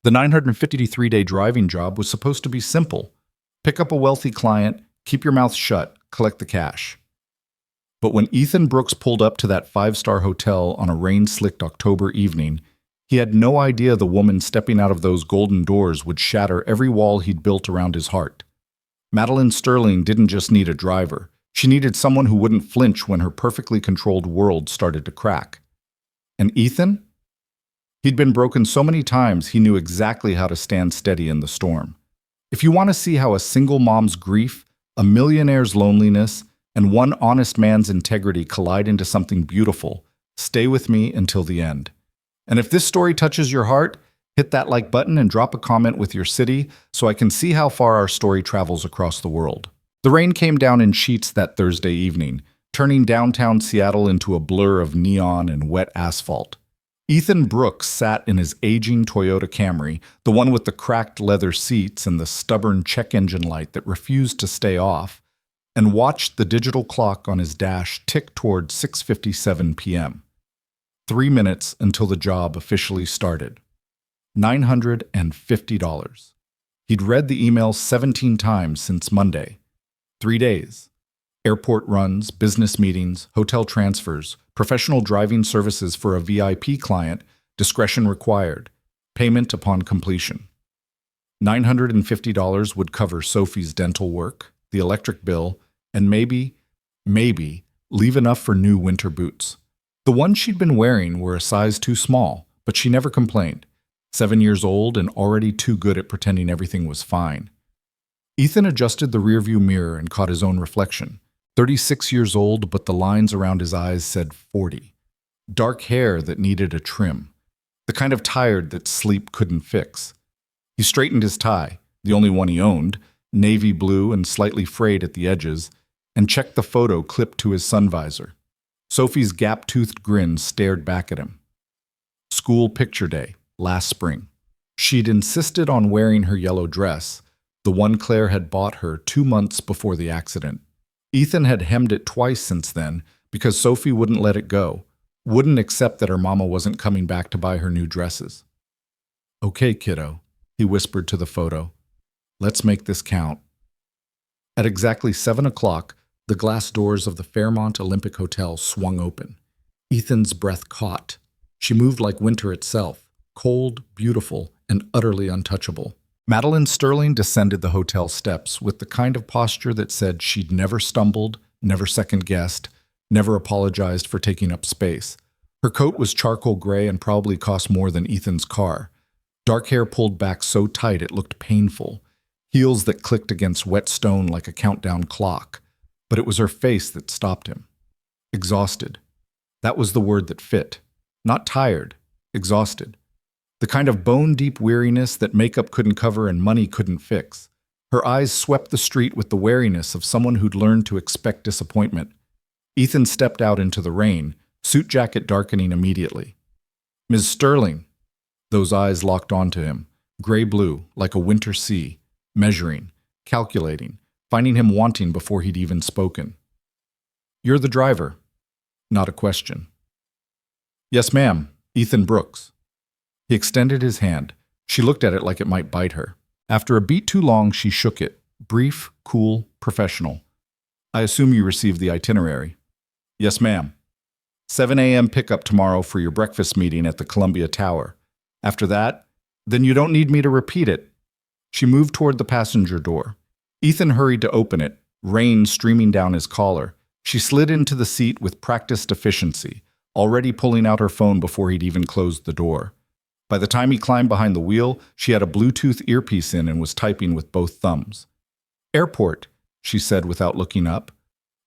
The 953-day driving job was supposed to be simple. Pick up a wealthy client, keep your mouth shut, collect the cash. But when Ethan Brooks pulled up to that five-star hotel on a rain-slicked October evening, he had no idea the woman stepping out of those golden doors would shatter every wall he'd built around his heart. Madeline Sterling didn't just need a driver. She needed someone who wouldn't flinch when her perfectly controlled world started to crack. And Ethan? He'd been broken so many times he knew exactly how to stand steady in the storm. If you want to see how a single mom's grief, a millionaire's loneliness, and one honest man's integrity collide into something beautiful, stay with me until the end. And if this story touches your heart, hit that like button and drop a comment with your city so I can see how far our story travels across the world. The rain came down in sheets that Thursday evening, turning downtown Seattle into a blur of neon and wet asphalt. Ethan Brooks sat in his aging Toyota Camry, the one with the cracked leather seats and the stubborn check engine light that refused to stay off, and watched the digital clock on his dash tick toward 6:57 p.m. 3 minutes until the job officially started. $950. He'd read the email 17 times since Monday. 3 days. Airport runs, business meetings, hotel transfers, professional driving services for a VIP client, discretion required, payment upon completion. $950 would cover Sophie's dental work, the electric bill, and maybe, leave enough for new winter boots. The ones she'd been wearing were a size too small, but she never complained. 7 years old and already too good at pretending everything was fine. Ethan adjusted the rearview mirror and caught his own reflection. 36 years old, but the lines around his eyes said 40. Dark hair that needed a trim. The kind of tired that sleep couldn't fix. He straightened his tie, the only one he owned, navy blue and slightly frayed at the edges, and checked the photo clipped to his sun visor. Sophie's gap-toothed grin stared back at him. School picture day, last spring. She'd insisted on wearing her yellow dress, the one Claire had bought her 2 months before the accident. Ethan had hemmed it twice since then because Sophie wouldn't let it go, wouldn't accept that her mama wasn't coming back to buy her new dresses. "Okay, kiddo," he whispered to the photo. "Let's make this count." At exactly 7 o'clock, the glass doors of the Fairmont Olympic Hotel swung open. Ethan's breath caught. She moved like winter itself, cold, beautiful, and utterly untouchable. Madeline Sterling descended the hotel steps with the kind of posture that said she'd never stumbled, never second-guessed, never apologized for taking up space. Her coat was charcoal gray and probably cost more than Ethan's car. Dark hair pulled back so tight it looked painful. Heels that clicked against wet stone like a countdown clock. But it was her face that stopped him. Exhausted. That was the word that fit. Not tired. Exhausted. The kind of bone-deep weariness that makeup couldn't cover and money couldn't fix. Her eyes swept the street with the wariness of someone who'd learned to expect disappointment. Ethan stepped out into the rain, suit jacket darkening immediately. "Ms. Sterling." Those eyes locked onto him, gray-blue, like a winter sea, measuring, calculating, finding him wanting before he'd even spoken. "You're the driver." Not a question. "Yes, ma'am. Ethan Brooks." He extended his hand. She looked at it like it might bite her. After a beat too long, she shook it. Brief, cool, professional. "I assume you received the itinerary." "Yes, ma'am. 7 a.m. pickup tomorrow for your breakfast meeting at the Columbia Tower. After that, then you don't need me to repeat it." She moved toward the passenger door. Ethan hurried to open it, rain streaming down his collar. She slid into the seat with practiced efficiency, already pulling out her phone before he'd even closed the door. By the time he climbed behind the wheel, she had a Bluetooth earpiece in and was typing with both thumbs. "Airport," she said without looking up.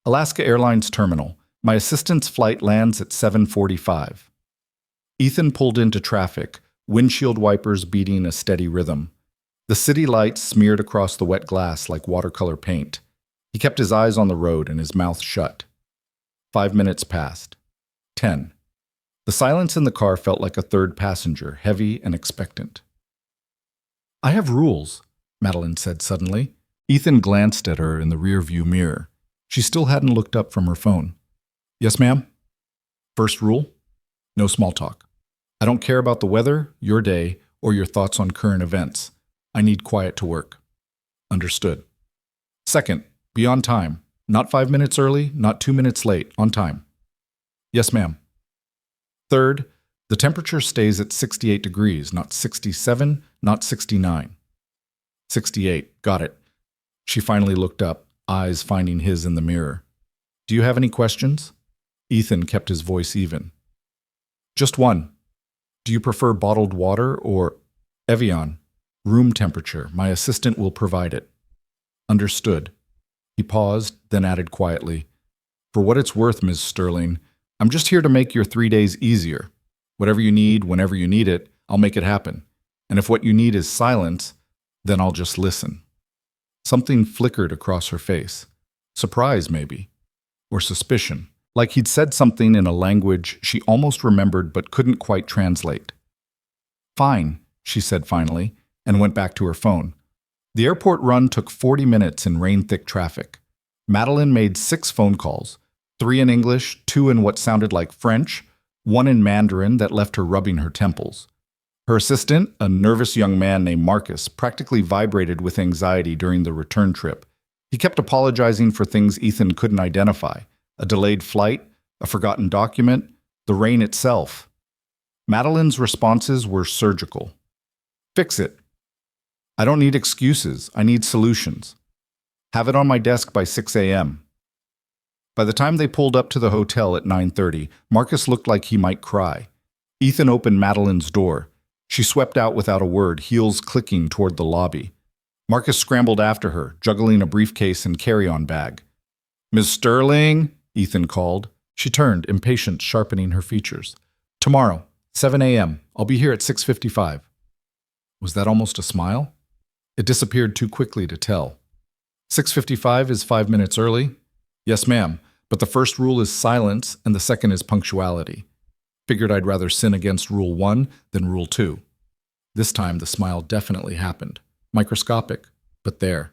"Alaska Airlines Terminal. My assistant's flight lands at 7:45. Ethan pulled into traffic, windshield wipers beating a steady rhythm. The city lights smeared across the wet glass like watercolor paint. He kept his eyes on the road and his mouth shut. 5 minutes passed. 10. The silence in the car felt like a third passenger, heavy and expectant. "I have rules," Madeline said suddenly. Ethan glanced at her in the rearview mirror. She still hadn't looked up from her phone. "Yes, ma'am?" "First rule? No small talk. I don't care about the weather, your day, or your thoughts on current events. I need quiet to work. Understood. Second, be on time. Not 5 minutes early, not 2 minutes late, on time. Yes, ma'am. Third, the temperature stays at 68 degrees, not 67, not 69. 68, got it. She finally looked up, eyes finding his in the mirror. Do you have any questions? Ethan kept his voice even. Just one. Do you prefer bottled water or Evian? Room temperature. My assistant will provide it. Understood. He paused, then added quietly, For what it's worth, Ms. Sterling, I'm just here to make your 3 days easier. Whatever you need, whenever you need it, I'll make it happen. And if what you need is silence, then I'll just listen. Something flickered across her face. Surprise, maybe. Or suspicion. Like he'd said something in a language she almost remembered but couldn't quite translate. Fine, she said finally, and went back to her phone. The airport run took 40 minutes in rain-thick traffic. Madeline made 6 phone calls, 3 in English, 2 in what sounded like French, 1 in Mandarin that left her rubbing her temples. Her assistant, a nervous young man named Marcus, practically vibrated with anxiety during the return trip. He kept apologizing for things Ethan couldn't identify. A delayed flight, a forgotten document, the rain itself. Madeline's responses were surgical. Fix it. I don't need excuses. I need solutions. Have it on my desk by 6 a.m. By the time they pulled up to the hotel at 9:30, Marcus looked like he might cry. Ethan opened Madeline's door. She swept out without a word, heels clicking toward the lobby. Marcus scrambled after her, juggling a briefcase and carry-on bag. Ms. Sterling, Ethan called. She turned, impatient, sharpening her features. Tomorrow, 7 a.m. I'll be here at 6:55. Was that almost a smile? It disappeared too quickly to tell. 6:55 is 5 minutes early? Yes, ma'am, but the first rule is silence and the second is punctuality. Figured I'd rather sin against Rule 1 than Rule 2. This time the smile definitely happened. Microscopic, but there.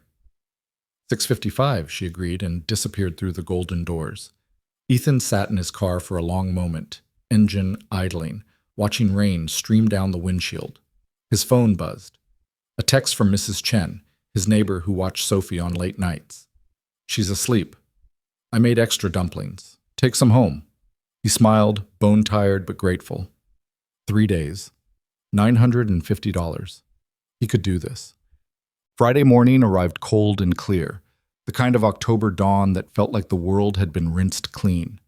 6:55, she agreed and disappeared through the golden doors. Ethan sat in his car for a long moment, engine idling, watching rain stream down the windshield. His phone buzzed. A text from Mrs. Chen, his neighbor who watched Sophie on late nights. She's asleep. I made extra dumplings. Take some home. He smiled, bone-tired but grateful. 3 days. $950. He could do this. Friday morning arrived cold and clear, the kind of October dawn that felt like the world had been rinsed clean.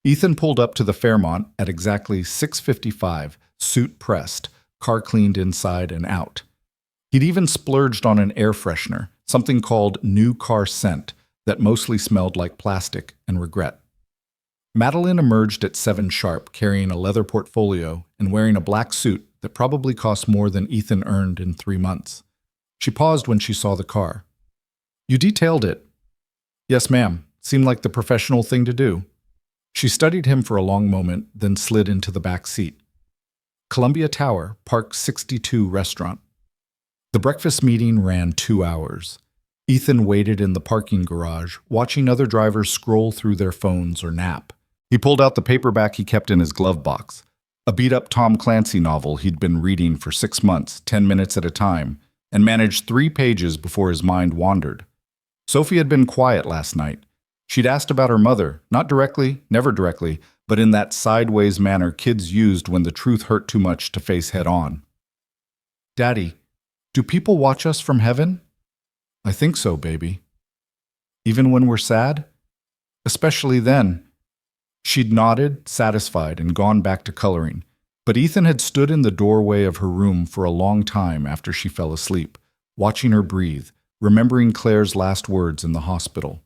Ethan pulled up to the Fairmont at exactly 6:55, suit pressed, car cleaned inside and out. He'd even splurged on an air freshener, something called New Car Scent, that mostly smelled like plastic and regret. Madeline emerged at 7 sharp, carrying a leather portfolio and wearing a black suit that probably cost more than Ethan earned in 3 months. She paused when she saw the car. You detailed it. Yes, ma'am. Seemed like the professional thing to do. She studied him for a long moment, then slid into the back seat. Columbia Tower, Park 62 restaurant. The breakfast meeting ran 2 hours. Ethan waited in the parking garage, watching other drivers scroll through their phones or nap. He pulled out the paperback he kept in his glove box, a beat-up Tom Clancy novel he'd been reading for 6 months, 10 minutes at a time, and managed 3 pages before his mind wandered. Sophie had been quiet last night. She'd asked about her mother, not directly, never directly, but in that sideways manner kids used when the truth hurt too much to face head-on. Daddy, do people watch us from heaven? I think so, baby. Even when we're sad? Especially then. She'd nodded, satisfied, and gone back to coloring. But Ethan had stood in the doorway of her room for a long time after she fell asleep, watching her breathe, remembering Claire's last words in the hospital.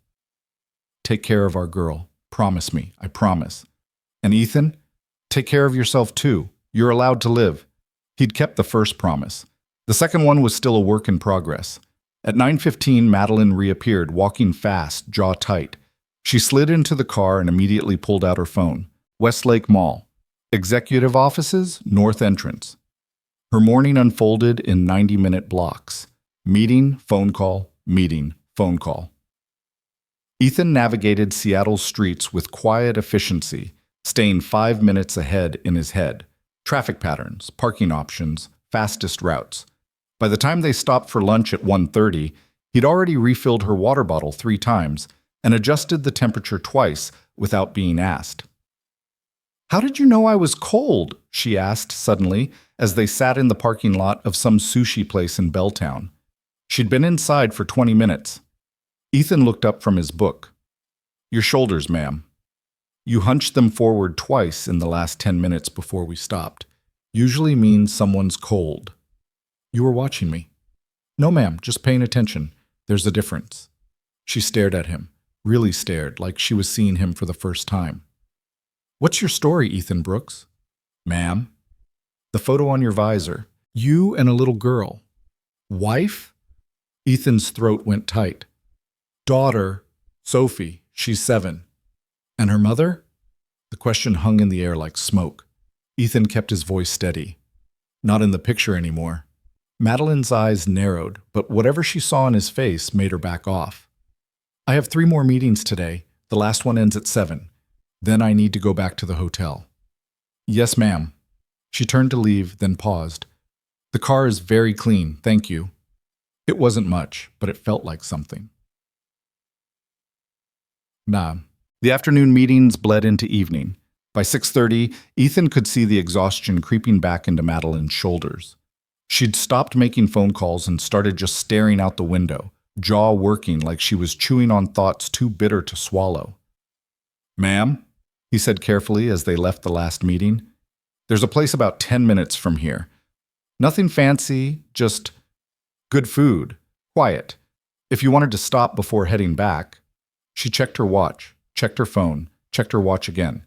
Take care of our girl. Promise me, I promise. And Ethan, take care of yourself too. You're allowed to live. He'd kept the first promise. The second one was still a work in progress. At 9:15, Madeline reappeared, walking fast, jaw tight. She slid into the car and immediately pulled out her phone. Westlake Mall. Executive offices, north entrance. Her morning unfolded in 90-minute blocks. Meeting, phone call, meeting, phone call. Ethan navigated Seattle's streets with quiet efficiency, staying 5 minutes ahead in his head. Traffic patterns, parking options, fastest routes. By the time they stopped for lunch at 1:30, he'd already refilled her water bottle 3 times and adjusted the temperature twice without being asked. "How did you know I was cold?" she asked suddenly as they sat in the parking lot of some sushi place in Belltown. She'd been inside for 20 minutes. Ethan looked up from his book. "Your shoulders, ma'am. You hunched them forward twice in the last 10 minutes before we stopped. Usually means someone's cold." "You were watching me." "No, ma'am, just paying attention. There's a difference." She stared at him, really stared, like she was seeing him for the first time. "What's your story, Ethan Brooks?" "Ma'am?" "The photo on your visor. You and a little girl." "Wife?" Ethan's throat went tight. "Daughter, Sophie. She's 7. "And her mother?" The question hung in the air like smoke. Ethan kept his voice steady. "Not in the picture anymore." Madeline's eyes narrowed, but whatever she saw in his face made her back off. "I have 3 more meetings today. The last one ends at 7. Then I need to go back to the hotel." "Yes, ma'am." She turned to leave, then paused. "The car is very clean, thank you." It wasn't much, but it felt like something. The afternoon meetings bled into evening. By 6:30, Ethan could see the exhaustion creeping back into Madeline's shoulders. She'd stopped making phone calls and started just staring out the window, jaw working like she was chewing on thoughts too bitter to swallow. "Ma'am?" he said carefully as they left the last meeting. "There's a place about 10 minutes from here. Nothing fancy, just good food, quiet. If you wanted to stop before heading back." She checked her watch, checked her phone, checked her watch again.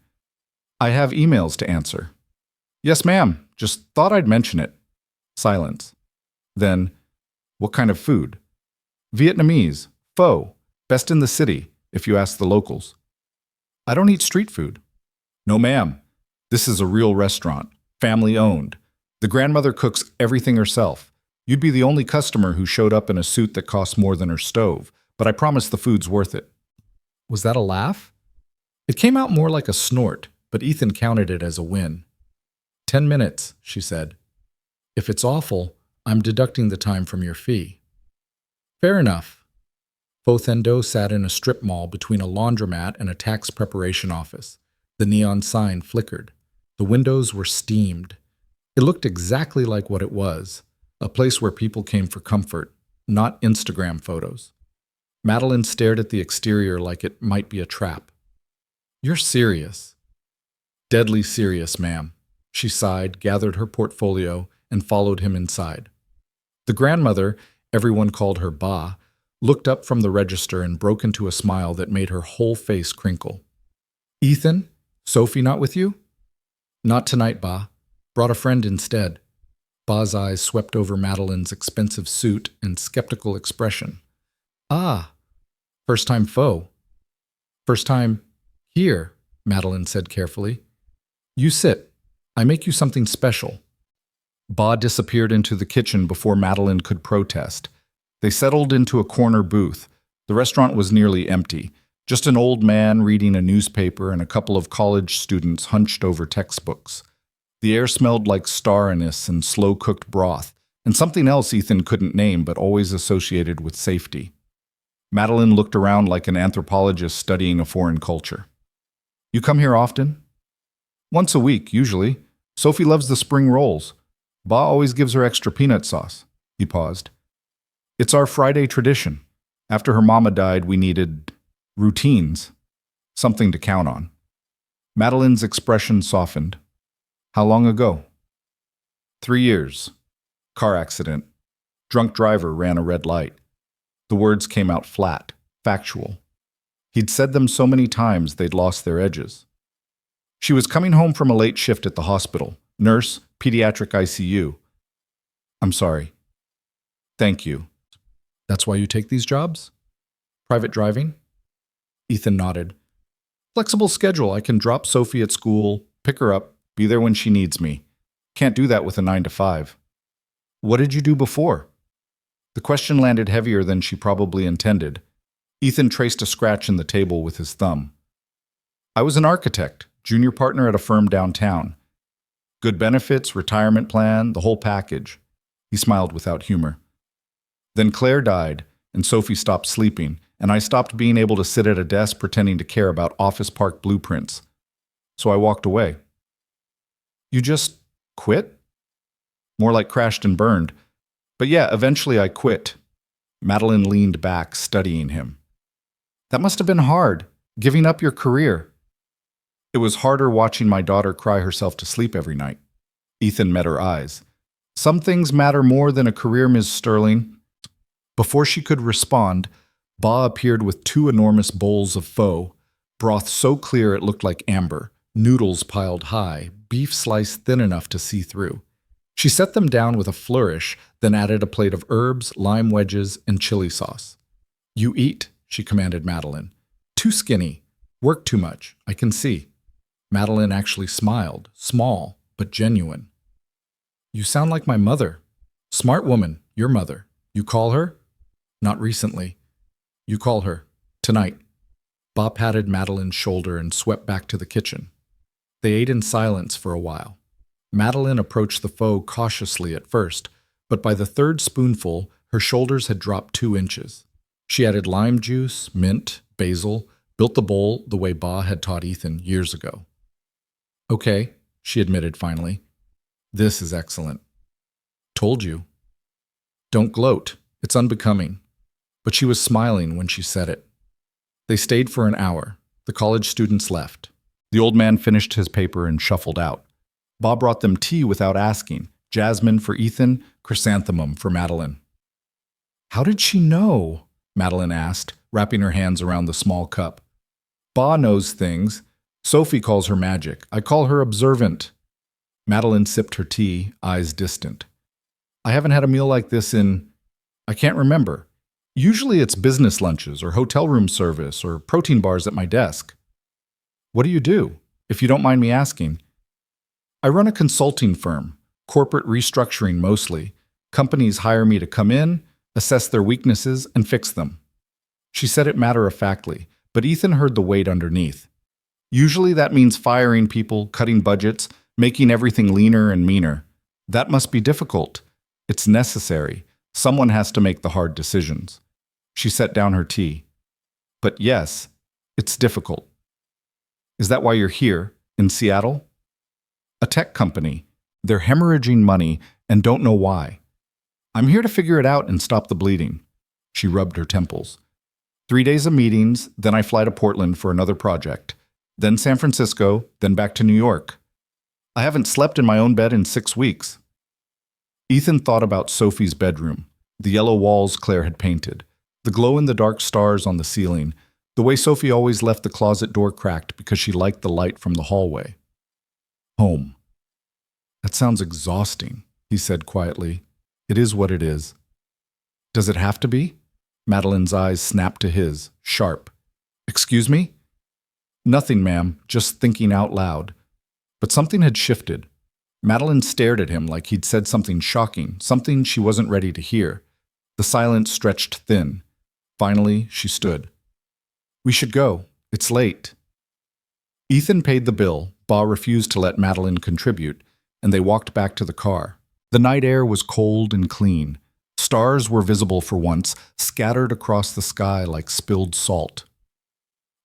"I have emails to answer." "Yes, ma'am. Just thought I'd mention it." Silence. Then, "What kind of food?" "Vietnamese. Pho. Best in the city, if you ask the locals." "I don't eat street food." "No, ma'am. This is a real restaurant, family-owned. The grandmother cooks everything herself. You'd be the only customer who showed up in a suit that costs more than her stove, but I promise the food's worth it." Was that a laugh? It came out more like a snort, but Ethan counted it as a win. 10 minutes, she said. "If it's awful, I'm deducting the time from your fee." "Fair enough." Pho Thanh Do sat in a strip mall between a laundromat and a tax preparation office. The neon sign flickered. The windows were steamed. It looked exactly like what it was, a place where people came for comfort, not Instagram photos. Madeline stared at the exterior like it might be a trap. "You're serious." "Deadly serious, ma'am." She sighed, gathered her portfolio, and followed him inside. The grandmother, everyone called her Ba, looked up from the register and broke into a smile that made her whole face crinkle. "Ethan? Sophie not with you?" "Not tonight, Ba. Brought a friend instead." Ba's eyes swept over Madeline's expensive suit and skeptical expression. "Ah, first time Pho." "First time here," Madeline said carefully. "You sit. I make you something special." Ba disappeared into the kitchen before Madeline could protest. They settled into a corner booth. The restaurant was nearly empty. Just an old man reading a newspaper and a couple of college students hunched over textbooks. The air smelled like star anise and slow-cooked broth, and something else Ethan couldn't name but always associated with safety. Madeline looked around like an anthropologist studying a foreign culture. "You come here often?" "Once a week, usually. Sophie loves the spring rolls. Ba always gives her extra peanut sauce." He paused. "It's our Friday tradition. After her mama died, we needed routines, something to count on." Madeline's expression softened. "How long ago?" 3 years. Car accident. Drunk driver ran a red light." The words came out flat, factual. He'd said them so many times they'd lost their edges. "She was coming home from a late shift at the hospital. Nurse, pediatric ICU. "I'm sorry." "Thank you." "That's why you take these jobs?" "Private driving?" Ethan nodded. "Flexible schedule. I can drop Sophie at school, pick her up, be there when she needs me. Can't do that with a 9 to 5. "What did you do before?" The question landed heavier than she probably intended. Ethan traced a scratch in the table with his thumb. "I was an architect, junior partner at a firm downtown. Good benefits, retirement plan, the whole package. He smiled without humor. Then Claire died, and Sophie stopped sleeping, and I stopped being able to sit at a desk pretending to care about office park blueprints. So I walked away. You just quit? More like crashed and burned. But yeah, eventually I quit. Madeline leaned back, studying him. That must have been hard, giving up your career. It was harder watching my daughter cry herself to sleep every night. Ethan met her eyes. Some things matter more than a career, Ms. Sterling. Before she could respond, Ba appeared with two enormous bowls of pho, broth so clear it looked like amber, noodles piled high, beef sliced thin enough to see through. She set them down with a flourish, then added a plate of herbs, lime wedges, and chili sauce. You eat, she commanded Madeline. Too skinny. Work too much, I can see. Madeline actually smiled, small, but genuine. You sound like my mother. Smart woman, your mother. You call her? Not recently. You call her. Tonight. Ba patted Madeline's shoulder and swept back to the kitchen. They ate in silence for a while. Madeline approached the pho cautiously at first, but by the third spoonful, her shoulders had dropped 2 inches. She added lime juice, mint, basil, built the bowl the way Ba had taught Ethan years ago. Okay, she admitted finally. This is excellent. Told you. Don't gloat. It's unbecoming. But she was smiling when she said it. They stayed for an hour. The college students left. The old man finished his paper and shuffled out. Ba brought them tea without asking. Jasmine for Ethan, chrysanthemum for Madeline. How did she know? Madeline asked, wrapping her hands around the small cup. Ba knows things. Sophie calls her magic. I call her observant. Madeline sipped her tea, eyes distant. I haven't had a meal like this I can't remember. Usually it's business lunches or hotel room service or protein bars at my desk. What do you do, if you don't mind me asking? I run a consulting firm, corporate restructuring mostly. Companies hire me to come in, assess their weaknesses, and fix them. She said it matter-of-factly, but Ethan heard the weight underneath. Usually that means firing people, cutting budgets, making everything leaner and meaner. That must be difficult. It's necessary. Someone has to make the hard decisions. She set down her tea. But yes, it's difficult. Is that why you're here, in Seattle? A tech company. They're hemorrhaging money and don't know why. I'm here to figure it out and stop the bleeding. She rubbed her temples. 3 days of meetings, then I fly to Portland for another project. Then San Francisco, then back to New York. I haven't slept in my own bed in 6 weeks. Ethan thought about Sophie's bedroom, the yellow walls Claire had painted, the glow-in-the-dark stars on the ceiling, the way Sophie always left the closet door cracked because she liked the light from the hallway. Home. That sounds exhausting, he said quietly. It is what it is. Does it have to be? Madeline's eyes snapped to his, sharp. Excuse me? Nothing, ma'am, just thinking out loud. But something had shifted. Madeline stared at him like he'd said something shocking, something she wasn't ready to hear. The silence stretched thin. Finally, she stood. We should go. It's late. Ethan paid the bill. Ba refused to let Madeline contribute, and they walked back to the car. The night air was cold and clean. Stars were visible for once, scattered across the sky like spilled salt.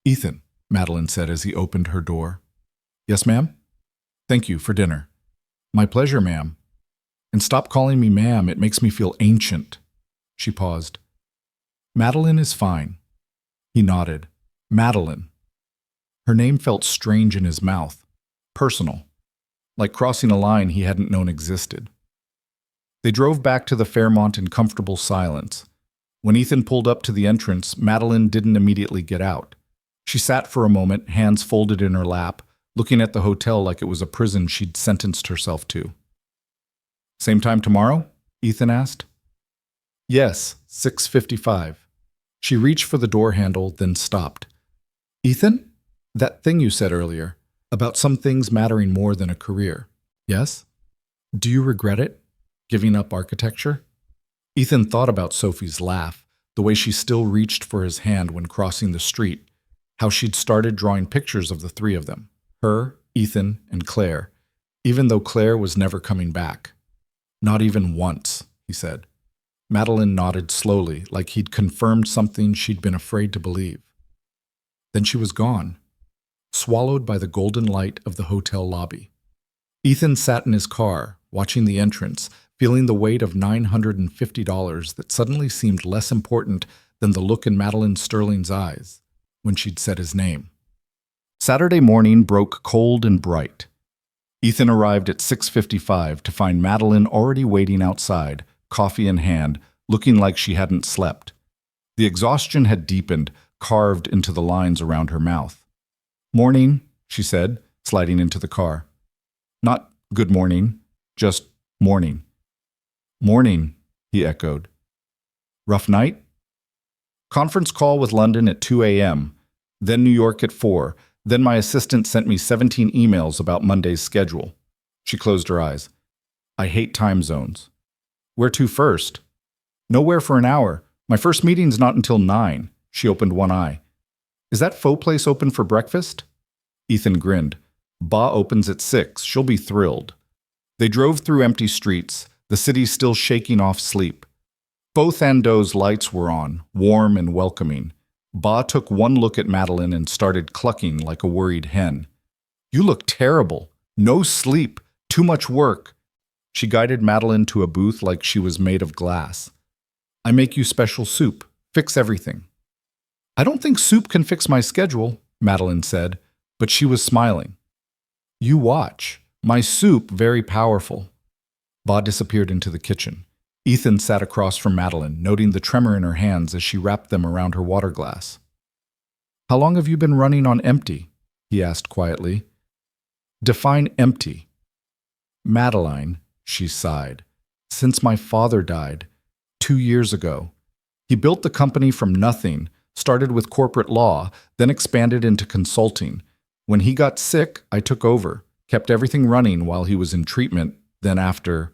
Ethan, Madeline said as he opened her door. Yes, ma'am? Thank you for dinner. My pleasure, ma'am. And stop calling me ma'am, it makes me feel ancient. She paused. Madeline is fine. He nodded. Madeline. Her name felt strange in his mouth, personal, like crossing a line he hadn't known existed. They drove back to the Fairmont in comfortable silence. When Ethan pulled up to the entrance, Madeline didn't immediately get out. She sat for a moment, hands folded in her lap, looking at the hotel like it was a prison she'd sentenced herself to. Same time tomorrow? Ethan asked. Yes, 6:55. She reached for the door handle, then stopped. Ethan? That thing you said earlier, about some things mattering more than a career. Yes? Do you regret it? Giving up architecture? Ethan thought about Sophie's laugh, the way she still reached for his hand when crossing the street, how she'd started drawing pictures of the three of them, her, Ethan, and Claire, even though Claire was never coming back. Not even once, he said. Madeline nodded slowly, like he'd confirmed something she'd been afraid to believe. Then she was gone, swallowed by the golden light of the hotel lobby. Ethan sat in his car, watching the entrance, feeling the weight of $950 that suddenly seemed less important than the look in Madeline Sterling's eyes when she'd said his name. Saturday morning broke cold and bright. Ethan arrived at 6:55 to find Madeline already waiting outside, coffee in hand, looking like she hadn't slept. The exhaustion had deepened, carved into the lines around her mouth. "Morning," she said, sliding into the car. Not good morning, just morning. "Morning," he echoed. "Rough night?" "Conference call with London at 2 a.m., then New York at 4, then my assistant sent me 17 emails about Monday's schedule." She closed her eyes. "I hate time zones." "Where to first?" "Nowhere for an hour. My first meeting's not until 9. She opened one eye. "Is that faux place open for breakfast?" Ethan grinned. "Ba opens at 6. She'll be thrilled." They drove through empty streets, the city still shaking off sleep. Both Ando's lights were on, warm and welcoming. Ba took one look at Madeline and started clucking like a worried hen. "You look terrible. No sleep. Too much work." She guided Madeline to a booth like she was made of glass. "I make you special soup. Fix everything." "I don't think soup can fix my schedule," Madeline said, but she was smiling. "You watch. My soup very powerful." Ba disappeared into the kitchen. Ethan sat across from Madeline, noting the tremor in her hands as she wrapped them around her water glass. "How long have you been running on empty?" he asked quietly. "Define empty." "Madeline," she sighed, "since my father died, 2 years ago. He built the company from nothing, started with corporate law, then expanded into consulting. When he got sick, I took over, kept everything running while he was in treatment, then after..."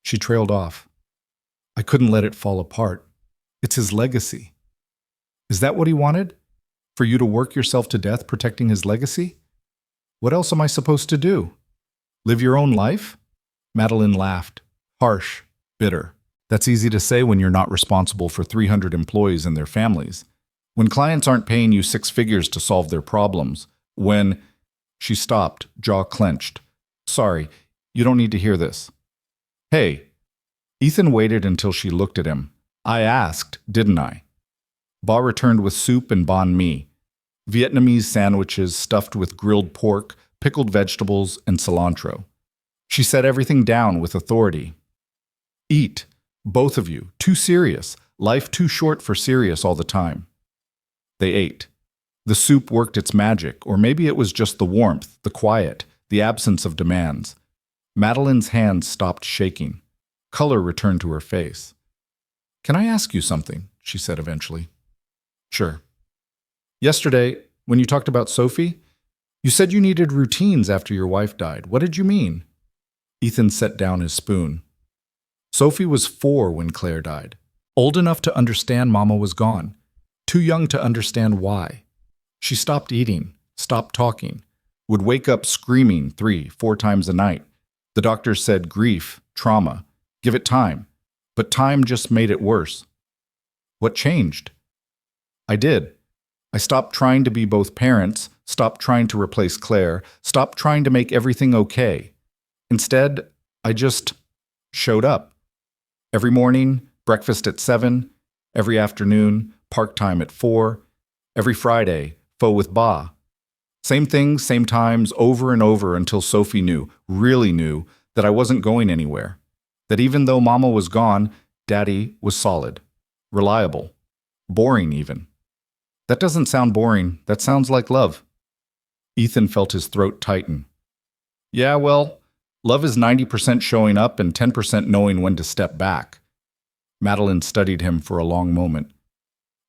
She trailed off. "I couldn't let it fall apart. It's his legacy." "Is that what he wanted? For you to work yourself to death protecting his legacy? What else am I supposed to do? Live your own life?" Madeline laughed, harsh, bitter. That's easy to say when you're not responsible for 300 employees and their families. When clients aren't paying you 6 figures to solve their problems. When... She stopped, jaw clenched. "Sorry, you don't need to hear this." "Hey." Ethan waited until she looked at him. "I asked, didn't I?" Ba returned with soup and banh mi, Vietnamese sandwiches stuffed with grilled pork, pickled vegetables, and cilantro. She set everything down with authority. "Eat, both of you. Too serious. Life too short for serious all the time." They ate. The soup worked its magic, or maybe it was just the warmth, the quiet, the absence of demands. Madeline's hands stopped shaking. Color returned to her face. "Can I ask you something?" she said eventually. "Sure." "Yesterday, when you talked about Sophie, you said you needed routines after your wife died. What did you mean?" Ethan set down his spoon. "Sophie was 4 when Claire died. Old enough to understand Mama was gone. Too young to understand why. She stopped eating, stopped talking, would wake up screaming 3, 4 times a night. The doctors said grief, trauma, give it time. But time just made it worse." "What changed?" "I did. I stopped trying to be both parents, stopped trying to replace Claire, stopped trying to make everything okay. Instead, I just showed up. Every morning, breakfast at 7, every afternoon, park time at 4, every Friday, pho with Ba. Same things, same times, over and over until Sophie knew, really knew, that I wasn't going anywhere. That even though Mama was gone, Daddy was solid, reliable, boring even." "That doesn't sound boring. That sounds like love." Ethan felt his throat tighten. "Yeah, well, love is 90% showing up and 10% knowing when to step back." Madeline studied him for a long moment.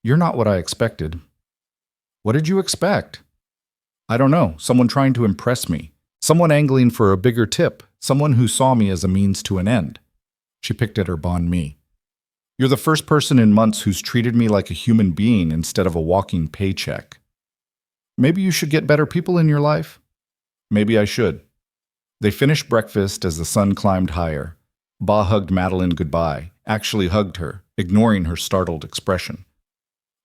"You're not what I expected." "What did you expect?" "I don't know. Someone trying to impress me. Someone angling for a bigger tip. Someone who saw me as a means to an end." She picked at her banh mi. "You're the first person in months who's treated me like a human being instead of a walking paycheck." "Maybe you should get better people in your life?" "Maybe I should." They finished breakfast as the sun climbed higher. Ba hugged Madeline goodbye, actually hugged her, ignoring her startled expression.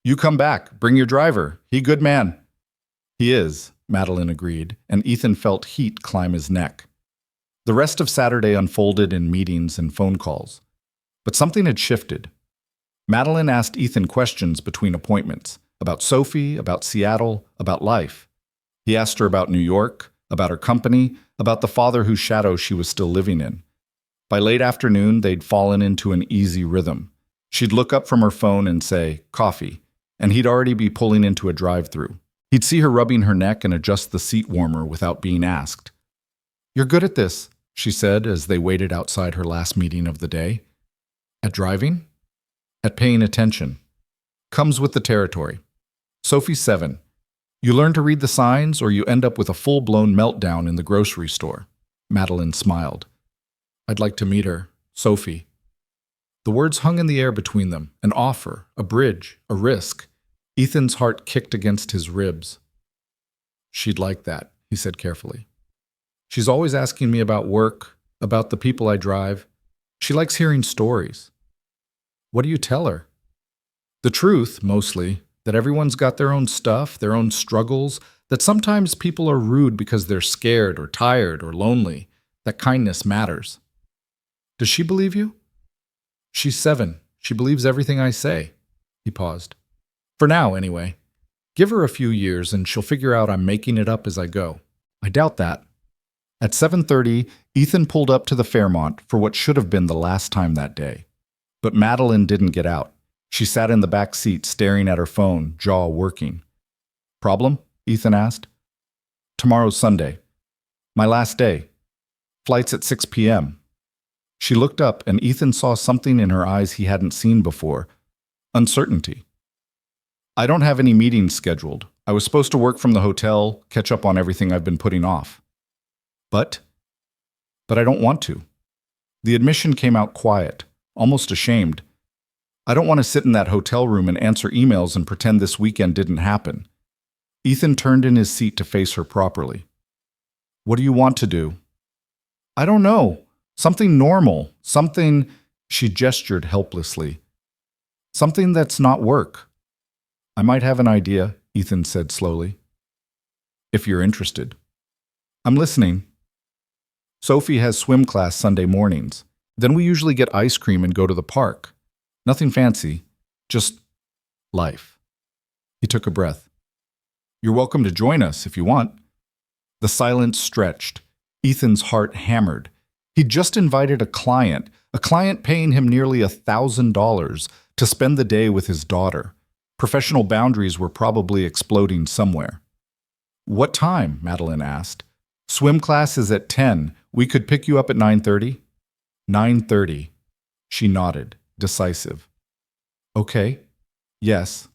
You come back. Bring your driver. He good man. He is, Madeline agreed, and Ethan felt heat climb his neck. The rest of Saturday unfolded in meetings and phone calls. But something had shifted. Madeline asked Ethan questions between appointments, about Sophie, about Seattle, about life. He asked her about New York, about her company, about the father whose shadow she was still living in. By late afternoon, they'd fallen into an easy rhythm. She'd look up from her phone and say, "Coffee," and he'd already be pulling into a drive-thru. He'd see her rubbing her neck and adjust the seat warmer without being asked. "You're good at this," she said as they waited outside her last meeting of the day. "At driving?" "At paying attention. Comes with the territory. Sophie's 7. You learn to read the signs or you end up with a full-blown meltdown in the grocery store." Madeline smiled. "I'd like to meet her, Sophie." The words hung in the air between them, an offer, a bridge, a risk. Ethan's heart kicked against his ribs. "She'd like that," he said carefully. "She's always asking me about work, about the people I drive. She likes hearing stories." "What do you tell her?" "The truth, mostly, that everyone's got their own stuff, their own struggles, that sometimes people are rude because they're scared or tired or lonely, that kindness matters." "Does she believe you?" "She's 7. She believes everything I say." He paused. "For now, anyway. Give her a few years and she'll figure out I'm making it up as I go." "I doubt that." At 7:30, Ethan pulled up to the Fairmont for what should have been the last time that day. But Madeline didn't get out. She sat in the back seat staring at her phone, jaw working. "Problem?" Ethan asked. "Tomorrow's Sunday. My last day. Flight's at 6 p.m. She looked up and Ethan saw something in her eyes he hadn't seen before. Uncertainty. "I don't have any meetings scheduled. I was supposed to work from the hotel, catch up on everything I've been putting off. But I don't want to." The admission came out quiet, almost ashamed. "I don't want to sit in that hotel room and answer emails and pretend this weekend didn't happen." Ethan turned in his seat to face her properly. "What do you want to do?" "I don't know. Something normal. Something," she gestured helplessly. "Something that's not work." "I might have an idea," Ethan said slowly. "If you're interested." "I'm listening." "Sophie has swim class Sunday mornings. Then we usually get ice cream and go to the park. Nothing fancy, just life." He took a breath. "You're welcome to join us if you want." The silence stretched. Ethan's heart hammered. He'd just invited a client paying him nearly $1,000 to spend the day with his daughter. Professional boundaries were probably exploding somewhere. "What time?" Madeline asked. "Swim class is at 10. We could pick you up at 9:30. 9:30. She nodded, decisive. "Okay. Yes."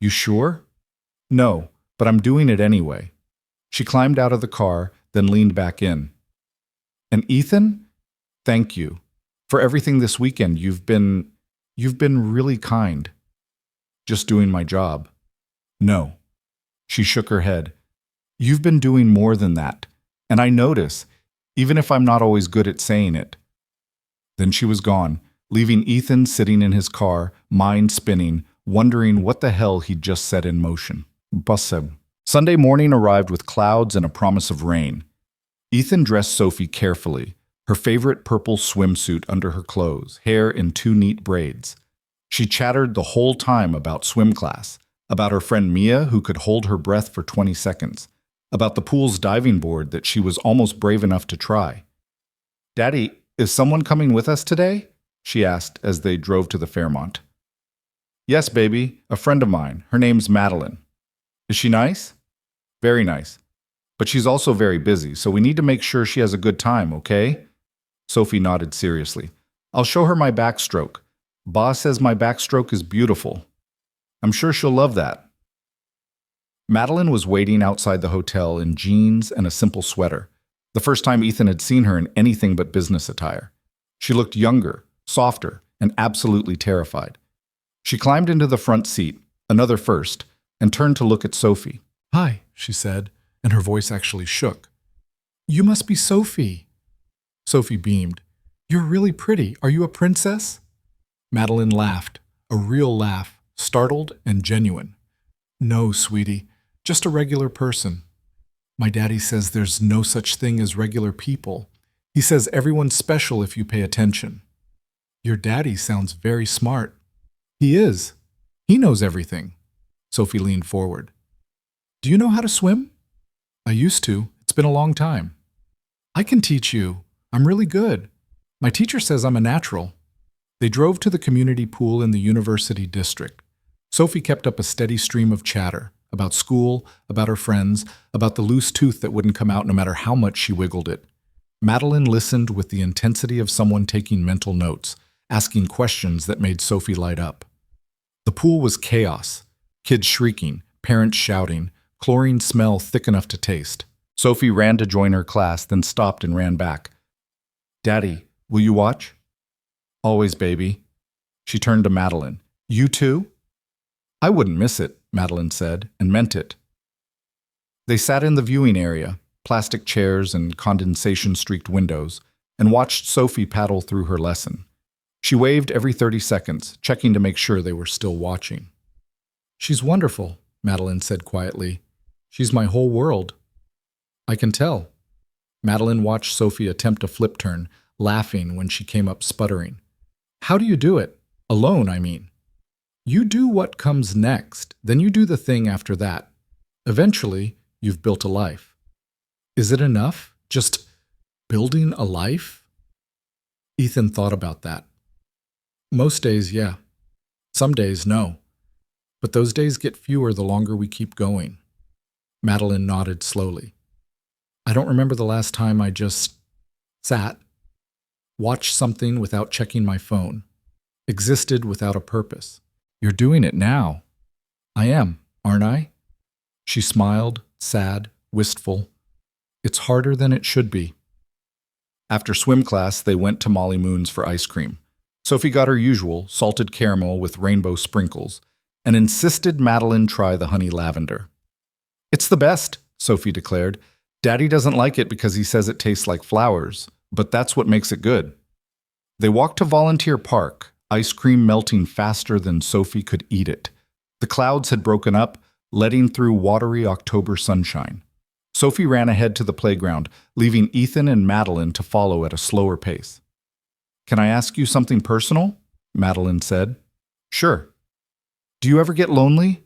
"You sure?" "No, but I'm doing it anyway." She climbed out of the car, then leaned back in. "And Ethan, thank you. For everything this weekend, you've been really kind." "Just doing my job." "No." She shook her head. "You've been doing more than that, and I notice, even if I'm not always good at saying it." Then she was gone, leaving Ethan sitting in his car, mind spinning, wondering what the hell he'd just set in motion. Busseb. Sunday morning arrived with clouds and a promise of rain. Ethan dressed Sophie carefully, her favorite purple swimsuit under her clothes, hair in 2 neat braids. She chattered the whole time about swim class, about her friend Mia who could hold her breath for 20 seconds, about the pool's diving board that she was almost brave enough to try. "Daddy, is someone coming with us today?" she asked as they drove to the Fairmont. "Yes, baby, a friend of mine. Her name's Madeline." "Is she nice?" "Very nice. But she's also very busy, so we need to make sure she has a good time, okay?" Sophie nodded seriously. "I'll show her my backstroke. Ba says my backstroke is beautiful. I'm sure she'll love that." Madeline was waiting outside the hotel in jeans and a simple sweater, the first time Ethan had seen her in anything but business attire. She looked younger, softer, and absolutely terrified. She climbed into the front seat, another first, and turned to look at Sophie. "Hi," she said, and her voice actually shook. You must be Sophie. Sophie beamed. You're really pretty. Are you a princess? Madeline laughed, a real laugh, startled and genuine. No, sweetie, just a regular person. My daddy says there's no such thing as regular people. He says everyone's special if you pay attention. Your daddy sounds very smart. He is. He knows everything. Sophie leaned forward. Do you know how to swim? I used to. It's been a long time. I can teach you. I'm really good. My teacher says I'm a natural. They drove to the community pool in the university district. Sophie kept up a steady stream of chatter about school, about her friends, about the loose tooth that wouldn't come out no matter how much she wiggled it. Madeline listened with the intensity of someone taking mental notes, asking questions that made Sophie light up. The pool was chaos. Kids shrieking, parents shouting, chlorine smell thick enough to taste. Sophie ran to join her class, then stopped and ran back. Daddy, will you watch? Always, baby. She turned to Madeline. You too? I wouldn't miss it, Madeline said, and meant it. They sat in the viewing area, plastic chairs and condensation-streaked windows, and watched Sophie paddle through her lesson. She waved every 30 seconds, checking to make sure they were still watching. She's wonderful, Madeline said quietly. She's my whole world. I can tell. Madeline watched Sophie attempt a flip turn, laughing when she came up sputtering. How do you do it? Alone, I mean. You do what comes next, then you do the thing after that. Eventually, you've built a life. Is it enough? Just building a life? Ethan thought about that. Most days, yeah. Some days, no. But those days get fewer the longer we keep going. Madeline nodded slowly. I don't remember the last time I just sat, watched something without checking my phone, existed without a purpose. You're doing it now. I am, aren't I? She smiled, sad, wistful. It's harder than it should be. After swim class, they went to Molly Moon's for ice cream. Sophie got her usual, salted caramel with rainbow sprinkles, and insisted Madeline try the honey lavender. It's the best, Sophie declared. Daddy doesn't like it because he says it tastes like flowers, but that's what makes it good. They walked to Volunteer Park, ice cream melting faster than Sophie could eat it. The clouds had broken up, letting through watery October sunshine. Sophie ran ahead to the playground, leaving Ethan and Madeline to follow at a slower pace. Can I ask you something personal? Madeline said. Sure. Do you ever get lonely?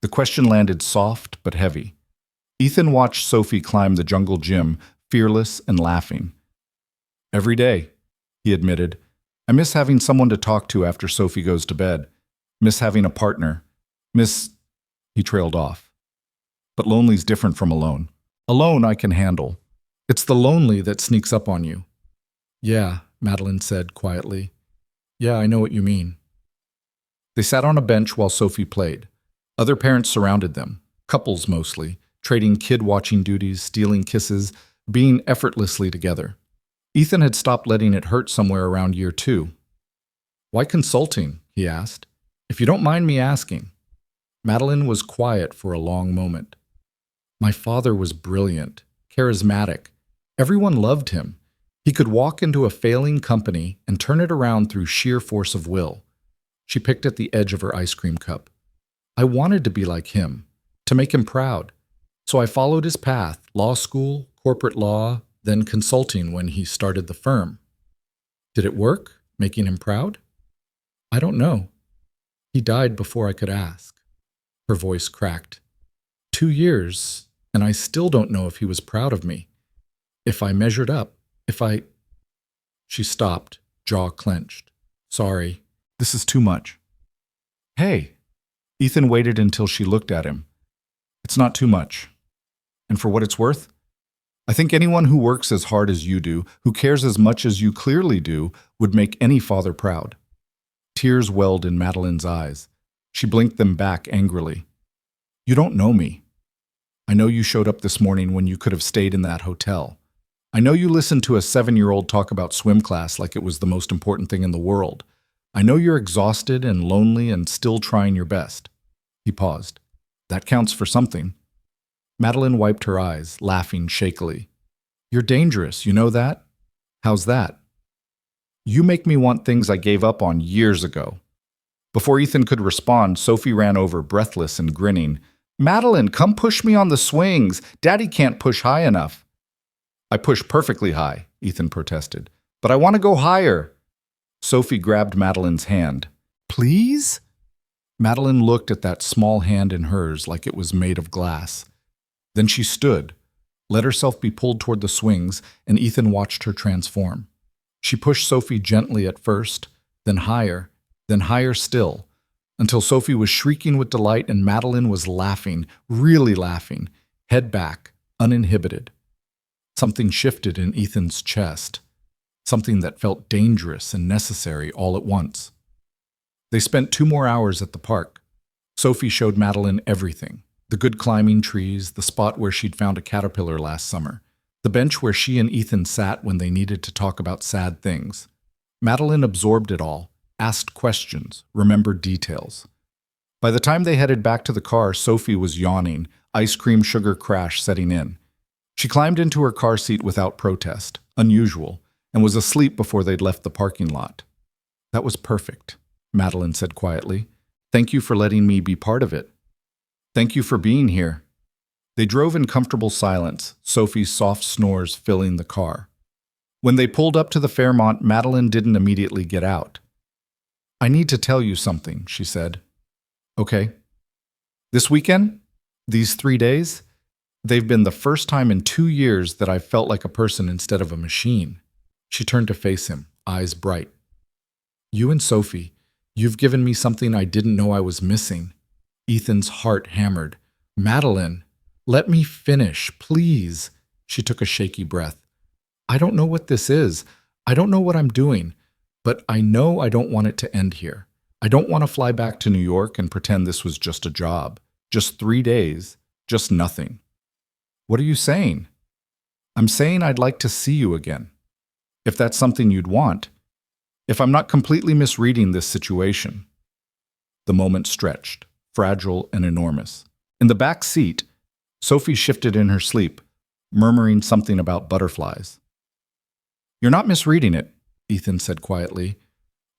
The question landed soft but heavy. Ethan watched Sophie climb the jungle gym, fearless and laughing. Every day, he admitted. I miss having someone to talk to after Sophie goes to bed. Miss having a partner. He trailed off. But lonely's different from alone. Alone I can handle. It's the lonely that sneaks up on you. Yeah, Madeline said quietly. Yeah, I know what you mean. They sat on a bench while Sophie played. Other parents surrounded them, couples mostly, trading kid-watching duties, stealing kisses, being effortlessly together. Ethan had stopped letting it hurt somewhere around year 2. Why consulting? He asked. If you don't mind me asking. Madeline was quiet for a long moment. My father was brilliant, charismatic. Everyone loved him. He could walk into a failing company and turn it around through sheer force of will. She picked at the edge of her ice cream cup. I wanted to be like him, to make him proud. So I followed his path, law school, corporate law, then consulting when he started the firm. Did it work, making him proud? I don't know. He died before I could ask. Her voice cracked. 2 years, and I still don't know if he was proud of me. If I measured up, She stopped, jaw clenched. Sorry, this is too much. Hey. Ethan waited until she looked at him. It's not too much. And for what it's worth, I think anyone who works as hard as you do, who cares as much as you clearly do, would make any father proud. Tears welled in Madeline's eyes. She blinked them back angrily. You don't know me. I know you showed up this morning when you could have stayed in that hotel. I know you listened to a 7-year-old talk about swim class like it was the most important thing in the world. I know you're exhausted and lonely and still trying your best. He paused. That counts for something. Madeline wiped her eyes, laughing shakily. You're dangerous, you know that? How's that? You make me want things I gave up on years ago. Before Ethan could respond, Sophie ran over, breathless and grinning. Madeline, come push me on the swings. Daddy can't push high enough. I push perfectly high, Ethan protested. But I want to go higher. Sophie grabbed Madeline's hand. Please? Madeline looked at that small hand in hers like it was made of glass. Then she stood, let herself be pulled toward the swings, and Ethan watched her transform. She pushed Sophie gently at first, then higher still, until Sophie was shrieking with delight and Madeline was laughing, really laughing, head back, uninhibited. Something shifted in Ethan's chest, something that felt dangerous and necessary all at once. They spent 2 more hours at the park. Sophie showed Madeline everything: the good climbing trees, the spot where she'd found a caterpillar last summer, the bench where she and Ethan sat when they needed to talk about sad things. Madeline absorbed it all, asked questions, remembered details. By the time they headed back to the car, Sophie was yawning, ice cream sugar crash setting in. She climbed into her car seat without protest, unusual, and was asleep before they'd left the parking lot. That was perfect, Madeline said quietly. Thank you for letting me be part of it. Thank you for being here. They drove in comfortable silence, Sophie's soft snores filling the car. When they pulled up to the Fairmont, Madeline didn't immediately get out. I need to tell you something, she said. Okay. This weekend, these 3 days, they've been the first time in 2 years that I've felt like a person instead of a machine. She turned to face him, eyes bright. You and Sophie, you've given me something I didn't know I was missing. Ethan's heart hammered. Madeline, let me finish, please. She took a shaky breath. I don't know what this is. I don't know what I'm doing. But I know I don't want it to end here. I don't want to fly back to New York and pretend this was just a job. Just 3 days. Just nothing. What are you saying? I'm saying I'd like to see you again. If that's something you'd want. If I'm not completely misreading this situation. The moment stretched, fragile and enormous. In the back seat, Sophie shifted in her sleep, murmuring something about butterflies. You're not misreading it, Ethan said quietly,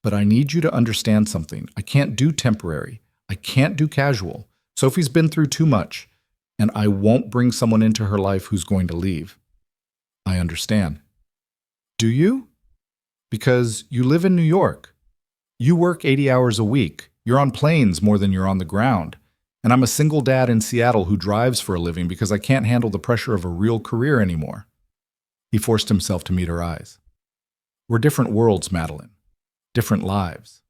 but I need you to understand something. I can't do temporary. I can't do casual. Sophie's been through too much, and I won't bring someone into her life who's going to leave. I understand. Do you? Because you live in New York. You work 80 hours a week. You're on planes more than you're on the ground. And I'm a single dad in Seattle who drives for a living because I can't handle the pressure of a real career anymore. He forced himself to meet her eyes. We're different worlds, Madeline. Different lives.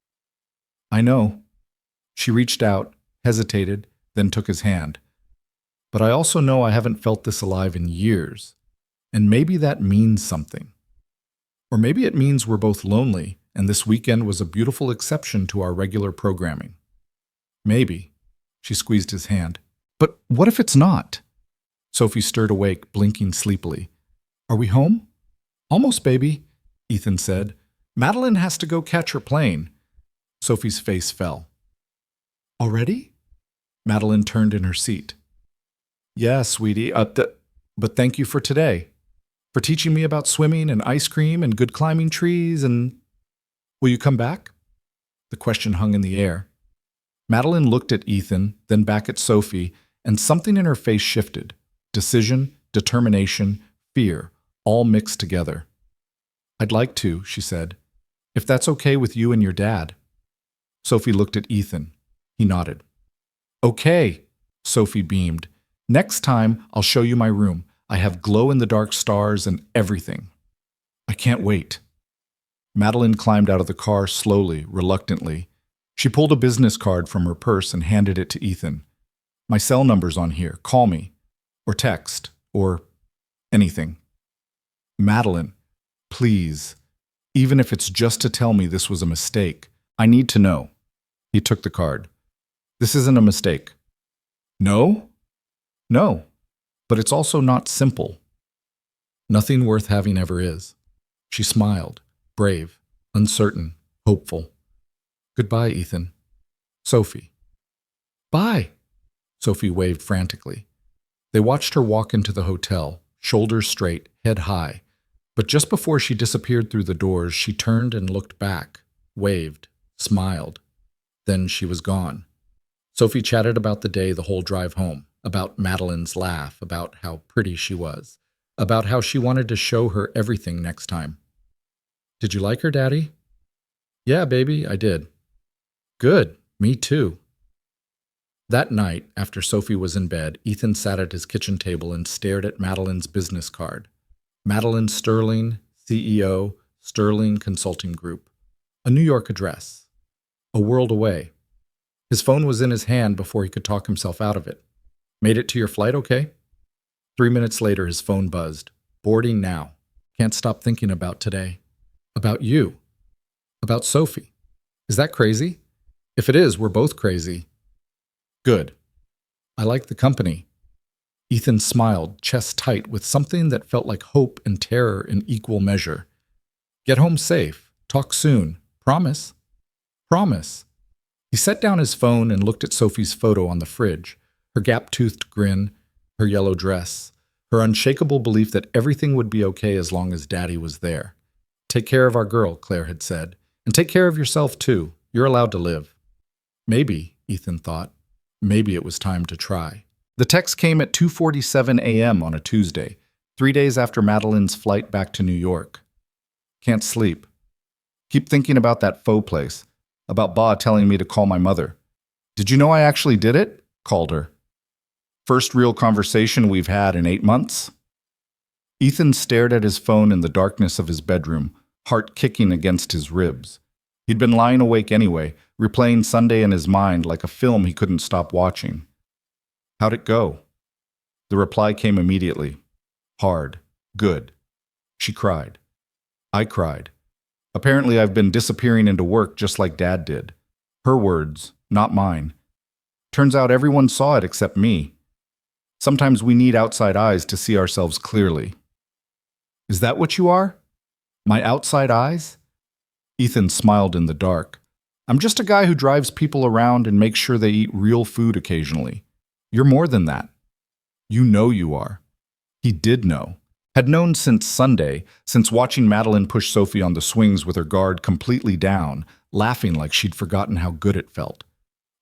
I know. She reached out, hesitated, then took his hand. But I also know I haven't felt this alive in years. And maybe that means something. Or maybe it means we're both lonely, and this weekend was a beautiful exception to our regular programming. Maybe. She squeezed his hand. But what if it's not? Sophie stirred awake, blinking sleepily. Are we home? Almost, baby, Ethan said. Madeline has to go catch her plane. Sophie's face fell. Already? Madeline turned in her seat. Yeah, sweetie, but thank you for today. For teaching me about swimming and ice cream and good climbing trees and... Will you come back? The question hung in the air. Madeline looked at Ethan, then back at Sophie, and something in her face shifted. Decision, determination, fear, all mixed together. I'd like to, she said, if that's okay with you and your dad. Sophie looked at Ethan. He nodded. Okay, Sophie beamed. Next time, I'll show you my room. I have glow-in-the-dark stars and everything. I can't wait. Madeline climbed out of the car slowly, reluctantly. She pulled a business card from her purse and handed it to Ethan. My cell number's on here. Call me. Or text. Or anything. Madeline, please. Even if it's just to tell me this was a mistake. I need to know. He took the card. This isn't a mistake. No? No. But it's also not simple. Nothing worth having ever is. She smiled, brave, uncertain, hopeful. Goodbye, Ethan. Sophie. Bye. Sophie waved frantically. They watched her walk into the hotel, shoulders straight, head high. But just before she disappeared through the doors, she turned and looked back, waved, smiled. Then she was gone. Sophie chatted about the day the whole drive home, about Madeline's laugh, about how pretty she was, about how she wanted to show her everything next time. "Did you like her, Daddy?" "Yeah, baby, I did." "Good, me too." That night, after Sophie was in bed, Ethan sat at his kitchen table and stared at Madeline's business card. Madeline Sterling, CEO, Sterling Consulting Group. A New York address. A world away. His phone was in his hand before he could talk himself out of it. "Made it to your flight okay?" 3 minutes later, his phone buzzed. "Boarding now. Can't stop thinking about today. About you. About Sophie. Is that crazy? If it is, we're both crazy." "Good. I like the company." Ethan smiled, chest tight, with something that felt like hope and terror in equal measure. "Get home safe. Talk soon. Promise?" "Promise." He set down his phone and looked at Sophie's photo on the fridge, her gap-toothed grin, her yellow dress, her unshakable belief that everything would be okay as long as Daddy was there. "Take care of our girl," Claire had said, "and take care of yourself too. You're allowed to live." Maybe, Ethan thought, maybe it was time to try. The text came at 2:47 a.m. on a Tuesday, 3 days after Madeline's flight back to New York. "Can't sleep. Keep thinking about that faux place, about Ba telling me to call my mother. Did you know I actually did it?" Called her. "First real conversation we've had in 8 months." Ethan stared at his phone in the darkness of his bedroom, heart kicking against his ribs. He'd been lying awake anyway, replaying Sunday in his mind like a film he couldn't stop watching. "How'd it go?" The reply came immediately. "Hard. Good." She cried. I cried. Apparently I've been disappearing into work just like Dad did. Her words, not mine. Turns out everyone saw it except me. Sometimes we need outside eyes to see ourselves clearly. "Is that what you are? My outside eyes?" Ethan smiled in the dark. "I'm just a guy who drives people around and makes sure they eat real food occasionally. You're more than that. You know you are." He did know. Had known since Sunday, since watching Madeline push Sophie on the swings with her guard completely down, laughing like she'd forgotten how good it felt.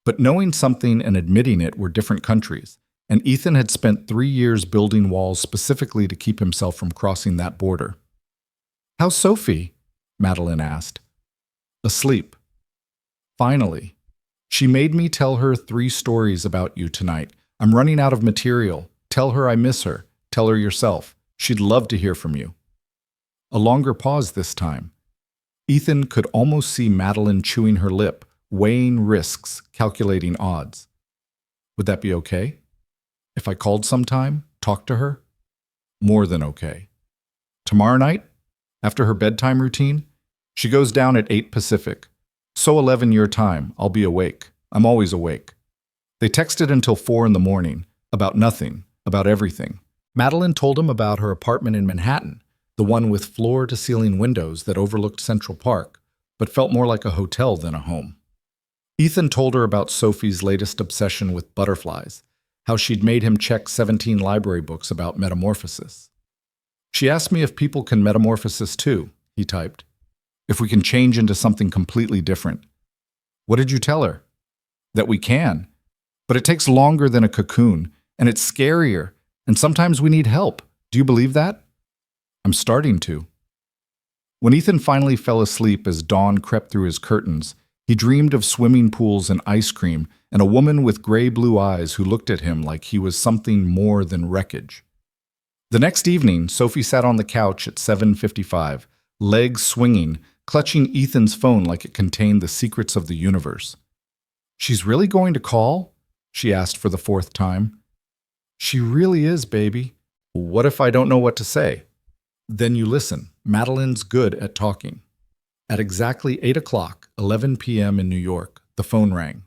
But knowing something and admitting it were different countries, and Ethan had spent 3 years building walls specifically to keep himself from crossing that border. "How's Sophie?" Madeline asked. "Asleep." "Finally. She made me tell her 3 stories about you tonight. I'm running out of material. Tell her I miss her. Tell her yourself. She'd love to hear from you." A longer pause this time. Ethan could almost see Madeline chewing her lip, weighing risks, calculating odds. "Would that be okay? If I called sometime, talked to her?" "More than okay." "Tomorrow night? After her bedtime routine? She goes down at 8 Pacific. So 11 your time, I'll be awake. I'm always awake." They texted until 4 in the morning, about nothing, about everything. Madeline told him about her apartment in Manhattan, the one with floor-to-ceiling windows that overlooked Central Park, but felt more like a hotel than a home. Ethan told her about Sophie's latest obsession with butterflies, how she'd made him check 17 library books about metamorphosis. "She asked me if people can metamorphosis too," he typed. "If we can change into something completely different." "What did you tell her?" "That we can. But it takes longer than a cocoon, and it's scarier, and sometimes we need help. Do you believe that?" "I'm starting to." When Ethan finally fell asleep as dawn crept through his curtains, he dreamed of swimming pools and ice cream and a woman with gray-blue eyes who looked at him like he was something more than wreckage. The next evening, Sophie sat on the couch at 7:55, legs swinging, clutching Ethan's phone like it contained the secrets of the universe. "She's really going to call?" she asked for the 4th time. "She really is, baby." "What if I don't know what to say?" "Then you listen. Madeline's good at talking." At exactly 8 o'clock, 11 p.m. in New York, the phone rang.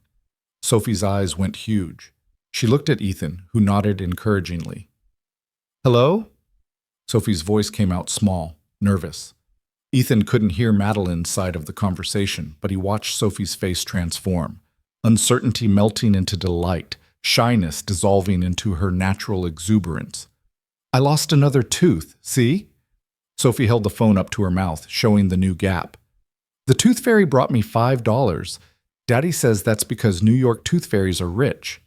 Sophie's eyes went huge. She looked at Ethan, who nodded encouragingly. "Hello?" Sophie's voice came out small, nervous. Ethan couldn't hear Madeline's side of the conversation, but he watched Sophie's face transform, uncertainty melting into delight, shyness dissolving into her natural exuberance. I lost another tooth, see? Sophie held the phone up to her mouth, showing the new gap. The tooth fairy brought me $5. Daddy says that's because New York tooth fairies are rich.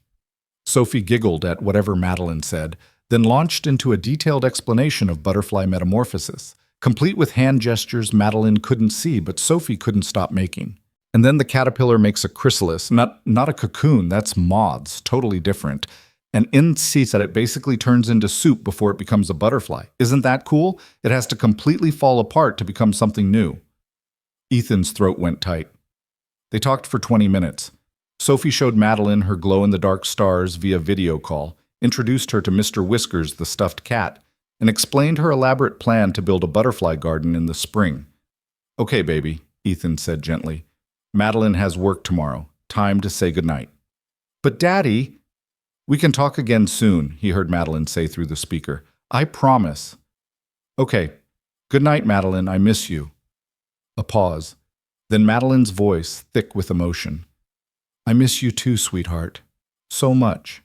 Sophie giggled at whatever Madeline said, then launched into a detailed explanation of butterfly metamorphosis, complete with hand gestures Madeline couldn't see but Sophie couldn't stop making. And then the caterpillar makes a chrysalis, not a cocoon, that's moths, totally different. And in seats that it basically turns into soup before it becomes a butterfly. Isn't that cool? It has to completely fall apart to become something new. Ethan's throat went tight. They talked for 20 minutes. Sophie showed Madeline her glow-in-the-dark stars via video call, introduced her to Mr. Whiskers, the stuffed cat, and explained her elaborate plan to build a butterfly garden in the spring. Okay, baby, Ethan said gently. Madeline has work tomorrow. Time to say goodnight. But Daddy... We can talk again soon, he heard Madeline say through the speaker. I promise. Okay. Good night, Madeline. I miss you. A pause. Then Madeline's voice, thick with emotion. I miss you too, sweetheart. So much.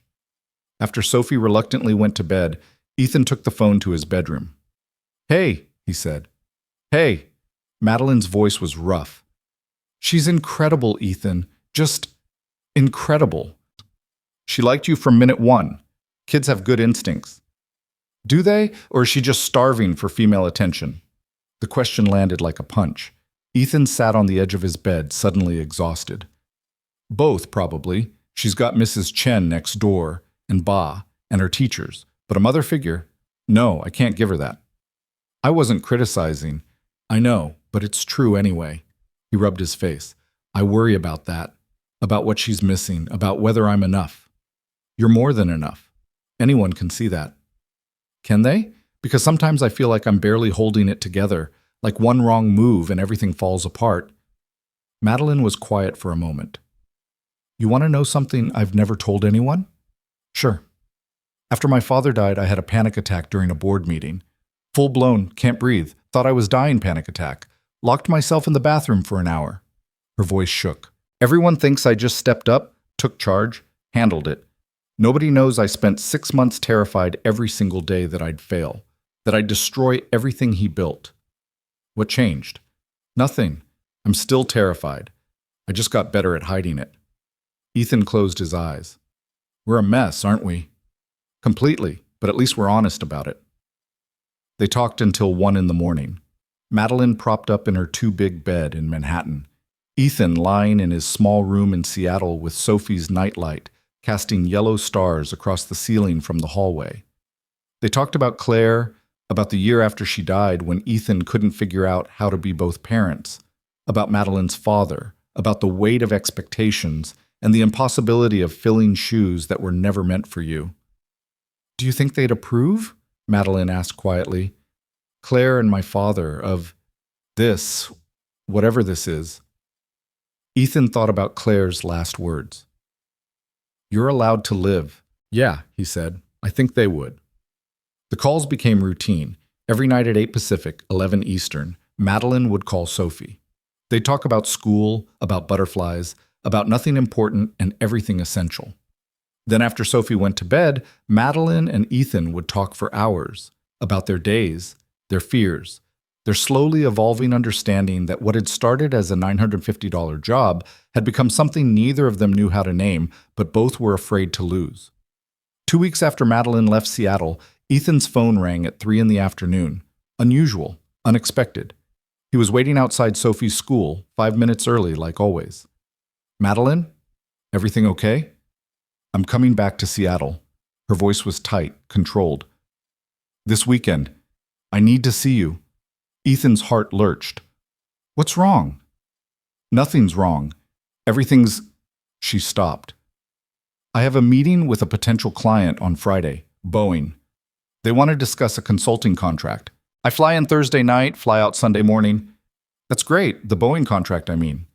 After Sophie reluctantly went to bed, Ethan took the phone to his bedroom. Hey, he said. Hey. Madeline's voice was rough. She's incredible, Ethan. Just incredible. She liked you from minute one. Kids have good instincts. Do they, or is she just starving for female attention? The question landed like a punch. Ethan sat on the edge of his bed, suddenly exhausted. Both, probably. She's got Mrs. Chen next door, and Ba, and her teachers. But a mother figure? No, I can't give her that. I wasn't criticizing. I know, but it's true anyway. He rubbed his face. I worry about that. About what she's missing. About whether I'm enough. You're more than enough. Anyone can see that. Can they? Because sometimes I feel like I'm barely holding it together, like one wrong move and everything falls apart. Madeline was quiet for a moment. You want to know something I've never told anyone? Sure. After my father died, I had a panic attack during a board meeting. Full-blown, can't breathe, thought I was dying panic attack. Locked myself in the bathroom for an hour. Her voice shook. Everyone thinks I just stepped up, took charge, handled it. Nobody knows I spent 6 months terrified every single day that I'd fail, that I'd destroy everything he built. What changed? Nothing. I'm still terrified. I just got better at hiding it. Ethan closed his eyes. We're a mess, aren't we? Completely, but at least we're honest about it. They talked until 1 in the morning. Madeline propped up in her too-big bed in Manhattan. Ethan lying in his small room in Seattle with Sophie's nightlight, casting yellow stars across the ceiling from the hallway. They talked about Claire, about the year after she died when Ethan couldn't figure out how to be both parents, about Madeline's father, about the weight of expectations and the impossibility of filling shoes that were never meant for you. Do you think they'd approve? Madeline asked quietly. Claire and my father, of this, whatever this is. Ethan thought about Claire's last words. You're allowed to live. Yeah, he said. I think they would. The calls became routine. Every night at 8 Pacific, 11 Eastern, Madeline would call Sophie. They'd talk about school, about butterflies, about nothing important and everything essential. Then after Sophie went to bed, Madeline and Ethan would talk for hours about their days, their fears, their slowly evolving understanding that what had started as a $950 job had become something neither of them knew how to name, but both were afraid to lose. 2 weeks after Madeline left Seattle, Ethan's phone rang at 3 in the afternoon. Unusual, unexpected. He was waiting outside Sophie's school, 5 minutes early, like always. Madeline? Everything okay? I'm coming back to Seattle. Her voice was tight, controlled. This weekend. I need to see you. Ethan's heart lurched. What's wrong? Nothing's wrong. Everything's... She stopped. I have a meeting with a potential client on Friday, Boeing. They want to discuss a consulting contract. I fly in Thursday night, fly out Sunday morning. That's great, the Boeing contract, I mean.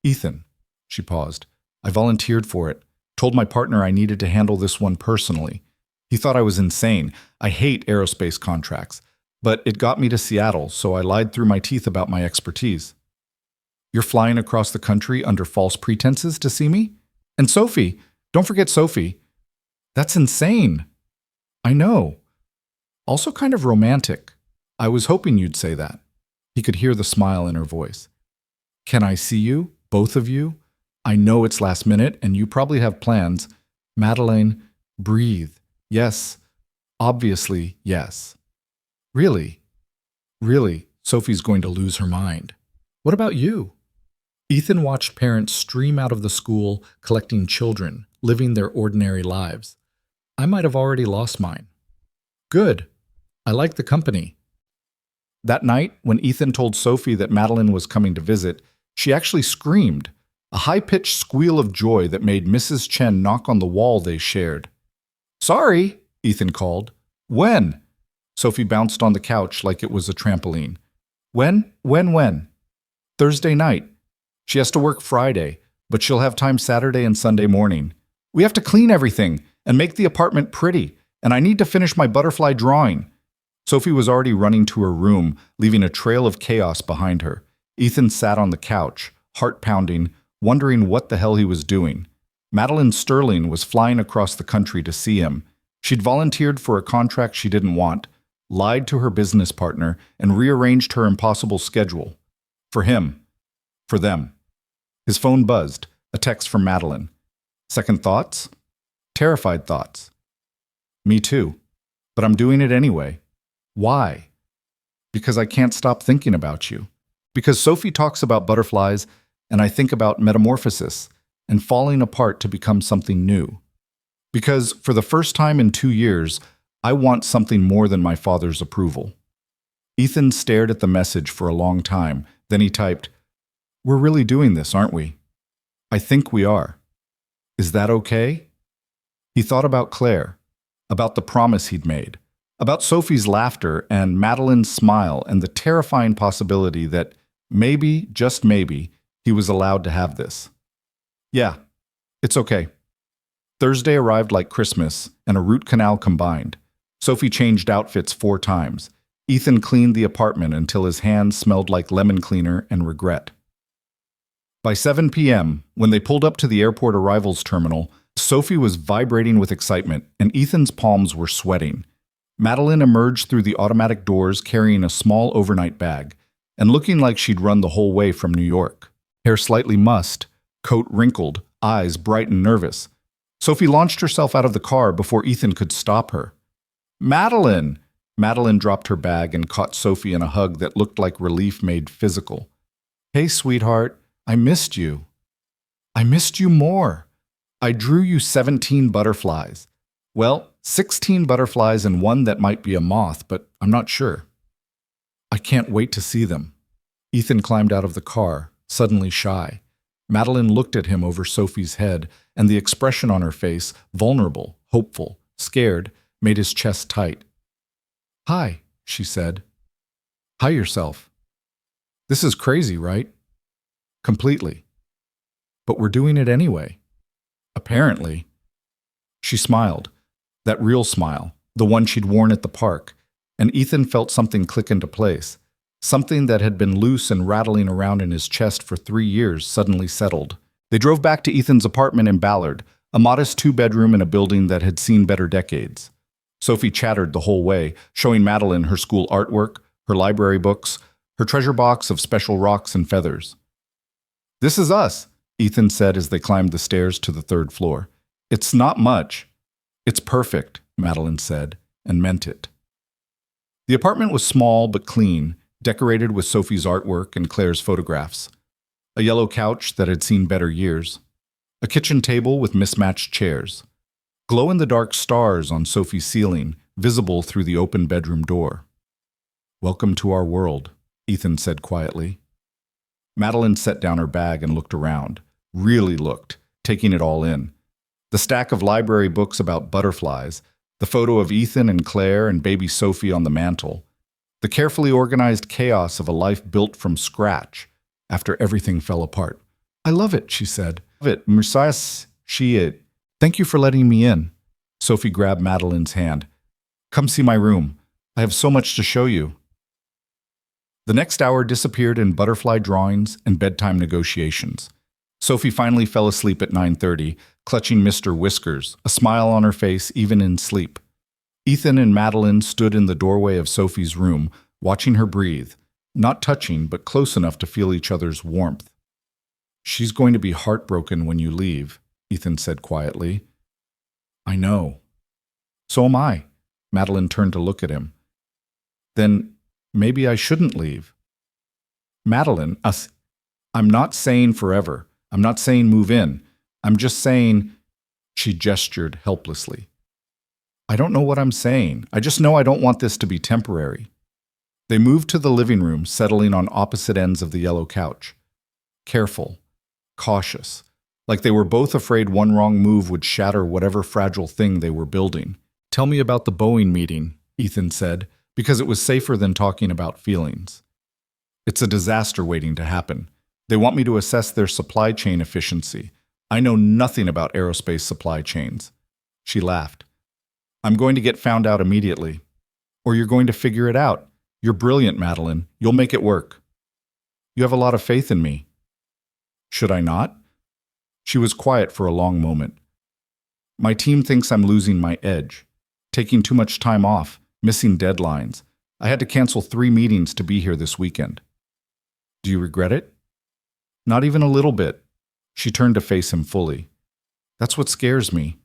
Ethan, she paused. I volunteered for it. Told my partner I needed to handle this one personally. He thought I was insane. I hate aerospace contracts. But it got me to Seattle, so I lied through my teeth about my expertise. You're flying across the country under false pretenses to see me? And Sophie, don't forget Sophie. That's insane. I know. Also kind of romantic. I was hoping you'd say that. He could hear the smile in her voice. Can I see you, both of you? I know it's last minute and you probably have plans. Madeleine, breathe. Yes. Obviously, yes. Really? Really, Sophie's going to lose her mind. What about you? Ethan watched parents stream out of the school, collecting children, living their ordinary lives. I might have already lost mine. Good. I like the company. That night, when Ethan told Sophie that Madeleine was coming to visit, she actually screamed, a high-pitched squeal of joy that made Mrs. Chen knock on the wall they shared. Sorry, Ethan called. When? Sophie bounced on the couch like it was a trampoline. When? Thursday night. She has to work Friday, but she'll have time Saturday and Sunday morning. We have to clean everything and make the apartment pretty, and I need to finish my butterfly drawing. Sophie was already running to her room, leaving a trail of chaos behind her. Ethan sat on the couch, heart pounding, wondering what the hell he was doing. Madeleine Sterling was flying across the country to see him. She'd volunteered for a contract she didn't want, lied to her business partner, and rearranged her impossible schedule. For him. For them. His phone buzzed, a text from Madeleine. Second thoughts? Terrified thoughts. Me too. But I'm doing it anyway. Why? Because I can't stop thinking about you. Because Sophie talks about butterflies, and I think about metamorphosis and falling apart to become something new. Because for the first time in 2 years, I want something more than my father's approval. Ethan stared at the message for a long time. Then he typed, We're really doing this, aren't we? I think we are. Is that okay? He thought about Claire, about the promise he'd made, about Sophie's laughter and Madeleine's smile and the terrifying possibility that maybe, just maybe, he was allowed to have this. Yeah, it's okay. Thursday arrived like Christmas and a root canal combined. Sophie changed outfits 4 times. Ethan cleaned the apartment until his hands smelled like lemon cleaner and regret. By 7 p.m., when they pulled up to the airport arrivals terminal, Sophie was vibrating with excitement and Ethan's palms were sweating. Madeleine emerged through the automatic doors carrying a small overnight bag and looking like she'd run the whole way from New York. Hair slightly mussed, coat wrinkled, eyes bright and nervous. Sophie launched herself out of the car before Ethan could stop her. Madeleine! Madeleine dropped her bag and caught Sophie in a hug that looked like relief made physical. Hey, sweetheart, I missed you. I missed you more. I drew you 17 butterflies. Well, 16 butterflies and one that might be a moth, but I'm not sure. I can't wait to see them. Ethan climbed out of the car, suddenly shy. Madeleine looked at him over Sophie's head, and the expression on her face, vulnerable, hopeful, scared, made his chest tight. Hi, she said. Hi yourself. This is crazy, right? Completely. But we're doing it anyway. Apparently. She smiled, that real smile, the one she'd worn at the park, and Ethan felt something click into place. Something that had been loose and rattling around in his chest for 3 years suddenly settled. They drove back to Ethan's apartment in Ballard, a modest 2-bedroom in a building that had seen better decades. Sophie chattered the whole way, showing Madeleine her school artwork, her library books, her treasure box of special rocks and feathers. This is us, Ethan said as they climbed the stairs to the 3rd floor. It's not much. It's perfect, Madeleine said, and meant it. The apartment was small but clean, decorated with Sophie's artwork and Claire's photographs. A yellow couch that had seen better years. A kitchen table with mismatched chairs. Glow-in-the-dark stars on Sophie's ceiling, visible through the open bedroom door. Welcome to our world, Ethan said quietly. Madeleine set down her bag and looked around, really looked, taking it all in. The stack of library books about butterflies, the photo of Ethan and Claire and baby Sophie on the mantel, the carefully organized chaos of a life built from scratch after everything fell apart. I love it, she said. Love it, Mercedes, she. Thank you for letting me in. Sophie grabbed Madeleine's hand. Come see my room. I have so much to show you. The next hour disappeared in butterfly drawings and bedtime negotiations. Sophie finally fell asleep at 9:30, clutching Mr. Whiskers, a smile on her face even in sleep. Ethan and Madeline stood in the doorway of Sophie's room, watching her breathe, not touching but close enough to feel each other's warmth. "She's going to be heartbroken when you leave," Ethan said quietly. "I know." "So am I." Madeline turned to look at him. "Then maybe I shouldn't leave." "Madeline, I'm not saying forever. I'm not saying move in. I'm just saying," she gestured helplessly. "I don't know what I'm saying. I just know I don't want this to be temporary." They moved to the living room, settling on opposite ends of the yellow couch. Careful, cautious, like they were both afraid one wrong move would shatter whatever fragile thing they were building. "Tell me about the Boeing meeting," Ethan said, because it was safer than talking about feelings. "It's a disaster waiting to happen. They want me to assess their supply chain efficiency. I know nothing about aerospace supply chains." She laughed. "I'm going to get found out immediately. Or you're going to figure it out. You're brilliant, Madeline. You'll make it work." "You have a lot of faith in me." "Should I not?" She was quiet for a long moment. "My team thinks I'm losing my edge, taking too much time off, missing deadlines. I had to cancel 3 meetings to be here this weekend." "Do you regret it?" "Not even a little bit." She turned to face him fully. "That's what scares me.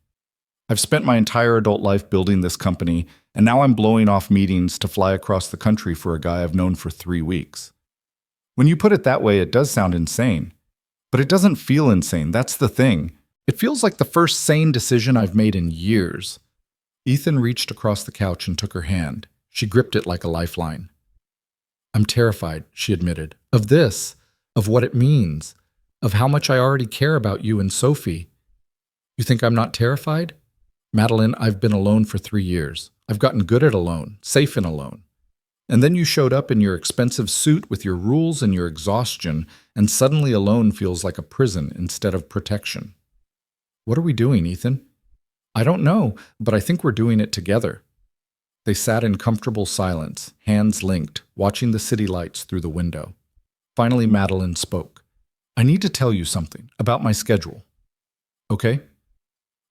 I've spent my entire adult life building this company, and now I'm blowing off meetings to fly across the country for a guy I've known for 3 weeks." When you put it that way, it does sound insane. But it doesn't feel insane, that's the thing. It feels like the first sane decision I've made in years. Ethan reached across the couch and took her hand. She gripped it like a lifeline. "I'm terrified," she admitted, "of this, of what it means, of how much I already care about you and Sophie." "You think I'm not terrified?" "Madeline, I've been alone for 3 years. I've gotten good at alone, safe in alone. And then you showed up in your expensive suit with your rules and your exhaustion, and suddenly alone feels like a prison instead of protection." "What are we doing, Ethan?" "I don't know, but I think we're doing it together." They sat in comfortable silence, hands linked, watching the city lights through the window. Finally, Madeline spoke. "I need to tell you something about my schedule." "Okay?"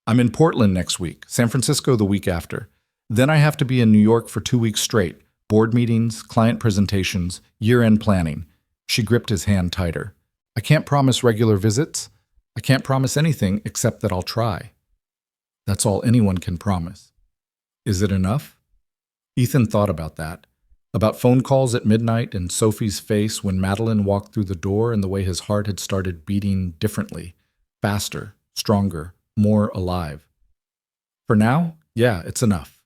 "I'm in Portland next week, San Francisco the week after. Then I have to be in New York for 2 weeks straight. Board meetings, client presentations, year-end planning." She gripped his hand tighter. "I can't promise regular visits. I can't promise anything except that I'll try." "That's all anyone can promise." "Is it enough?" Ethan thought about that. About phone calls at midnight and Sophie's face when Madeline walked through the door and the way his heart had started beating differently, faster, stronger, more alive. For now, yeah, it's enough.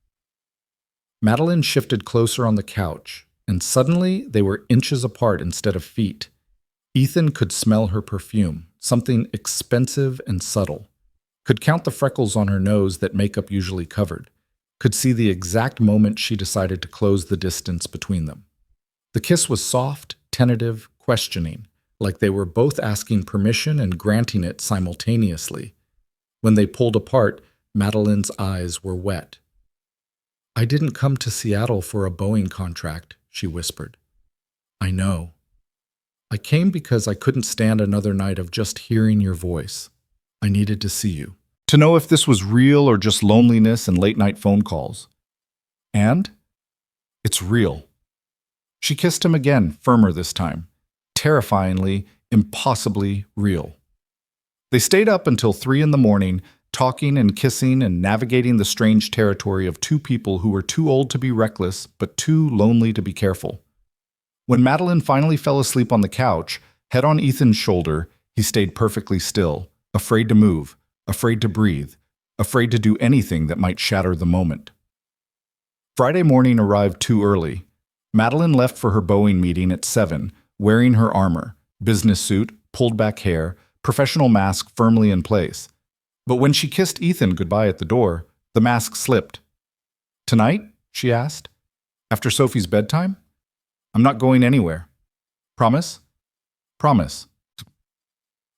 Madeline shifted closer on the couch, and suddenly they were inches apart instead of feet. Ethan could smell her perfume, something expensive and subtle. Could count the freckles on her nose that makeup usually covered. Could see the exact moment she decided to close the distance between them. The kiss was soft, tentative, questioning, like they were both asking permission and granting it simultaneously. When they pulled apart, Madeline's eyes were wet. "I didn't come to Seattle for a Boeing contract," she whispered. "I know. I came because I couldn't stand another night of just hearing your voice. I needed to see you. To know if this was real or just loneliness and late-night phone calls. And it's real." She kissed him again, firmer this time. Terrifyingly, impossibly real. They stayed up until 3 in the morning, talking and kissing and navigating the strange territory of 2 people who were too old to be reckless, but too lonely to be careful. When Madeline finally fell asleep on the couch, head on Ethan's shoulder, he stayed perfectly still, afraid to move, afraid to breathe, afraid to do anything that might shatter the moment. Friday morning arrived too early. Madeline left for her Boeing meeting at 7, wearing her armor, business suit, pulled back hair, professional mask firmly in place. But when she kissed Ethan goodbye at the door, the mask slipped. "Tonight?" she asked. "After Sophie's bedtime?" "I'm not going anywhere." "Promise?" "Promise."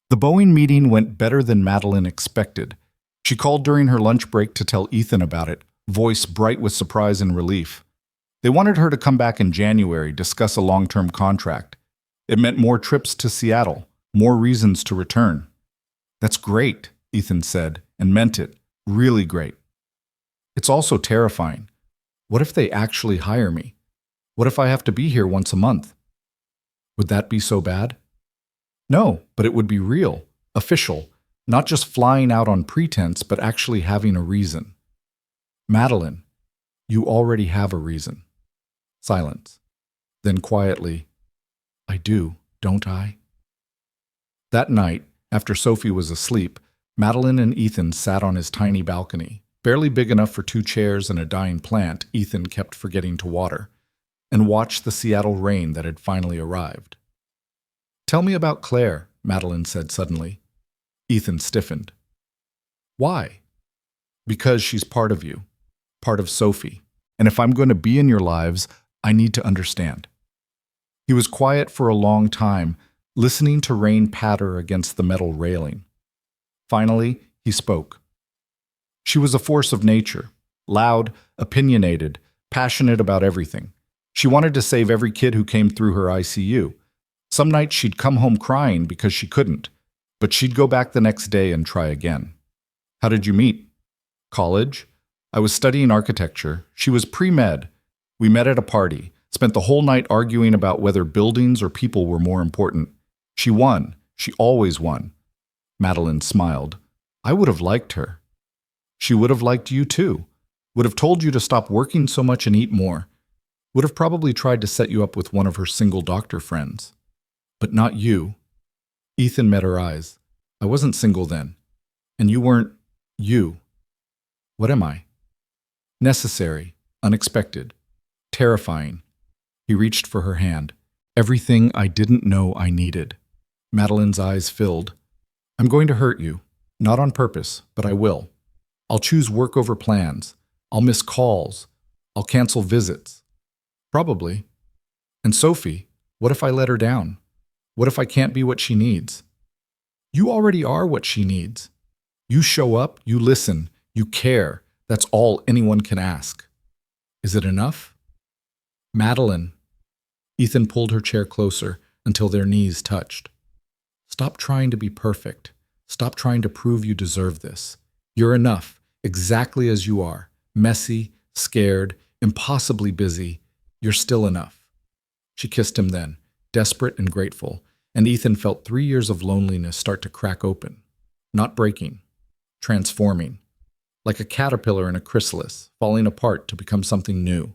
The Boeing meeting went better than Madeline expected. She called during her lunch break to tell Ethan about it, voice bright with surprise and relief. They wanted her to come back in January, discuss a long-term contract. It meant more trips to Seattle, more reasons to return. "That's great," Ethan said, and meant it, really great. "It's also terrifying. What if they actually hire me? What if I have to be here once a month? Would that be so bad? No, but it would be real, official, not just flying out on pretense, but actually having a reason. Madeline, you already have a reason. Silence. Then quietly, I do, don't I? That night, after Sophie was asleep, Madeline and Ethan sat on his tiny balcony, barely big enough for 2 chairs and a dying plant Ethan kept forgetting to water, and watched the Seattle rain that had finally arrived. Tell me about Claire, Madeline said suddenly. Ethan stiffened. Why? Because she's part of you, part of Sophie, and if I'm going to be in your lives, I need to understand. He was quiet for a long time, listening to rain patter against the metal railing. Finally, he spoke. She was a force of nature, loud, opinionated, passionate about everything. She wanted to save every kid who came through her ICU. Some nights she'd come home crying because she couldn't, but she'd go back the next day and try again. How did you meet? College. I was studying architecture. She was pre-med. We met at a party, spent the whole night arguing about whether buildings or people were more important. She won. She always won. Madeline smiled. I would have liked her. She would have liked you too. Would have told you to stop working so much and eat more. Would have probably tried to set you up with one of her single doctor friends. But not you. Ethan met her eyes. I wasn't single then. And you weren't you. What am I? Necessary, unexpected, terrifying. He reached for her hand. Everything I didn't know I needed. Madeline's eyes filled. I'm going to hurt you. Not on purpose, but I will. I'll choose work over plans. I'll miss calls. I'll cancel visits. Probably. And Sophie, what if I let her down? What if I can't be what she needs? You already are what she needs. You show up, you listen, you care. That's all anyone can ask. Is it enough? Madeline. Ethan pulled her chair closer until their knees touched. Stop trying to be perfect. Stop trying to prove you deserve this. You're enough, exactly as you are. Messy, scared, impossibly busy. You're still enough. She kissed him then, desperate and grateful, and Ethan felt 3 years of loneliness start to crack open. Not breaking, transforming. Like a caterpillar in a chrysalis, falling apart to become something new.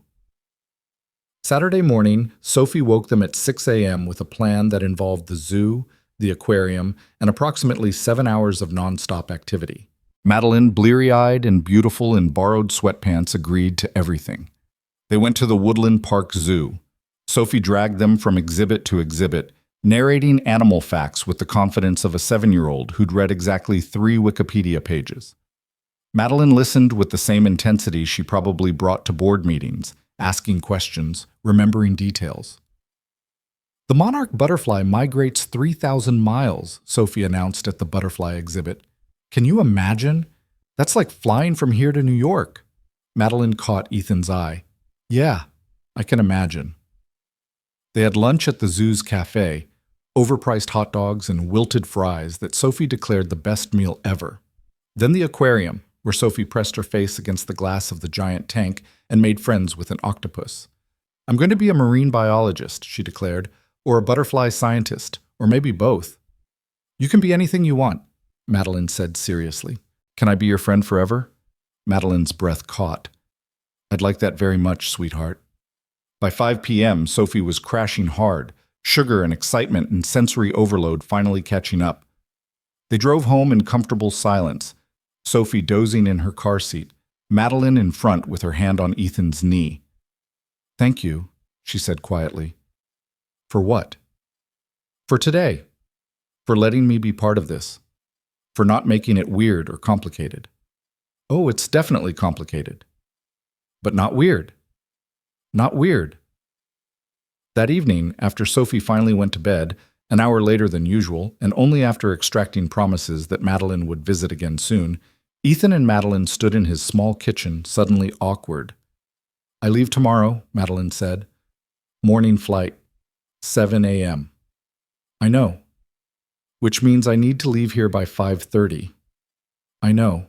Saturday morning, Sophie woke them at 6 a.m. with a plan that involved the zoo, the aquarium, and approximately 7 hours of nonstop activity. Madeline, bleary-eyed and beautiful in borrowed sweatpants, agreed to everything. They went to the Woodland Park Zoo. Sophie dragged them from exhibit to exhibit, narrating animal facts with the confidence of a 7-year-old who'd read exactly 3 Wikipedia pages. Madeline listened with the same intensity she probably brought to board meetings, asking questions, remembering details. The monarch butterfly migrates 3,000 miles, Sophie announced at the butterfly exhibit. Can you imagine? That's like flying from here to New York. Madeline caught Ethan's eye. Yeah, I can imagine. They had lunch at the zoo's cafe, overpriced hot dogs and wilted fries that Sophie declared the best meal ever. Then the aquarium, where Sophie pressed her face against the glass of the giant tank and made friends with an octopus. I'm going to be a marine biologist, she declared, or a butterfly scientist, or maybe both. You can be anything you want, Madeline said seriously. Can I be your friend forever? Madeline's breath caught. I'd like that very much, sweetheart. By 5 p.m., Sophie was crashing hard, sugar and excitement and sensory overload finally catching up. They drove home in comfortable silence, Sophie dozing in her car seat, Madeline in front with her hand on Ethan's knee. Thank you, she said quietly. For what? For today. For letting me be part of this. For not making it weird or complicated. Oh, it's definitely complicated. But not weird. Not weird. That evening, after Sophie finally went to bed, an hour later than usual, and only after extracting promises that Madeline would visit again soon, Ethan and Madeline stood in his small kitchen, suddenly awkward. I leave tomorrow, Madeline said. Morning flight, 7 a.m. I know. Which means I need to leave here by 5:30. I know.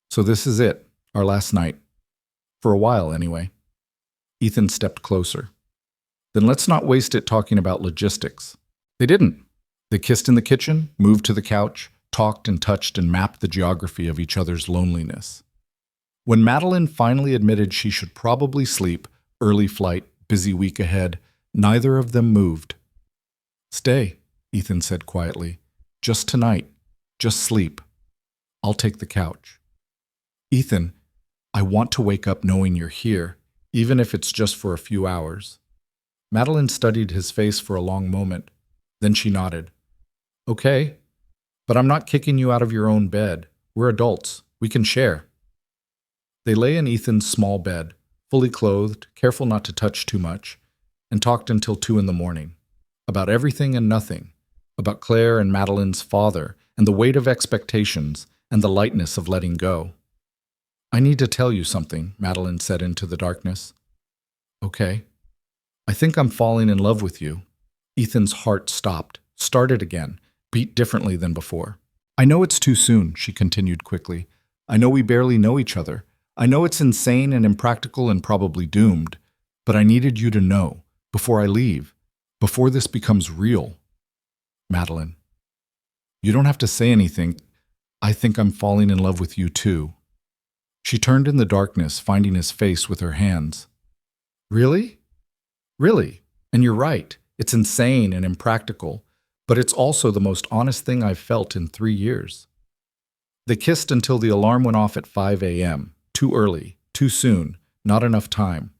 So this is it, our last night. For a while, anyway. Ethan stepped closer. Then let's not waste it talking about logistics. They didn't. They kissed in the kitchen, moved to the couch, talked and touched and mapped the geography of each other's loneliness. When Madeline finally admitted she should probably sleep, early flight, busy week ahead, neither of them moved. Stay, Ethan said quietly. Just tonight. Just sleep. I'll take the couch. Ethan, I want to wake up knowing you're here, even if it's just for a few hours. Madeline studied his face for a long moment. Then she nodded. Okay, but I'm not kicking you out of your own bed. We're adults. We can share. They lay in Ethan's small bed, fully clothed, careful not to touch too much, and talked until 2 a.m, about everything and nothing, about Claire and Madeline's father, and the weight of expectations, and the lightness of letting go. I need to tell you something, Madeline said into the darkness. Okay. I think I'm falling in love with you. Ethan's heart stopped, started again, beat differently than before. I know it's too soon, she continued quickly. I know we barely know each other. I know it's insane and impractical and probably doomed, but I needed you to know, before I leave, before this becomes real. Madeline. You don't have to say anything. I think I'm falling in love with you too. She turned in the darkness, finding his face with her hands. Really? Really? And you're right. It's insane and impractical, but it's also the most honest thing I've felt in 3 years. They kissed until the alarm went off at 5 a.m. Too early, too soon, not enough time.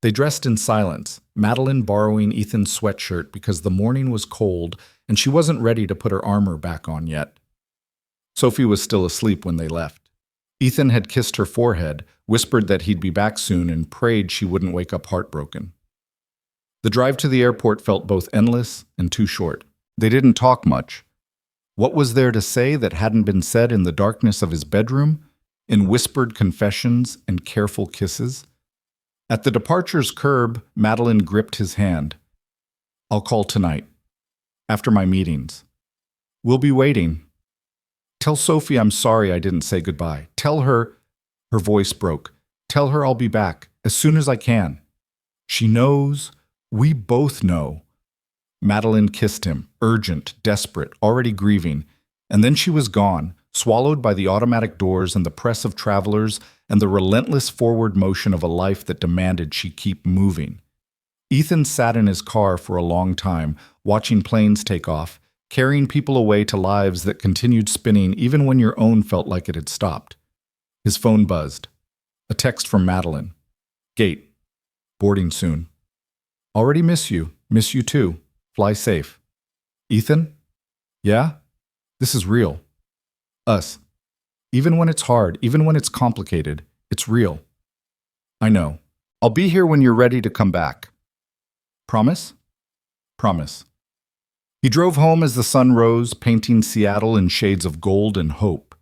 They dressed in silence, Madeline borrowing Ethan's sweatshirt because the morning was cold and she wasn't ready to put her armor back on yet. Sophie was still asleep when they left. Ethan had kissed her forehead, whispered that he'd be back soon, and prayed she wouldn't wake up heartbroken. The drive to the airport felt both endless and too short. They didn't talk much. What was there to say that hadn't been said in the darkness of his bedroom, in whispered confessions and careful kisses? At the departure's curb, Madeline gripped his hand. I'll call tonight, after my meetings. We'll be waiting. Tell Sophie I'm sorry I didn't say goodbye. Tell her, her voice broke. Tell her I'll be back as soon as I can. She knows. We both know. Madeline kissed him, urgent, desperate, already grieving, and then she was gone, swallowed by the automatic doors and the press of travelers and the relentless forward motion of a life that demanded she keep moving. Ethan sat in his car for a long time, watching planes take off, carrying people away to lives that continued spinning even when your own felt like it had stopped. His phone buzzed. A text from Madeline. Gate. Boarding soon. Already miss you. Miss you too. Fly safe. Ethan? Yeah? This is real. Us. Even when it's hard, even when it's complicated, it's real. I know. I'll be here when you're ready to come back. Promise? Promise. He drove home as the sun rose, painting Seattle in shades of gold and hope.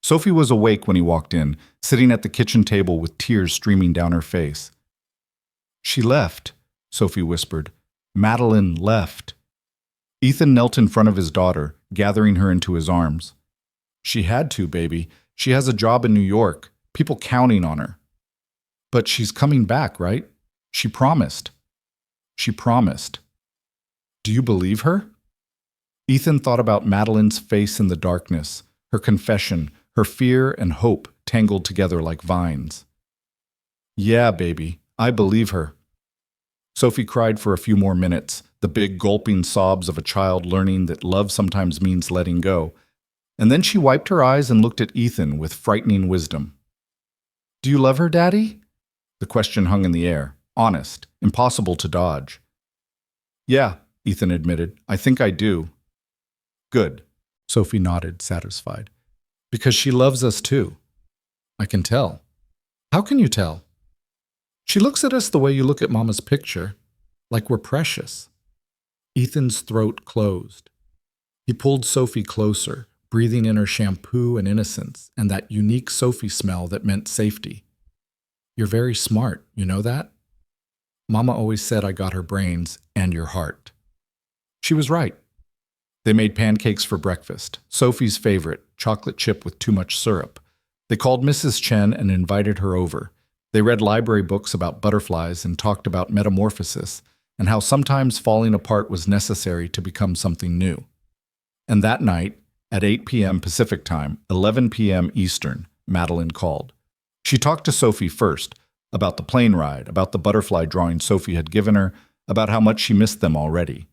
Sophie was awake when he walked in, sitting at the kitchen table with tears streaming down her face. She left, Sophie whispered. Madeline left. Ethan knelt in front of his daughter, gathering her into his arms. She had to, baby. She has a job in New York, people counting on her. But she's coming back, right? She promised. She promised. Do you believe her? Ethan thought about Madeline's face in the darkness, her confession, her fear and hope tangled together like vines. Yeah, baby, I believe her. Sophie cried for a few more minutes, the big gulping sobs of a child learning that love sometimes means letting go. And then she wiped her eyes and looked at Ethan with frightening wisdom. Do you love her, Daddy? The question hung in the air, honest, impossible to dodge. Yeah, Ethan admitted. I think I do. Good. Sophie nodded, satisfied. Because she loves us too. I can tell. How can you tell? She looks at us the way you look at Mama's picture, like we're precious. Ethan's throat closed. He pulled Sophie closer, breathing in her shampoo and innocence and that unique Sophie smell that meant safety. You're very smart, you know that? Mama always said I got her brains and your heart. She was right. They made pancakes for breakfast, Sophie's favorite, chocolate chip with too much syrup. They called Mrs. Chen and invited her over, They read library books about butterflies and talked about metamorphosis and how sometimes falling apart was necessary to become something new. And that night, at 8 p.m. Pacific Time, 11 p.m. Eastern, Madeline called. She talked to Sophie first, about the plane ride, about the butterfly drawing Sophie had given her, about how much she missed them already.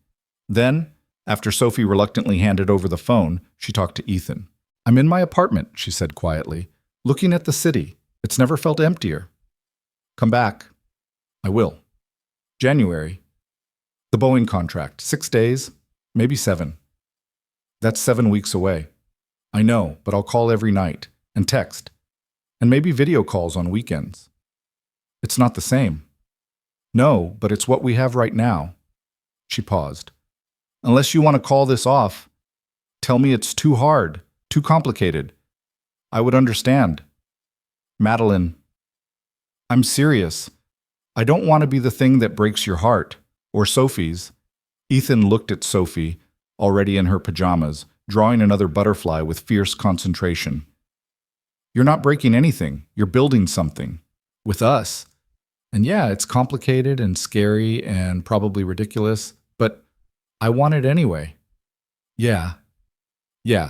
Then, after Sophie reluctantly handed over the phone, she talked to Ethan. "I'm in my apartment," she said quietly, "looking at the city. It's never felt emptier." "Come back." "I will." January. The Boeing contract. 6 days, maybe 7. That's 7 weeks away. I know, but I'll call every night, and text, and maybe video calls on weekends. It's not the same. No, but it's what we have right now. She paused. Unless you want to call this off, tell me it's too hard, too complicated. I would understand. Madeline, I'm serious. I don't want to be the thing that breaks your heart, or Sophie's. Ethan looked at Sophie, already in her pajamas, drawing another butterfly with fierce concentration. You're not breaking anything. You're building something. With us. And yeah, it's complicated and scary and probably ridiculous, but I want it anyway. Yeah,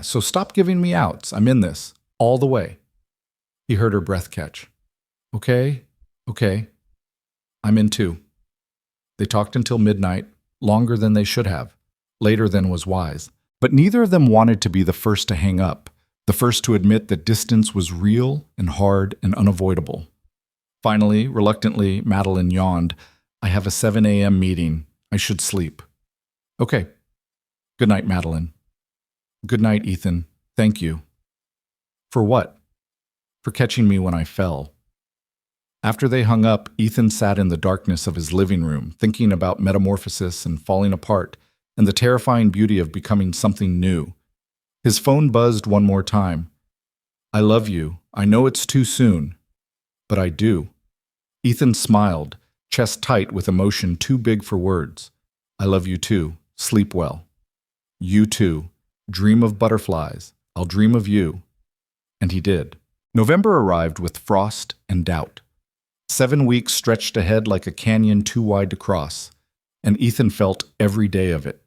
so stop giving me outs. I'm in this. All the way. He heard her breath catch. Okay. I'm in too. They talked until midnight, longer than they should have, later than was wise. But neither of them wanted to be the first to hang up, the first to admit that distance was real and hard and unavoidable. Finally, reluctantly, Madeline yawned. I have a 7 a.m. meeting. I should sleep. Okay. Good night, Madeline. Good night, Ethan. Thank you. For what? For catching me when I fell. After they hung up, Ethan sat in the darkness of his living room, thinking about metamorphosis and falling apart, and the terrifying beauty of becoming something new. His phone buzzed one more time. I love you. I know it's too soon, but I do. Ethan smiled, chest tight with emotion too big for words. I love you too. Sleep well. You too. Dream of butterflies. I'll dream of you. And he did. November arrived with frost and doubt. 7 weeks stretched ahead like a canyon too wide to cross, and Ethan felt every day of it.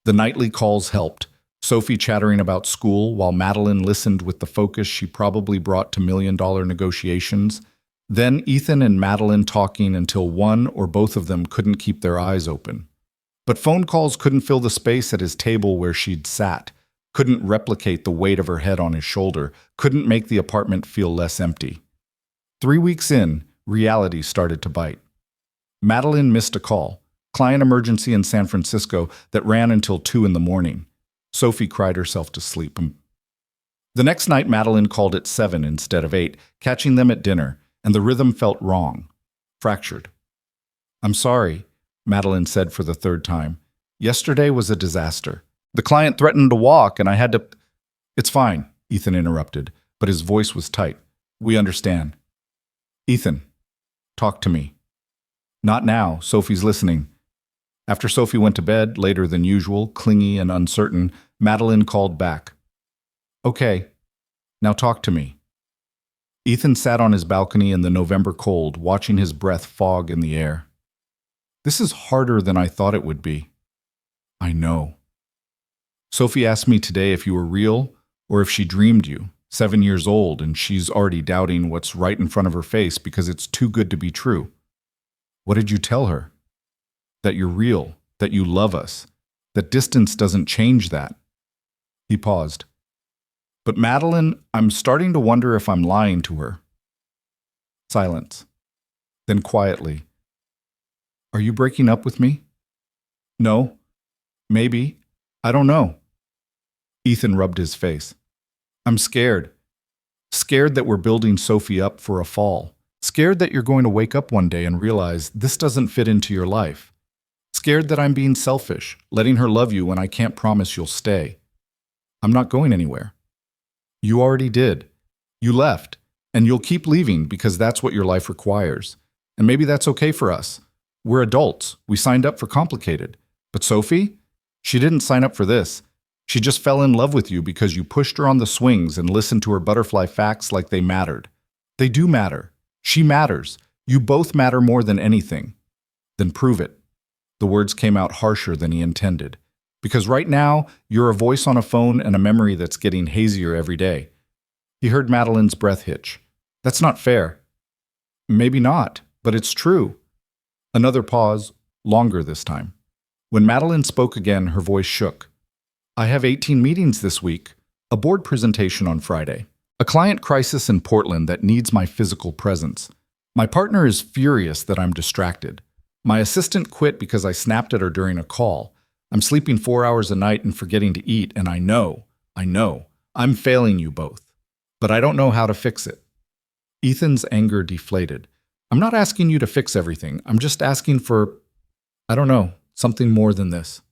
The nightly calls helped, Sophie chattering about school while Madeline listened with the focus she probably brought to million-dollar negotiations. Then Ethan and Madeline talking until one or both of them couldn't keep their eyes open. But phone calls couldn't fill the space at his table where she'd sat, couldn't replicate the weight of her head on his shoulder, couldn't make the apartment feel less empty. 3 weeks in, reality started to bite. Madeline missed a call, client emergency in San Francisco that ran until 2 in the morning. Sophie cried herself to sleep. The next night, Madeline called at 7 instead of 8, catching them at dinner, and the rhythm felt wrong, fractured. I'm sorry, Madeline said for the third time. Yesterday was a disaster. The client threatened to walk, and I had to... It's fine, Ethan interrupted, but his voice was tight. We understand. Ethan, talk to me. Not now, Sophie's listening. After Sophie went to bed, later than usual, clingy and uncertain, Madeline called back. Okay, now talk to me. Ethan sat on his balcony in the November cold, watching his breath fog in the air. This is harder than I thought it would be. I know. Sophie asked me today if you were real or if she dreamed you, 7 years old, and she's already doubting what's right in front of her face because it's too good to be true. What did you tell her? That you're real, that you love us, that distance doesn't change that. He paused. But Madeline, I'm starting to wonder if I'm lying to her. Silence. Then quietly. Are you breaking up with me? No. Maybe. I don't know. Ethan rubbed his face. I'm scared. Scared that we're building Sophie up for a fall. Scared that you're going to wake up one day and realize this doesn't fit into your life. Scared that I'm being selfish, letting her love you when I can't promise you'll stay. I'm not going anywhere. You already did. You left, and you'll keep leaving because that's what your life requires. And maybe that's okay for us. We're adults. We signed up for complicated. But Sophie? She didn't sign up for this. She just fell in love with you because you pushed her on the swings and listened to her butterfly facts like they mattered. They do matter. She matters. You both matter more than anything. Then prove it. The words came out harsher than he intended. Because right now, you're a voice on a phone and a memory that's getting hazier every day. He heard Madeline's breath hitch. That's not fair. Maybe not, but it's true. Another pause, longer this time. When Madeline spoke again, her voice shook. I have 18 meetings this week, a board presentation on Friday, a client crisis in Portland that needs my physical presence. My partner is furious that I'm distracted. My assistant quit because I snapped at her during a call. I'm sleeping 4 hours a night and forgetting to eat, and I know, I'm failing you both. But I don't know how to fix it. Ethan's anger deflated. I'm not asking you to fix everything. I'm just asking for, something more than this.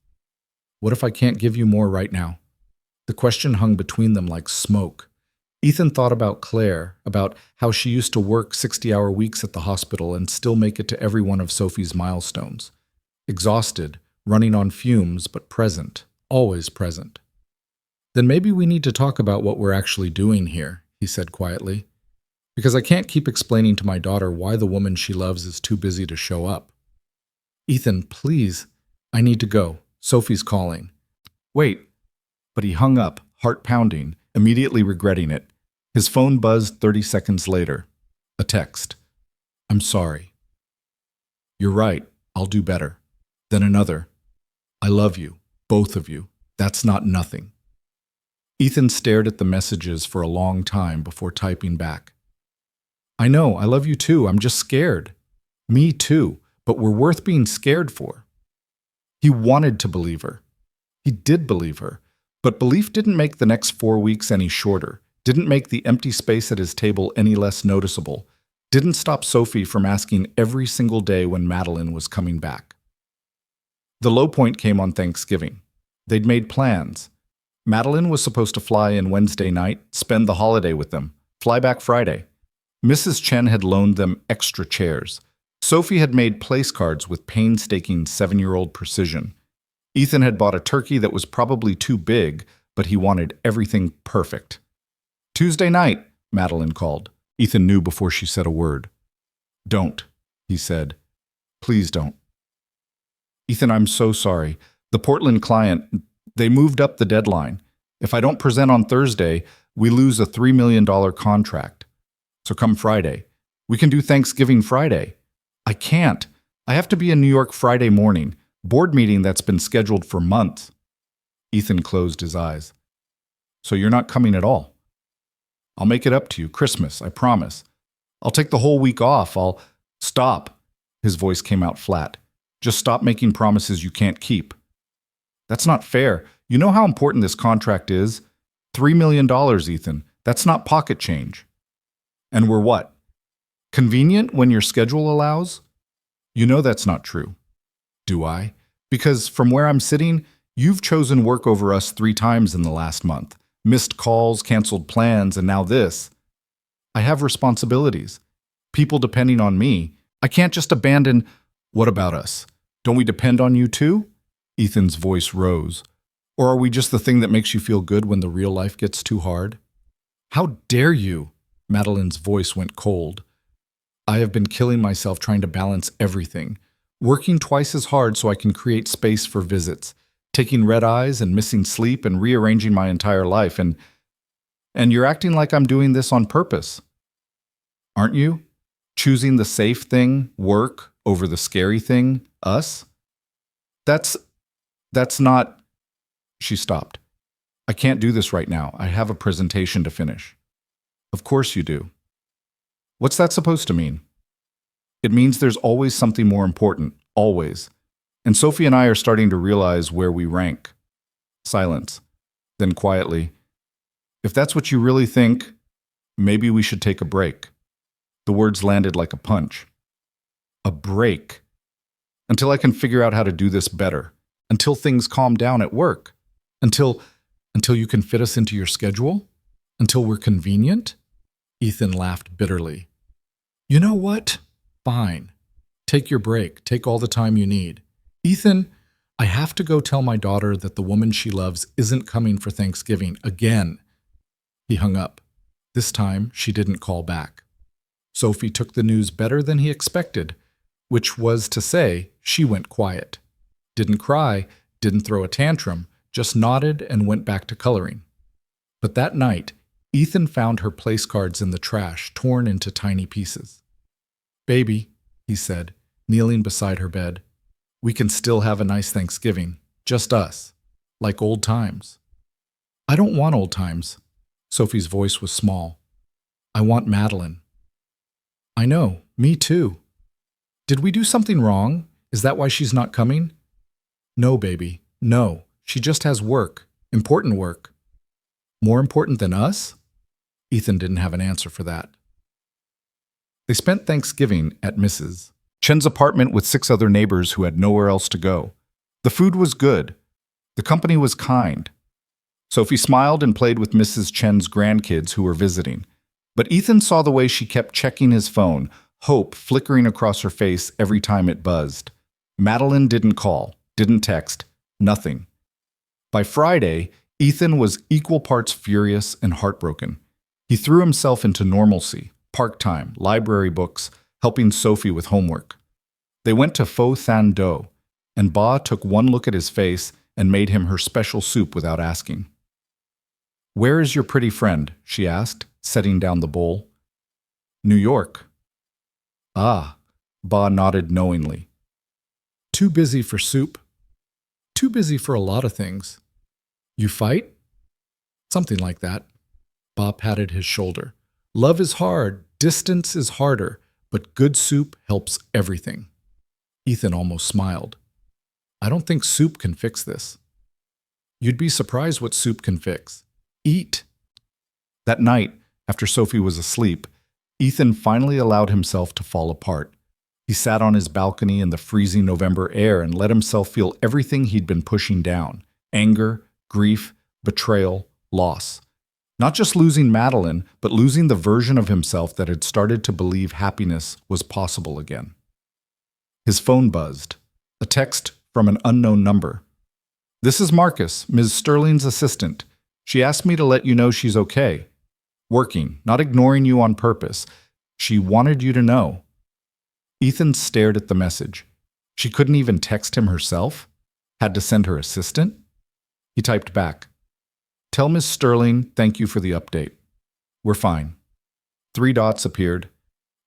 What if I can't give you more right now? The question hung between them like smoke. Ethan thought about Claire, about how she used to work 60-hour weeks at the hospital and still make it to every one of Sophie's milestones. Exhausted, running on fumes, but present, always present. Then maybe we need to talk about what we're actually doing here, he said quietly. Because I can't keep explaining to my daughter why the woman she loves is too busy to show up. Ethan, please, I need to go. Sophie's calling. Wait. But he hung up, heart pounding, immediately regretting it. His phone buzzed 30 seconds later. A text. I'm sorry. You're right. I'll do better. Then another. I love you, both of you. That's not nothing. Ethan stared at the messages for a long time before typing back. I know, I love you too. I'm just scared. Me too, but we're worth being scared for. He wanted to believe her. He did believe her, but belief didn't make the next 4 weeks any shorter, didn't make the empty space at his table any less noticeable, didn't stop Sophie from asking every single day when Madeline was coming back. The low point came on Thanksgiving. They'd made plans. Madeline was supposed to fly in Wednesday night, spend the holiday with them, fly back Friday. Mrs. Chen had loaned them extra chairs. Sophie had made place cards with painstaking 7-year-old precision. Ethan had bought a turkey that was probably too big, but he wanted everything perfect. Tuesday night, Madeline called. Ethan knew before she said a word. Don't, he said. Please don't. Ethan, I'm so sorry. The Portland client, they moved up the deadline. If I don't present on Thursday, we lose a $3 million contract. So come Friday. We can do Thanksgiving Friday. I can't. I have to be in New York Friday morning. Board meeting that's been scheduled for months. Ethan closed his eyes. So you're not coming at all? I'll make it up to you. Christmas, I promise. I'll take the whole week off. I'll... Stop. His voice came out flat. Just stop making promises you can't keep. That's not fair. You know how important this contract is? $3 million, Ethan. That's not pocket change. And we're what? Convenient when your schedule allows? You know that's not true. Do I? Because from where I'm sitting, you've chosen work over us 3 times in the last month. Missed calls, canceled plans, and now this. I have responsibilities. People depending on me. I can't just abandon... What about us? Don't we depend on you too? Ethan's voice rose. Or are we just the thing that makes you feel good when the real life gets too hard? How dare you? Madeline's voice went cold. I have been killing myself trying to balance everything. Working twice as hard so I can create space for visits. Taking red eyes and missing sleep and rearranging my entire life. And you're acting like I'm doing this on purpose. Aren't you? Choosing the safe thing, work, over the scary thing, us? That's not... She stopped. I can't do this right now. I have a presentation to finish. Of course you do. What's that supposed to mean? It means there's always something more important, always. And Sophie and I are starting to realize where we rank. Silence. Then quietly, if that's what you really think, maybe we should take a break. The words landed like a punch. A break. Until I can figure out how to do this better. Until things calm down at work. Until you can fit us into your schedule? Until we're convenient? Ethan laughed bitterly. You know what? Fine. Take your break. Take all the time you need. Ethan, I have to go tell my daughter that the woman she loves isn't coming for Thanksgiving again. He hung up. This time, she didn't call back. Sophie took the news better than he expected, which was to say, she went quiet. Didn't cry, didn't throw a tantrum, just nodded and went back to coloring. But that night, Ethan found her place cards in the trash, torn into tiny pieces. "Baby," he said, kneeling beside her bed, "we can still have a nice Thanksgiving, just us, like old times." "I don't want old times." Sophie's voice was small. "I want Madeline." "I know, me too. Did we do something wrong? Is that why she's not coming?" "No, baby, no. She just has work, important work." "More important than us?" Ethan didn't have an answer for that. They spent Thanksgiving at Mrs. Chen's apartment with 6 other neighbors who had nowhere else to go. The food was good. The company was kind. Sophie smiled and played with Mrs. Chen's grandkids who were visiting. But Ethan saw the way she kept checking his phone, hope flickering across her face every time it buzzed. Madeline didn't call, didn't text, nothing. By Friday, Ethan was equal parts furious and heartbroken. He threw himself into normalcy, park time, library books, helping Sophie with homework. They went to Pho Than Do, and Ba took one look at his face and made him her special soup without asking. "Where is your pretty friend?" she asked, setting down the bowl. "New York." "Ah," Ba nodded knowingly. "Too busy for soup?" "Too busy for a lot of things." "You fight?" "Something like that." Ba patted his shoulder. "Love is hard, distance is harder, but good soup helps everything." Ethan almost smiled. "I don't think soup can fix this." "You'd be surprised what soup can fix. Eat." That night, after Sophie was asleep, Ethan finally allowed himself to fall apart. He sat on his balcony in the freezing November air and let himself feel everything he'd been pushing down: anger, grief, betrayal, loss. Not just losing Madeline, but losing the version of himself that had started to believe happiness was possible again. His phone buzzed. A text from an unknown number. "This is Marcus, Ms. Sterling's assistant. She asked me to let you know she's okay. Working, not ignoring you on purpose. She wanted you to know." Ethan stared at the message. She couldn't even text him herself? Had to send her assistant? He typed back, "Tell Ms. Sterling thank you for the update. We're fine." 3 dots appeared,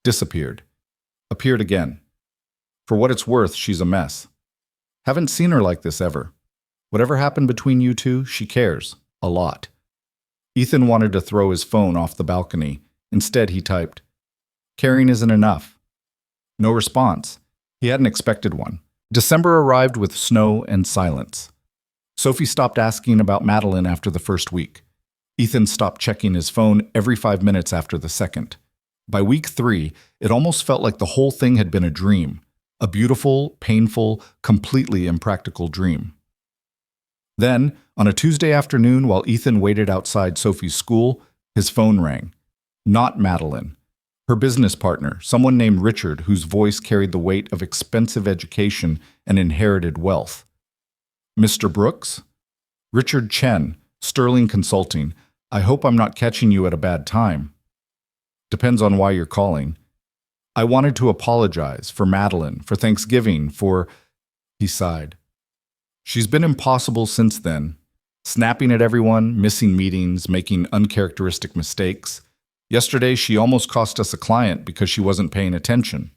disappeared, appeared again. "For what it's worth, she's a mess. Haven't seen her like this ever. Whatever happened between you two, she cares. A lot." Ethan wanted to throw his phone off the balcony. Instead, he typed, "Caring isn't enough." No response. He hadn't expected one. December arrived with snow and silence. Sophie stopped asking about Madeline after the first week. Ethan stopped checking his phone every 5 minutes after the second. By week 3, it almost felt like the whole thing had been a dream. A beautiful, painful, completely impractical dream. Then, on a Tuesday afternoon while Ethan waited outside Sophie's school, his phone rang. Not Madeline. Her business partner, someone named Richard, whose voice carried the weight of expensive education and inherited wealth. "Mr. Brooks?" "Richard Chen, Sterling Consulting. I hope I'm not catching you at a bad time." "Depends on why you're calling." "I wanted to apologize for Madeline, for Thanksgiving, for—" He sighed. "She's been impossible since then. Snapping at everyone, missing meetings, making uncharacteristic mistakes. Yesterday, she almost cost us a client because she wasn't paying attention."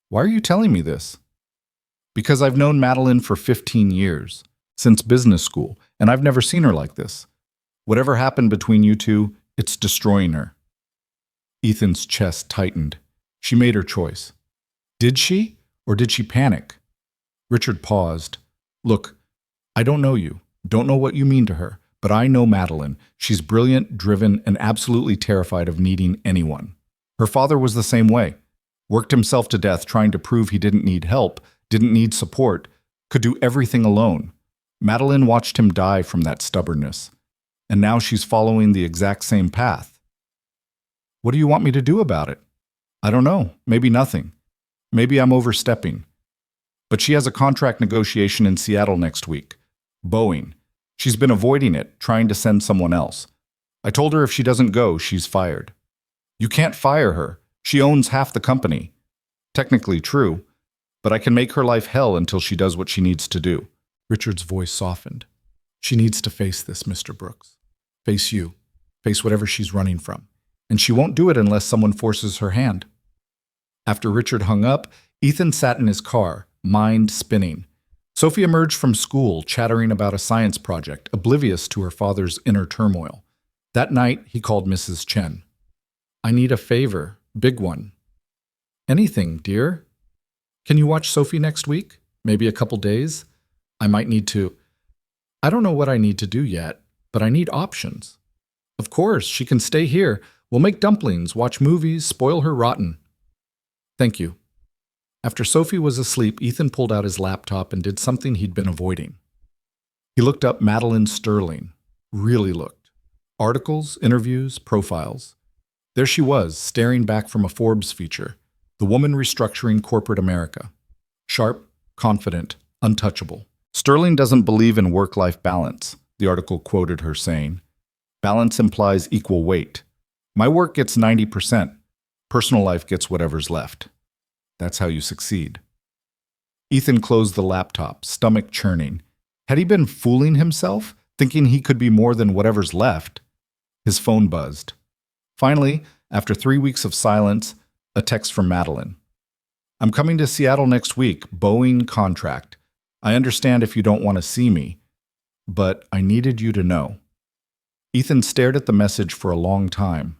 "Why are you telling me this?" "Because I've known Madeline for 15 years, since business school, and I've never seen her like this. Whatever happened between you two, it's destroying her." Ethan's chest tightened. She made her choice. Did she, or did she panic? Richard paused. "Look, I don't know you, don't know what you mean to her, but I know Madeline. She's brilliant, driven, and absolutely terrified of needing anyone. Her father was the same way. Worked himself to death trying to prove he didn't need help, didn't need support, could do everything alone. Madeline watched him die from that stubbornness. And now she's following the exact same path." "What do you want me to do about it?" "I don't know. Maybe nothing. Maybe I'm overstepping. But she has a contract negotiation in Seattle next week. Boeing. She's been avoiding it, trying to send someone else. I told her if she doesn't go, she's fired." "You can't fire her. She owns half the company. Technically true, but I can make her life hell until she does what she needs to do. Richard's voice softened. She needs to face this, Mr. Brooks. Face you. Face whatever she's running from. And she won't do it unless someone forces her hand. After Richard hung up, Ethan sat in his car, mind spinning. Sophie emerged from school, chattering about a science project, oblivious to her father's inner turmoil. That night, he called Mrs. Chen. I need a favor, big one. Anything, dear? Can you watch Sophie next week? Maybe a couple days? I might need to. I don't know what I need to do yet, but I need options. Of course, she can stay here. We'll make dumplings, watch movies, spoil her rotten. Thank you. After Sophie was asleep, Ethan pulled out his laptop and did something he'd been avoiding. He looked up Madeline Sterling. Really looked. Articles, interviews, profiles. There she was, staring back from a Forbes feature. The woman restructuring corporate America. Sharp, confident, untouchable. Sterling doesn't believe in work-life balance, the article quoted her saying. Balance implies equal weight. My work gets 90%. Personal life gets whatever's left. That's how you succeed. Ethan closed the laptop, stomach churning. Had he been fooling himself, thinking he could be more than whatever's left? His phone buzzed. Finally, after 3 weeks of silence, a text from Madeline. I'm coming to Seattle next week, Boeing contract. I understand if you don't want to see me, but I needed you to know. Ethan stared at the message for a long time.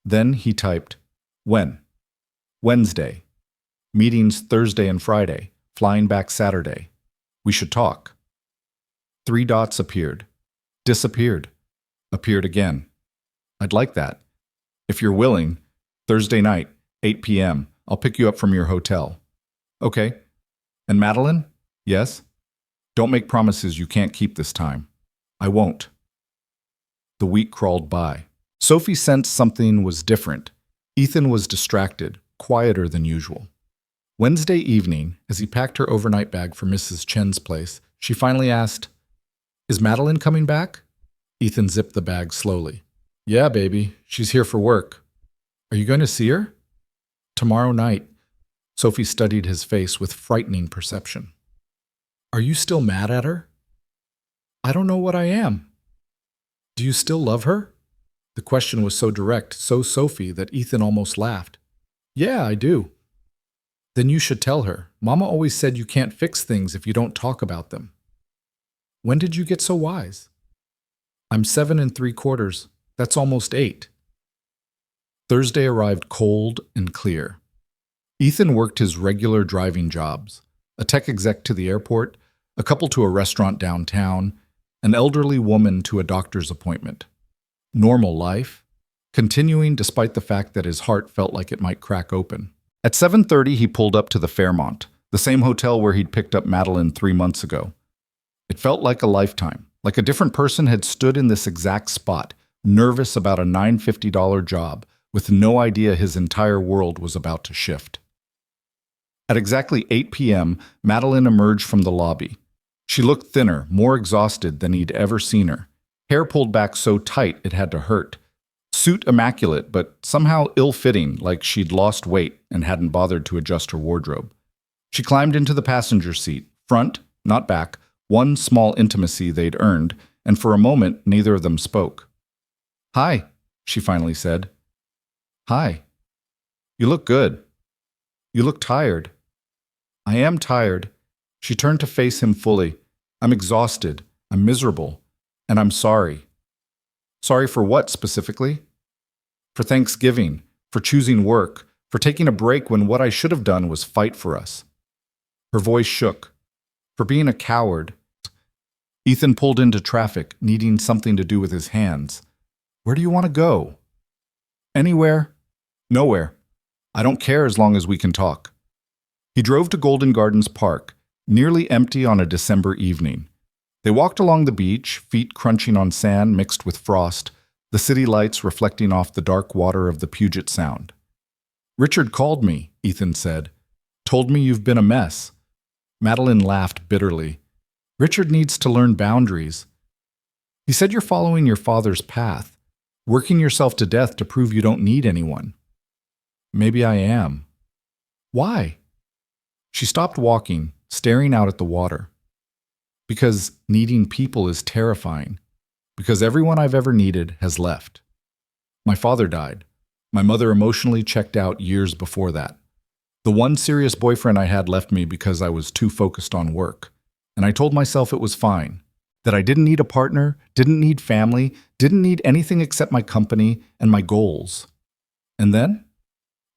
Then he typed, When? Wednesday. Meetings Thursday and Friday. Flying back Saturday. We should talk. 3 dots appeared. Disappeared. Appeared again. I'd like that. If you're willing, Thursday night, 8 p.m., I'll pick you up from your hotel. Okay. And Madeline? Yes? Don't make promises you can't keep this time. I won't. The week crawled by. Sophie sensed something was different. Ethan was distracted, quieter than usual. Wednesday evening, as he packed her overnight bag for Mrs. Chen's place, she finally asked, Is Madeline coming back? Ethan zipped the bag slowly. Yeah, baby. She's here for work. Are you going to see her? Tomorrow night. Sophie studied his face with frightening perception. Are you still mad at her? I don't know what I am. Do you still love her? The question was so direct, so Sophie, that Ethan almost laughed. Yeah, I do. Then you should tell her. Mama always said you can't fix things if you don't talk about them. When did you get so wise? I'm 7 3/4. That's almost 8. Thursday arrived cold and clear. Ethan worked his regular driving jobs, a tech exec to the airport, a couple to a restaurant downtown, an elderly woman to a doctor's appointment. Normal life, continuing despite the fact that his heart felt like it might crack open. At 7:30, he pulled up to the Fairmont, the same hotel where he'd picked up Madeline 3 months ago. It felt like a lifetime, like a different person had stood in this exact spot, nervous about a $950 job, with no idea his entire world was about to shift. At exactly 8 p.m., Madeline emerged from the lobby. She looked thinner, more exhausted than he'd ever seen her. Hair pulled back so tight it had to hurt. Suit immaculate, but somehow ill-fitting, like she'd lost weight and hadn't bothered to adjust her wardrobe. She climbed into the passenger seat, front, not back, one small intimacy they'd earned, and for a moment neither of them spoke. Hi, she finally said. Hi. You look good. You look tired. I am tired. She turned to face him fully. I'm exhausted. I'm miserable. And I'm sorry. Sorry for what specifically? For Thanksgiving, for choosing work, for taking a break when what I should have done was fight for us. Her voice shook. For being a coward. Ethan pulled into traffic, needing something to do with his hands. Where do you want to go? Anywhere. Nowhere. I don't care as long as we can talk. He drove to Golden Gardens Park, nearly empty on a December evening. They walked along the beach, feet crunching on sand mixed with frost, the city lights reflecting off the dark water of the Puget Sound. Richard called me, Ethan said. Told me you've been a mess. Madeline laughed bitterly. Richard needs to learn boundaries. He said you're following your father's path, working yourself to death to prove you don't need anyone. Maybe I am. Why? She stopped walking, staring out at the water. Because needing people is terrifying. Because everyone I've ever needed has left. My father died. My mother emotionally checked out years before that. The one serious boyfriend I had left me because I was too focused on work. And I told myself it was fine. That I didn't need a partner, didn't need family, didn't need anything except my company and my goals. And then?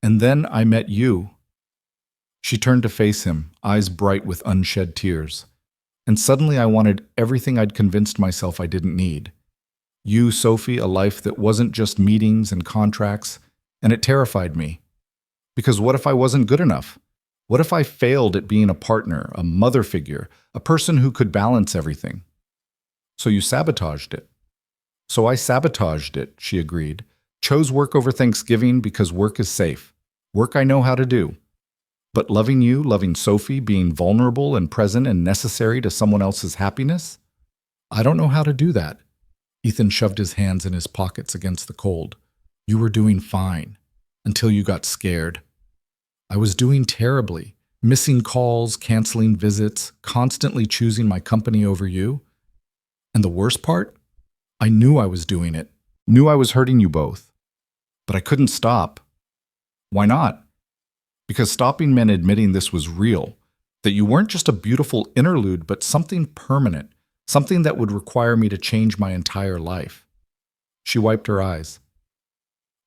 And then I met you. She turned to face him, eyes bright with unshed tears. And suddenly I wanted everything I'd convinced myself I didn't need. You, Sophie, a life that wasn't just meetings and contracts, and it terrified me. Because what if I wasn't good enough? What if I failed at being a partner, a mother figure, a person who could balance everything? So you sabotaged it. So I sabotaged it, she agreed. Chose work over Thanksgiving because work is safe. Work I know how to do. But loving you, loving Sophie, being vulnerable and present and necessary to someone else's happiness? I don't know how to do that. Ethan shoved his hands in his pockets against the cold. You were doing fine. Until you got scared. I was doing terribly. Missing calls, canceling visits, constantly choosing my company over you. And the worst part? I knew I was doing it. Knew I was hurting you both. But I couldn't stop. Why not? Because stopping meant admitting this was real, that you weren't just a beautiful interlude, but something permanent, something that would require me to change my entire life. She wiped her eyes.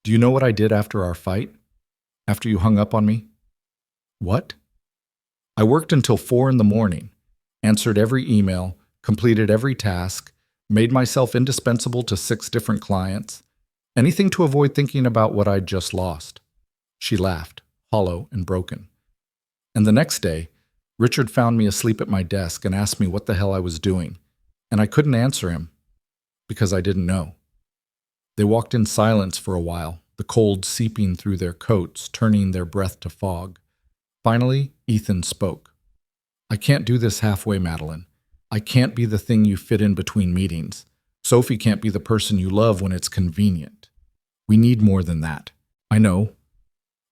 Do you know what I did after our fight? After you hung up on me? What? I worked until 4 in the morning, answered every email, completed every task, made myself indispensable to 6 different clients, anything to avoid thinking about what I'd just lost. She laughed, hollow and broken. And the next day, Richard found me asleep at my desk and asked me what the hell I was doing, and I couldn't answer him, because I didn't know. They walked in silence for a while, the cold seeping through their coats, turning their breath to fog. Finally, Ethan spoke. I can't do this halfway, Madeline. I can't be the thing you fit in between meetings. Sophie can't be the person you love when it's convenient. We need more than that. I know.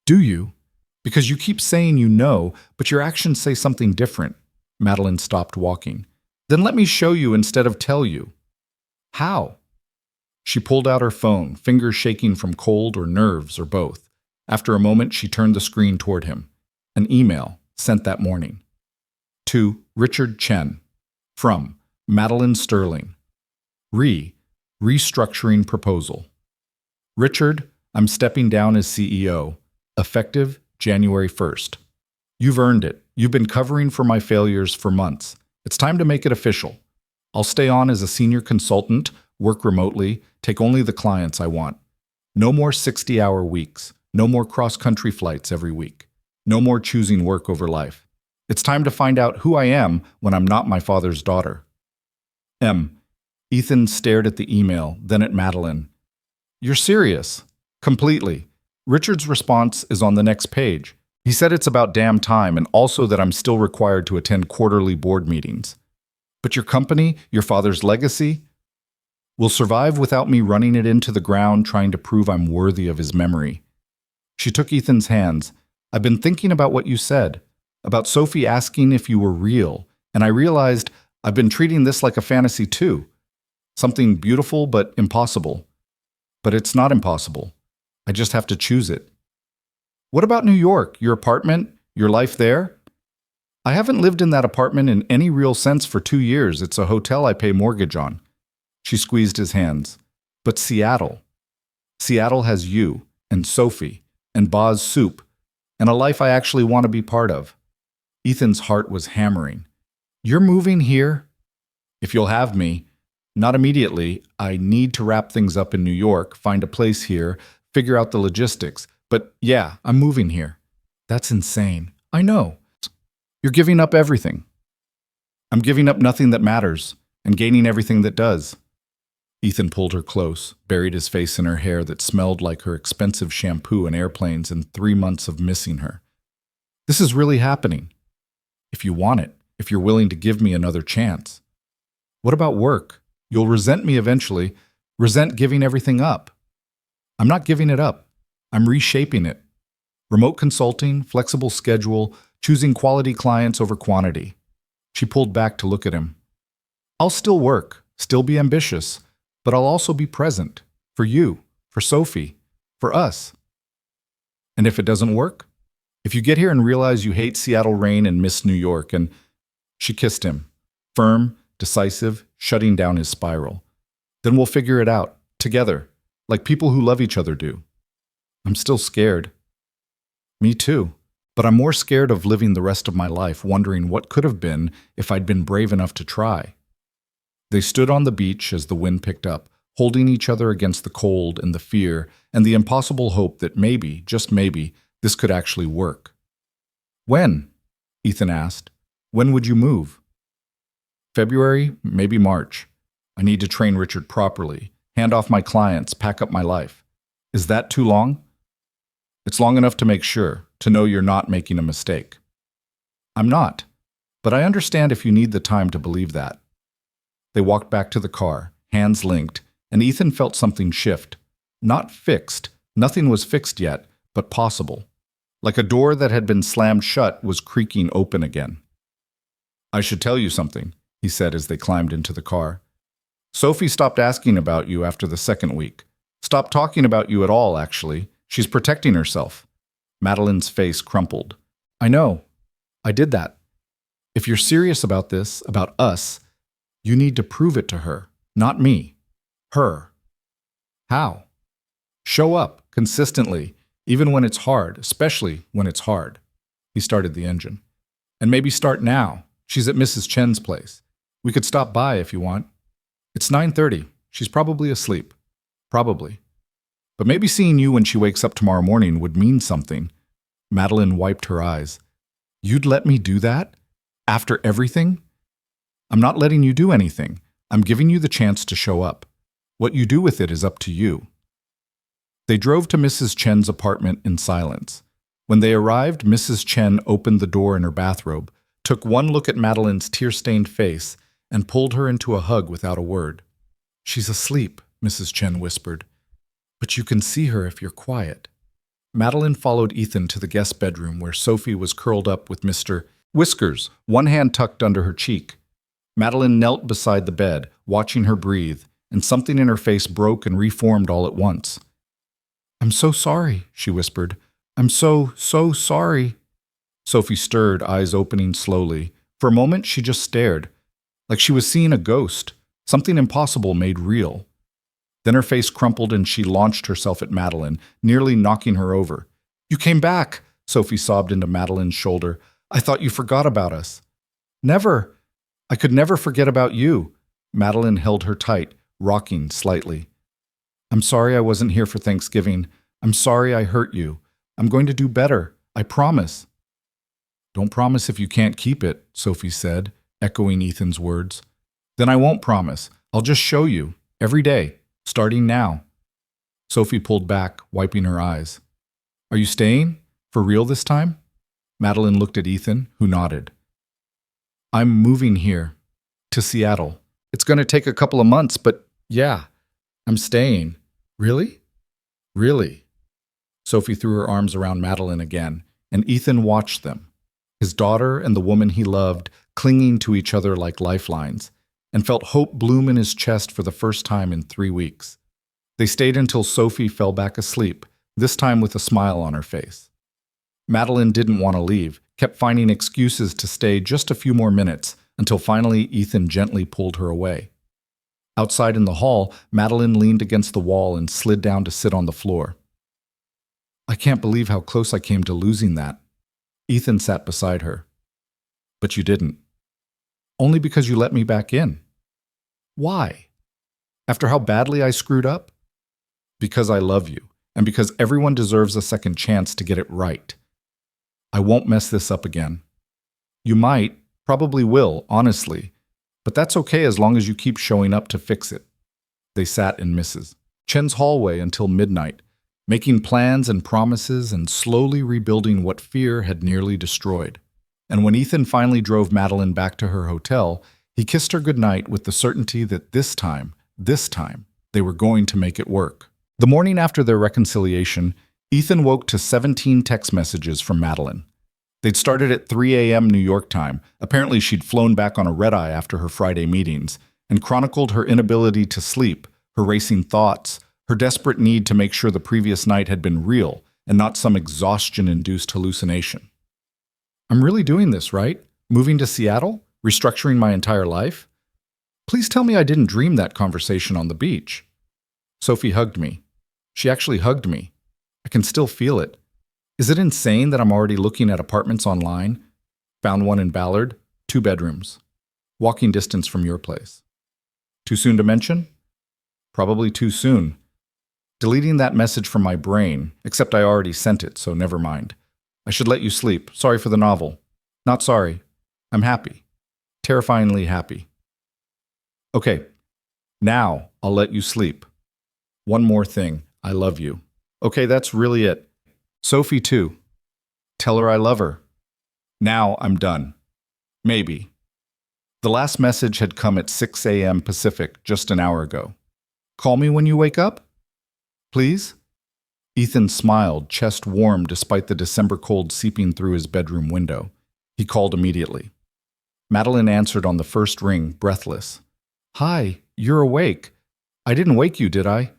Do you? Because you keep saying you know, but your actions say something different. Madeline stopped walking. Then let me show you instead of tell you. How? She pulled out her phone, fingers shaking from cold or nerves or both. After a moment, she turned the screen toward him. An email sent that morning. To Richard Chen. From Madeline Sterling. Restructuring proposal. Richard, I'm stepping down as CEO. Effective January 1st. You've earned it. You've been covering for my failures for months. It's time to make it official. I'll stay on as a senior consultant, work remotely, take only the clients I want. No more 60-hour weeks. No more cross-country flights every week. No more choosing work over life. It's time to find out who I am when I'm not my father's daughter. M. Ethan stared at the email, then at Madeline. You're serious? Completely. Richard's response is on the next page. He said it's about damn time and also that I'm still required to attend quarterly board meetings. But your company, your father's legacy, will survive without me running it into the ground trying to prove I'm worthy of his memory. She took Ethan's hands. I've been thinking about what you said, about Sophie asking if you were real, and I realized I've been treating this like a fantasy too. Something beautiful but impossible. But it's not impossible. I just have to choose it. What about New York, your apartment, your life there? I haven't lived in that apartment in any real sense for 2 years. It's a hotel I pay mortgage on. She squeezed his hands. But Seattle. Seattle has you, and Sophie, and Boz Soup, and a life I actually want to be part of. Ethan's heart was hammering. You're moving here? If you'll have me. Not immediately. I need to wrap things up in New York, find a place here, figure out the logistics. But yeah, I'm moving here. That's insane. I know. You're giving up everything. I'm giving up nothing that matters and gaining everything that does. Ethan pulled her close, buried his face in her hair that smelled like her expensive shampoo and airplanes and 3 months of missing her. This is really happening. If you want it, if you're willing to give me another chance. What about work? You'll resent me eventually, resent giving everything up. I'm not giving it up. I'm reshaping it. Remote consulting, flexible schedule, choosing quality clients over quantity. She pulled back to look at him. I'll still work, still be ambitious, but I'll also be present. For you, for Sophie, for us. And if it doesn't work? If you get here and realize you hate Seattle rain and miss New York, and she kissed him, firm, decisive, shutting down his spiral. Then we'll figure it out, together, like people who love each other do. I'm still scared. Me too. But I'm more scared of living the rest of my life wondering what could have been if I'd been brave enough to try. They stood on the beach as the wind picked up, holding each other against the cold and the fear and the impossible hope that maybe, just maybe, this could actually work. When? Ethan asked. When would you move? February, maybe March. I need to train Richard properly, hand off my clients, pack up my life. Is that too long? It's long enough to make sure, to know you're not making a mistake. I'm not, but I understand if you need the time to believe that. They walked back to the car, hands linked, and Ethan felt something shift. Not fixed, nothing was fixed yet, but possible. Like a door that had been slammed shut was creaking open again. I should tell you something, he said as they climbed into the car. Sophie stopped asking about you after the second week. Stopped talking about you at all, actually. She's protecting herself. Madeline's face crumpled. I know. I did that. If you're serious about this, about us, you need to prove it to her, not me. Her. How? Show up, consistently, even when it's hard, especially when it's hard. He started the engine. And maybe start now. She's at Mrs. Chen's place. We could stop by if you want. It's 9:30. She's probably asleep. Probably. But maybe seeing you when she wakes up tomorrow morning would mean something. Madeline wiped her eyes. You'd let me do that? After everything? I'm not letting you do anything. I'm giving you the chance to show up. What you do with it is up to you. They drove to Mrs. Chen's apartment in silence. When they arrived, Mrs. Chen opened the door in her bathrobe, took one look at Madeline's tear-stained face, and pulled her into a hug without a word. She's asleep, Mrs. Chen whispered. But you can see her if you're quiet. Madeline followed Ethan to the guest bedroom where Sophie was curled up with Mr. Whiskers, one hand tucked under her cheek. Madeline knelt beside the bed, watching her breathe, and something in her face broke and reformed all at once. I'm so sorry, she whispered. I'm so sorry. Sophie stirred, eyes opening slowly. For a moment, she just stared, like she was seeing a ghost, something impossible made real. Then her face crumpled and she launched herself at Madeline, nearly knocking her over. You came back, Sophie sobbed into Madeline's shoulder. I thought you forgot about us. Never. I could never forget about you. Madeline held her tight, rocking slightly. I'm sorry I wasn't here for Thanksgiving. I'm sorry I hurt you. I'm going to do better. I promise. Don't promise if you can't keep it, Sophie said, echoing Ethan's words. Then I won't promise. I'll just show you, every day. Starting now. Sophie pulled back, wiping her eyes. Are you staying? For real this time? Madeline looked at Ethan, who nodded. I'm moving here. To Seattle. It's going to take a couple of months, but yeah, I'm staying. Really? Really? Sophie threw her arms around Madeline again, and Ethan watched them. His daughter and the woman he loved clinging to each other like lifelines, and felt hope bloom in his chest for the first time in 3 weeks. They stayed until Sophie fell back asleep, this time with a smile on her face. Madeline didn't want to leave, kept finding excuses to stay just a few more minutes, until finally Ethan gently pulled her away. Outside in the hall, Madeline leaned against the wall and slid down to sit on the floor. I can't believe how close I came to losing that. Ethan sat beside her. But you didn't. Only because you let me back in. Why? After how badly I screwed up? Because I love you, and because everyone deserves a second chance to get it right. I won't mess this up again. You might, probably will, honestly, but that's okay as long as you keep showing up to fix it. They sat in Mrs. Chen's hallway until midnight, making plans and promises and slowly rebuilding what fear had nearly destroyed. And when Ethan finally drove Madeline back to her hotel, he kissed her goodnight with the certainty that this time, they were going to make it work. The morning after their reconciliation, Ethan woke to 17 text messages from Madeline. They'd started at 3 a.m. New York time. Apparently, she'd flown back on a red-eye after her Friday meetings and chronicled her inability to sleep, her racing thoughts, her desperate need to make sure the previous night had been real and not some exhaustion-induced hallucination. I'm really doing this, right? Moving to Seattle? Restructuring my entire life? Please tell me I didn't dream that conversation on the beach. Sophie hugged me. She actually hugged me. I can still feel it. Is it insane that I'm already looking at apartments online? Found one in Ballard, 2 bedrooms. Walking distance from your place. Too soon to mention? Probably too soon. Deleting that message from my brain, except I already sent it, so never mind. I should let you sleep. Sorry for the novel. Not sorry. I'm happy. Terrifyingly happy. Okay, now I'll let you sleep. One more thing. I love you. Okay, that's really it. Sophie, too. Tell her I love her. Now I'm done. Maybe. The last message had come at 6 a.m. Pacific just an hour ago. Call me when you wake up? Please? Ethan smiled, chest warm despite the December cold seeping through his bedroom window. He called immediately. Madeline answered on the first ring, breathless. Hi, you're awake. I didn't wake you, did I?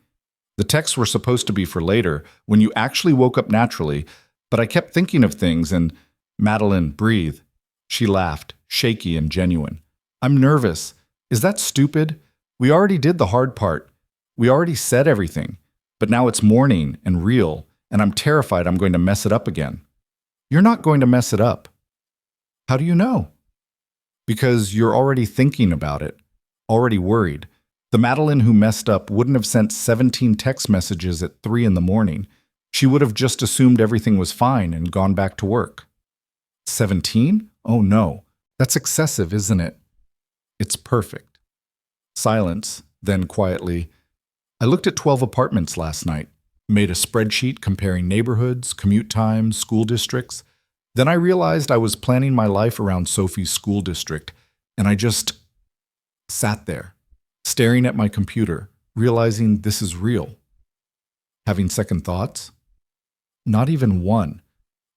The texts were supposed to be for later, when you actually woke up naturally, but I kept thinking of things and… Madeline, breathe. She laughed, shaky and genuine. I'm nervous. Is that stupid? We already did the hard part. We already said everything. But now it's morning and real, and I'm terrified I'm going to mess it up again. You're not going to mess it up. How do you know? Because you're already thinking about it, already worried. The Madeline who messed up wouldn't have sent 17 text messages at 3 in the morning. She would have just assumed everything was fine and gone back to work. 17? Oh no, that's excessive, isn't it? It's perfect. Silence, then quietly, I looked at 12 apartments last night, made a spreadsheet comparing neighborhoods, commute times, school districts. Then I realized I was planning my life around Sophie's school district, and I just sat there, staring at my computer, realizing this is real. Having second thoughts? Not even one.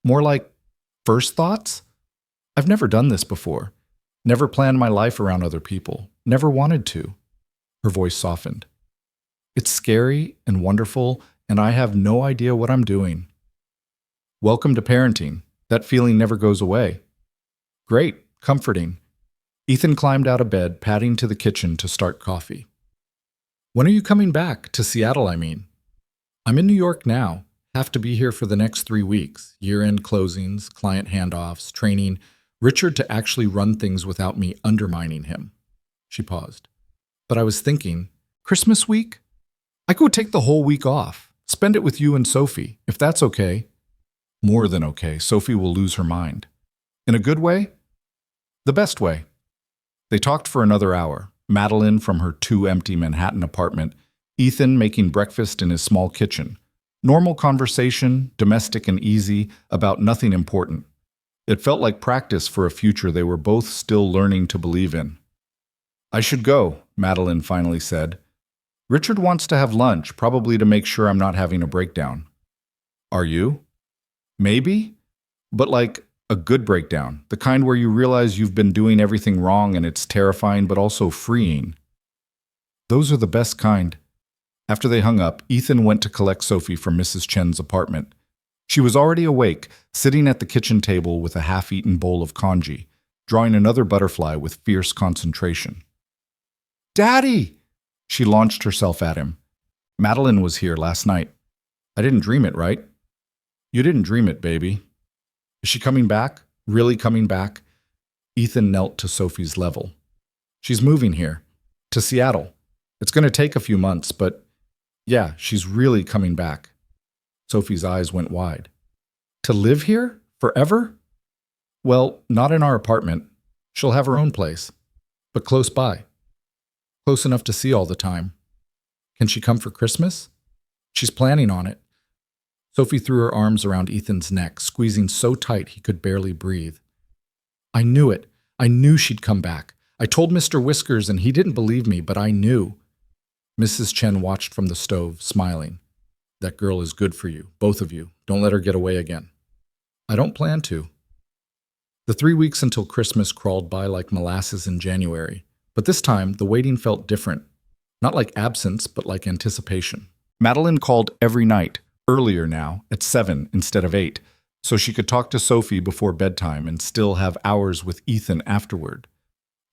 More like first thoughts? I've never done this before. Never planned my life around other people. Never wanted to. Her voice softened. It's scary and wonderful, and I have no idea what I'm doing. Welcome to parenting. That feeling never goes away. Great, comforting. Ethan climbed out of bed, padding to the kitchen to start coffee. When are you coming back? To Seattle, I mean. I'm in New York now. Have to be here for the next 3 weeks. Year-end closings, client handoffs, training Richard to actually run things without me undermining him. She paused. But I was thinking, Christmas week? I could take the whole week off. Spend it with you and Sophie, if that's okay. More than okay. Sophie will lose her mind. In a good way? The best way. They talked for another hour. Madeline from her 2 empty Manhattan apartment, Ethan making breakfast in his small kitchen. Normal conversation, domestic and easy, about nothing important. It felt like practice for a future they were both still learning to believe in. I should go, Madeline finally said. Richard wants to have lunch, probably to make sure I'm not having a breakdown. Are you? Maybe? But like a good breakdown, the kind where you realize you've been doing everything wrong and it's terrifying but also freeing. Those are the best kind. After they hung up, Ethan went to collect Sophie from Mrs. Chen's apartment. She was already awake, sitting at the kitchen table with a half-eaten bowl of congee, drawing another butterfly with fierce concentration. Daddy! She launched herself at him. Madeline was here last night. I didn't dream it, right? You didn't dream it, baby. Is she coming back? Really coming back? Ethan knelt to Sophie's level. She's moving here. To Seattle. It's going to take a few months, but yeah, she's really coming back. Sophie's eyes went wide. To live here? Forever? Well, not in our apartment. She'll have her own place. But close by. Close enough to see all the time. Can she come for Christmas? She's planning on it. Sophie threw her arms around Ethan's neck, squeezing so tight he could barely breathe. I knew it. I knew she'd come back. I told Mr. Whiskers and he didn't believe me, but I knew. Mrs. Chen watched from the stove, smiling. That girl is good for you, both of you. Don't let her get away again. I don't plan to. The 3 weeks until Christmas crawled by like molasses in January, but this time the waiting felt different. Not like absence, but like anticipation. Madeline called every night, earlier now, at 7 instead of 8, so she could talk to Sophie before bedtime and still have hours with Ethan afterward.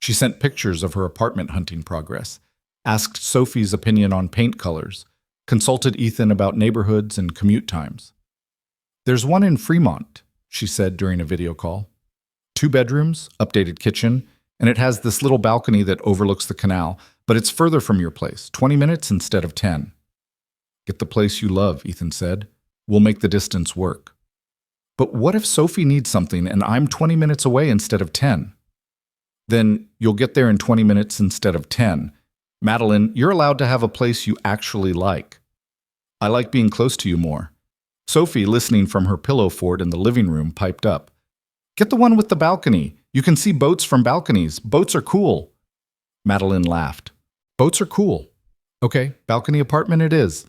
She sent pictures of her apartment hunting progress, asked Sophie's opinion on paint colors, consulted Ethan about neighborhoods and commute times. There's one in Fremont, she said during a video call. 2 bedrooms, updated kitchen, and it has this little balcony that overlooks the canal, but it's further from your place, 20 minutes instead of 10. Get the place you love, Ethan said. We'll make the distance work. But what if Sophie needs something and I'm 20 minutes away instead of 10? Then you'll get there in 20 minutes instead of 10. Madeline, you're allowed to have a place you actually like. I like being close to you more. Sophie, listening from her pillow fort in the living room, piped up. Get the one with the balcony. You can see boats from balconies. Boats are cool. Madeline laughed. Boats are cool. Okay, balcony apartment it is.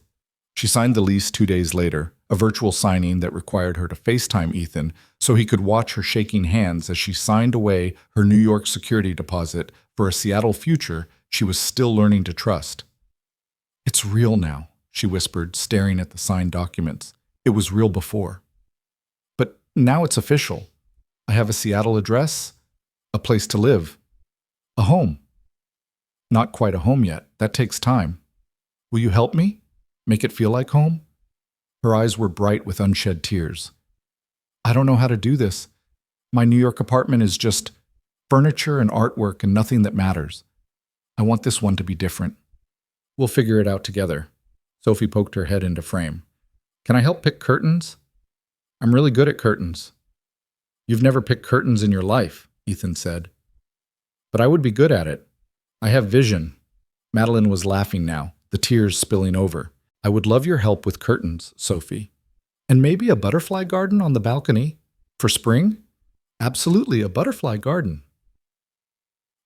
She signed the lease 2 days later, a virtual signing that required her to FaceTime Ethan so he could watch her shaking hands as she signed away her New York security deposit for a Seattle future she was still learning to trust. It's real now, she whispered, staring at the signed documents. It was real before. But now it's official. I have a Seattle address, a place to live, a home. Not quite a home yet. That takes time. Will you help me? Make it feel like home? Her eyes were bright with unshed tears. I don't know how to do this. My New York apartment is just furniture and artwork and nothing that matters. I want this one to be different. We'll figure it out together. Sophie poked her head into frame. Can I help pick curtains? I'm really good at curtains. You've never picked curtains in your life, Ethan said. But I would be good at it. I have vision. Madeline was laughing now, the tears spilling over. I would love your help with curtains, Sophie. And maybe a butterfly garden on the balcony? For spring? Absolutely, a butterfly garden.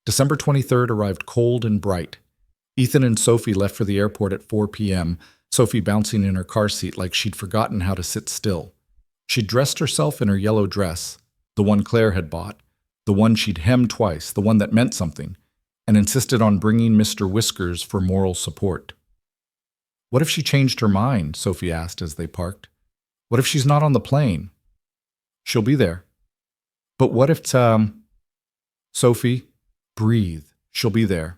December 23rd arrived cold and bright. Ethan and Sophie left for the airport at 4 p.m., Sophie bouncing in her car seat like she'd forgotten how to sit still. She'd dressed herself in her yellow dress, the one Claire had bought, the one she'd hemmed twice, the one that meant something, and insisted on bringing Mr. Whiskers for moral support. What if she changed her mind? Sophie asked as they parked. What if she's not on the plane? She'll be there. But what if, Sophie, breathe. She'll be there.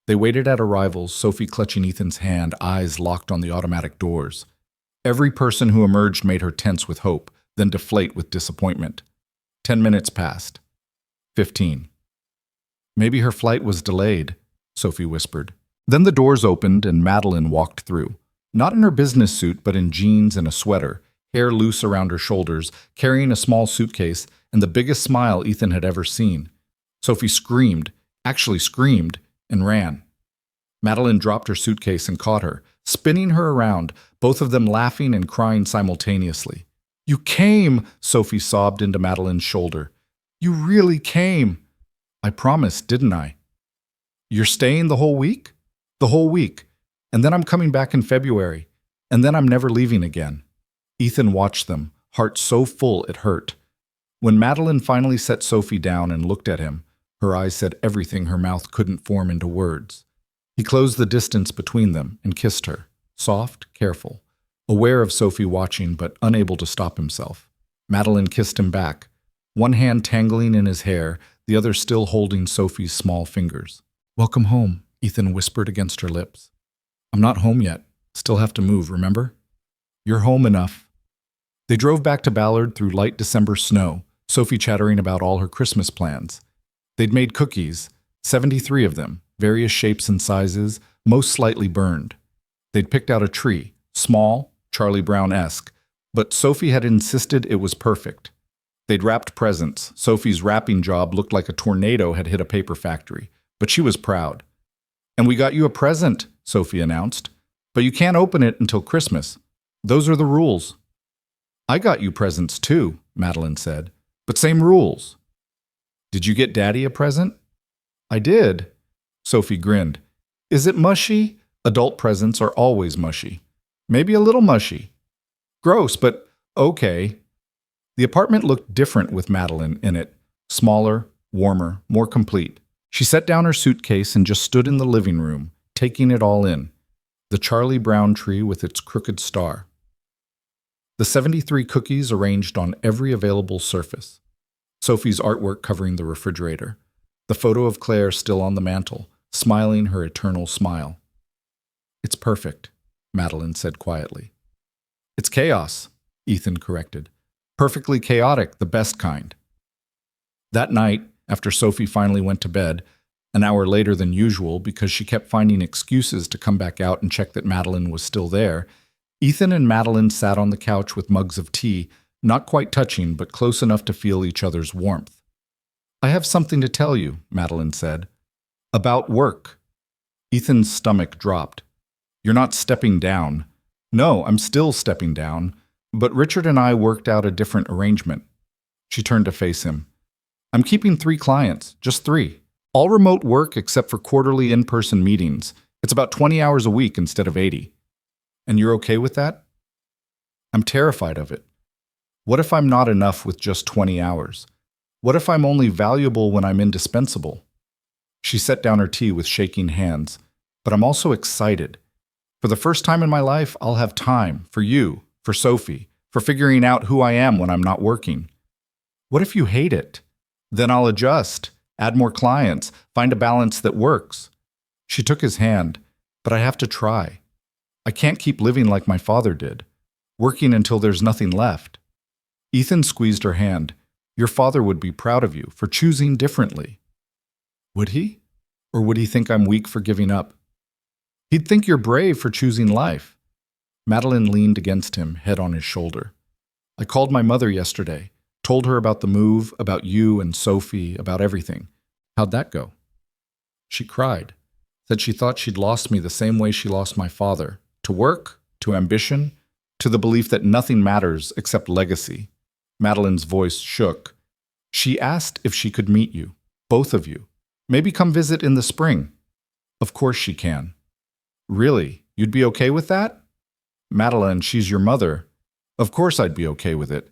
They waited at arrivals, Sophie clutching Ethan's hand, eyes locked on the automatic doors. Every person who emerged made her tense with hope, then deflate with disappointment. 10 minutes passed. 15. Maybe her flight was delayed, Sophie whispered. Then the doors opened and Madeline walked through. Not in her business suit, but in jeans and a sweater, hair loose around her shoulders, carrying a small suitcase and the biggest smile Ethan had ever seen. Sophie screamed, and ran. Madeline dropped her suitcase and caught her, spinning her around, both of them laughing and crying simultaneously. You came, Sophie sobbed into Madeline's shoulder. You really came. I promised, didn't I? You're staying the whole week? The whole week. And then I'm coming back in February. And then I'm never leaving again. Ethan watched them, heart so full it hurt. When Madeline finally set Sophie down and looked at him, her eyes said everything her mouth couldn't form into words. He closed the distance between them and kissed her, soft, careful, aware of Sophie watching but unable to stop himself. Madeline kissed him back, one hand tangling in his hair, the other still holding Sophie's small fingers. Welcome home, Ethan whispered against her lips. I'm not home yet. Still have to move, remember? You're home enough. They drove back to Ballard through light December snow, Sophie chattering about all her Christmas plans. They'd made cookies, 73 of them, various shapes and sizes, most slightly burned. They'd picked out a tree, small, Charlie Brown-esque, but Sophie had insisted it was perfect. They'd wrapped presents. Sophie's wrapping job looked like a tornado had hit a paper factory, but she was proud. And we got you a present, Sophie announced, but you can't open it until Christmas. Those are the rules. I got you presents too, Madeline said, but same rules. Did you get Daddy a present? I did. Sophie grinned. Is it mushy? Adult presents are always mushy. Maybe a little mushy. Gross, but okay. The apartment looked different with Madeline in it. Smaller, warmer, more complete. She set down her suitcase and just stood in the living room, taking it all in. The Charlie Brown tree with its crooked star. The 73 cookies arranged on every available surface. Sophie's artwork covering the refrigerator. The photo of Claire still on the mantel, smiling her eternal smile. It's perfect, Madeline said quietly. It's chaos, Ethan corrected. Perfectly chaotic, the best kind. That night, after Sophie finally went to bed, an hour later than usual because she kept finding excuses to come back out and check that Madeline was still there, Ethan and Madeline sat on the couch with mugs of tea, not quite touching but close enough to feel each other's warmth. I have something to tell you, Madeline said. About work. Ethan's stomach dropped. You're not stepping down. No, I'm still stepping down, but Richard and I worked out a different arrangement. She turned to face him. I'm keeping 3 clients, just 3. All remote work except for quarterly in-person meetings. It's about 20 hours a week instead of 80. And you're okay with that? I'm terrified of it. What if I'm not enough with just 20 hours? What if I'm only valuable when I'm indispensable? She set down her tea with shaking hands. But I'm also excited. For the first time in my life, I'll have time for you, for Sophie, for figuring out who I am when I'm not working. What if you hate it? Then I'll adjust, add more clients, find a balance that works. She took his hand, but I have to try. I can't keep living like my father did, working until there's nothing left. Ethan squeezed her hand. Your father would be proud of you for choosing differently. Would he? Or would he think I'm weak for giving up? He'd think you're brave for choosing life. Madeline leaned against him, head on his shoulder. I called my mother yesterday, told her about the move, about you and Sophie, about everything. How'd that go? She cried, said she thought she'd lost me the same way she lost my father, to work, to ambition, to the belief that nothing matters except legacy. Madeline's voice shook. She asked if she could meet you, both of you. Maybe come visit in the spring. Of course she can. Really? You'd be okay with that? Madeline, she's your mother. Of course I'd be okay with it.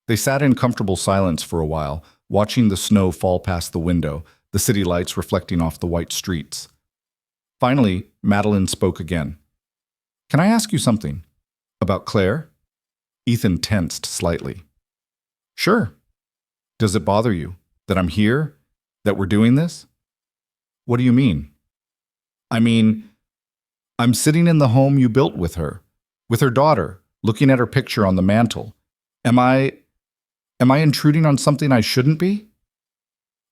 They sat in comfortable silence for a while, watching the snow fall past the window, the city lights reflecting off the white streets. Finally, Madeline spoke again. Can I ask you something? About Claire? Ethan tensed slightly. Sure. Does it bother you that I'm here, that we're doing this? What do you mean? I mean, I'm sitting in the home you built with her daughter, looking at her picture on the mantel. Am I intruding on something I shouldn't be?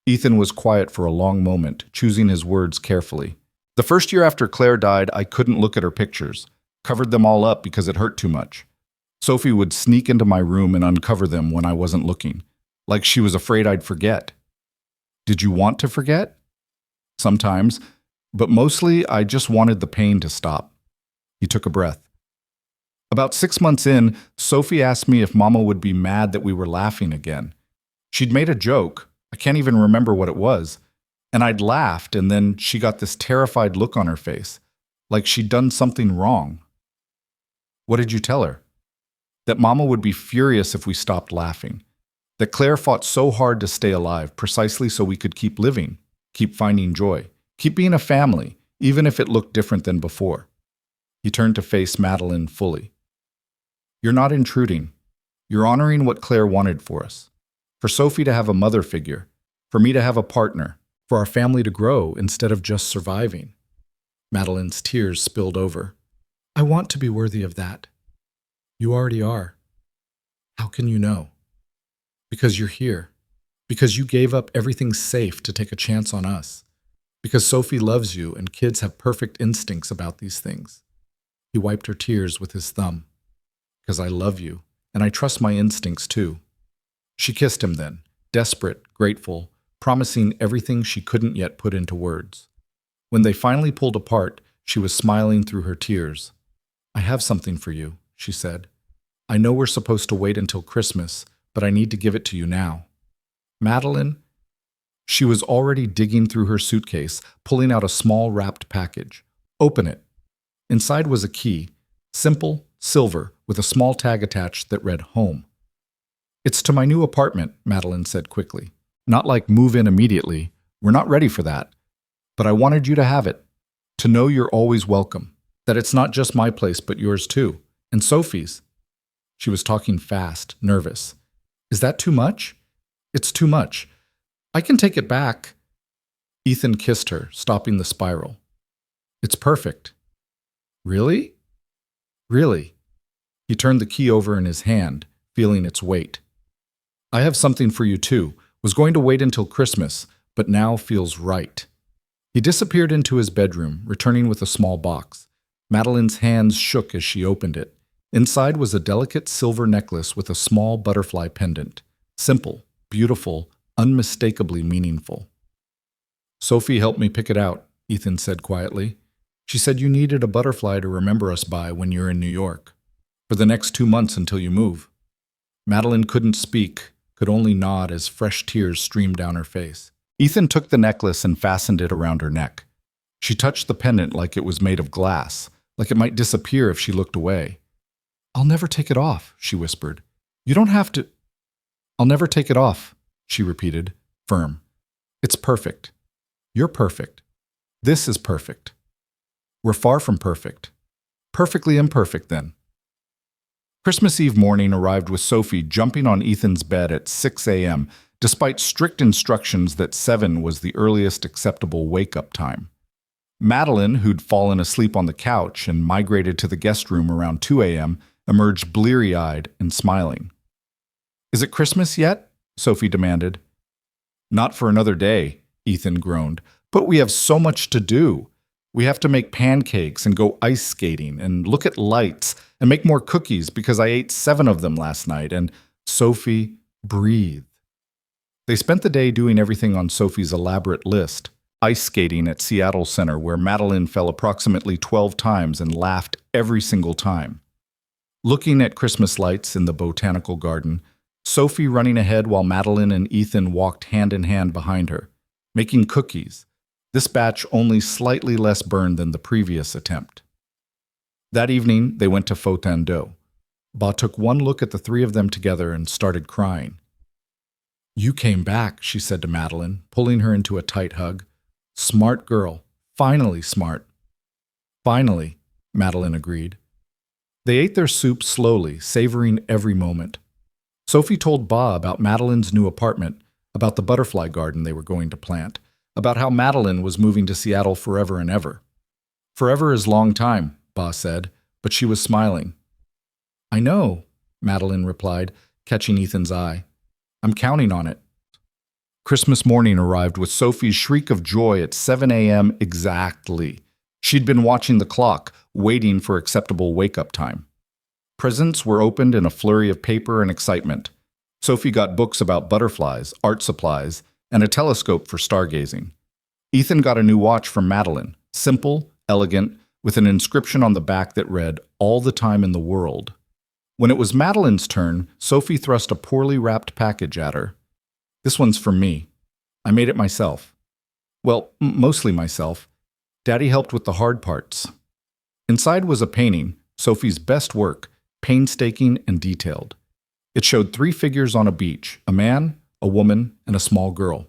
Ethan was quiet for a long moment, choosing his words carefully. The first year after Claire died, I couldn't look at her pictures, covered them all up because it hurt too much. Sophie would sneak into my room and uncover them when I wasn't looking, like she was afraid I'd forget. Did you want to forget? Sometimes, but mostly I just wanted the pain to stop. He took a breath. About 6 months in, Sophie asked me if Mama would be mad that we were laughing again. She'd made a joke. I can't even remember what it was. And I'd laughed, and then she got this terrified look on her face, like she'd done something wrong. What did you tell her? That Mama would be furious if we stopped laughing. That Claire fought so hard to stay alive, precisely so we could keep living, keep finding joy, keep being a family, even if it looked different than before. He turned to face Madeline fully. You're not intruding. You're honoring what Claire wanted for us. For Sophie to have a mother figure, for me to have a partner, for our family to grow instead of just surviving. Madeline's tears spilled over. I want to be worthy of that. You already are. How can you know? Because you're here. Because you gave up everything safe to take a chance on us. Because Sophie loves you and kids have perfect instincts about these things. He wiped her tears with his thumb. Because I love you, and I trust my instincts too. She kissed him then, desperate, grateful, promising everything she couldn't yet put into words. When they finally pulled apart, she was smiling through her tears. I have something for you, she said. I know we're supposed to wait until Christmas, but I need to give it to you now. Madeline? She was already digging through her suitcase, pulling out a small wrapped package. Open it. Inside was a key, Simple, silver, with a small tag attached that read home. It's to my new apartment, Madeline said quickly. Not like move in immediately. We're not ready for that. But I wanted you to have it. To know you're always welcome. That it's not just my place, but yours too. And Sophie's. She was talking fast, nervous. Is that too much? It's too much. I can take it back. Ethan kissed her, stopping the spiral. It's perfect. Really? Really. He turned the key over in his hand, feeling its weight. I have something for you too. Was going to wait until Christmas, but now feels right. He disappeared into his bedroom, returning with a small box. Madeline's hands shook as she opened it. Inside was a delicate silver necklace with a small butterfly pendant. Simple, beautiful, unmistakably meaningful. Sophie helped me pick it out, Ethan said quietly. She said you needed a butterfly to remember us by when you're in New York. For the next 2 months until you move. Madeline couldn't speak, could only nod as fresh tears streamed down her face. Ethan took the necklace and fastened it around her neck. She touched the pendant like it was made of glass, like it might disappear if she looked away. I'll never take it off, she whispered. You don't have to. I'll never take it off, she repeated, firm. It's perfect. You're perfect. This is perfect. We're far from perfect. Perfectly imperfect, then. Christmas Eve morning arrived with Sophie jumping on Ethan's bed at 6 a.m., despite strict instructions that 7 was the earliest acceptable wake-up time. Madeline, who'd fallen asleep on the couch and migrated to the guest room around 2 a.m., emerged bleary-eyed and smiling. Is it Christmas yet? Sophie demanded. Not for another day, Ethan groaned. But we have so much to do. We have to make pancakes and go ice skating and look at lights and make more cookies because I ate 7 of them last night. And Sophie breathed. They spent the day doing everything on Sophie's elaborate list. Ice skating at Seattle Center, where Madeline fell approximately 12 times and laughed every single time. Looking at Christmas lights in the botanical garden, Sophie running ahead while Madeline and Ethan walked hand in hand behind her, making cookies, this batch only slightly less burned than the previous attempt. That evening, they went to Fontainebleau. Ba took one look at the 3 of them together and started crying. You came back, she said to Madeline, pulling her into a tight hug. Smart girl. Finally smart. Finally, Madeline agreed. They ate their soup slowly, savoring every moment. Sophie told Ba about Madeline's new apartment, about the butterfly garden they were going to plant, about how Madeline was moving to Seattle forever and ever. Forever is long time, Ba said, but she was smiling. I know, Madeline replied, catching Ethan's eye. I'm counting on it. Christmas morning arrived with Sophie's shriek of joy at 7 a.m. exactly. She'd been watching the clock, waiting for acceptable wake-up time. Presents were opened in a flurry of paper and excitement. Sophie got books about butterflies, art supplies, and a telescope for stargazing. Ethan got a new watch from Madeline, simple, elegant, with an inscription on the back that read, All the Time in the World. When it was Madeline's turn, Sophie thrust a poorly wrapped package at her. This one's for me. I made it myself. Well, mostly myself. Daddy helped with the hard parts. Inside was a painting, Sophie's best work, painstaking and detailed. It showed 3 figures on a beach, a man, a woman, and a small girl.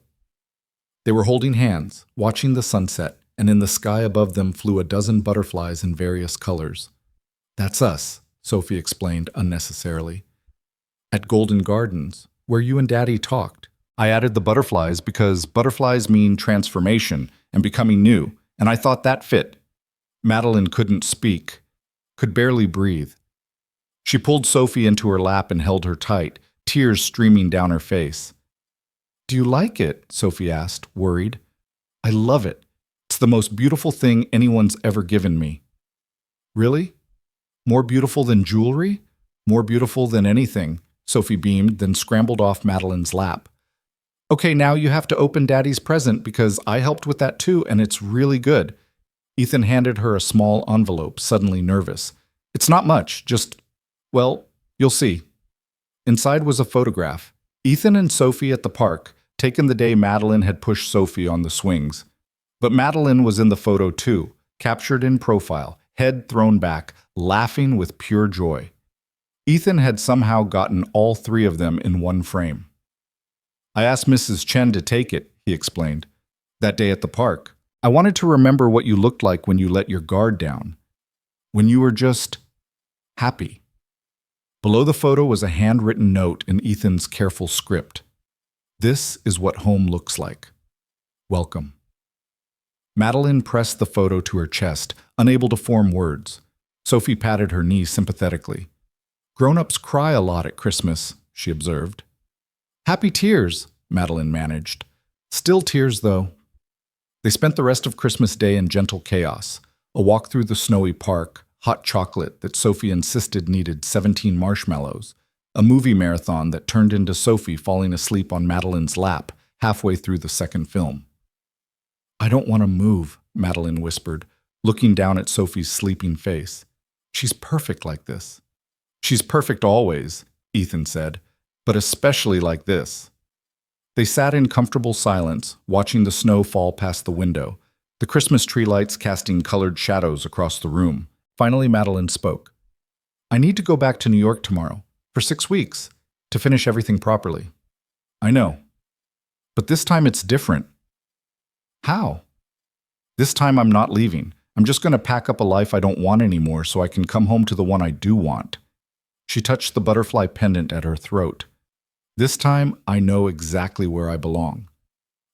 They were holding hands, watching the sunset, and in the sky above them flew a dozen butterflies in various colors. That's us, Sophie explained unnecessarily. At Golden Gardens, where you and Daddy talked. I added the butterflies because butterflies mean transformation and becoming new, and I thought that fit. Madeline couldn't speak, could barely breathe. She pulled Sophie into her lap and held her tight, tears streaming down her face. Do you like it? Sophie asked, worried. I love it. It's the most beautiful thing anyone's ever given me. Really? More beautiful than jewelry? More beautiful than anything, Sophie beamed, then scrambled off Madeline's lap. Okay, now you have to open Daddy's present because I helped with that too, and it's really good. Ethan handed her a small envelope, suddenly nervous. It's not much, just, well, you'll see. Inside was a photograph. Ethan and Sophie at the park, taken the day Madeline had pushed Sophie on the swings. But Madeline was in the photo too, captured in profile, head thrown back, laughing with pure joy. Ethan had somehow gotten all three of them in one frame. I asked Mrs. Chen to take it, he explained, that day at the park. I wanted to remember what you looked like when you let your guard down, when you were just happy. Below the photo was a handwritten note in Ethan's careful script. This is what home looks like. Welcome. Madeline pressed the photo to her chest, unable to form words. Sophie patted her knee sympathetically. Grown-ups cry a lot at Christmas, she observed. Happy tears, Madeline managed. Still tears, though. They spent the rest of Christmas Day in gentle chaos, a walk through the snowy park, hot chocolate that Sophie insisted needed 17 marshmallows, a movie marathon that turned into Sophie falling asleep on Madeline's lap halfway through the second film. I don't want to move, Madeline whispered, looking down at Sophie's sleeping face. She's perfect like this. She's perfect always, Ethan said, but especially like this. They sat in comfortable silence, watching the snow fall past the window, the Christmas tree lights casting colored shadows across the room. Finally, Madeline spoke. I need to go back to New York tomorrow, for 6 weeks, to finish everything properly. I know. But this time it's different. How? This time I'm not leaving. I'm just going to pack up a life I don't want anymore so I can come home to the one I do want. She touched the butterfly pendant at her throat. This time, I know exactly where I belong.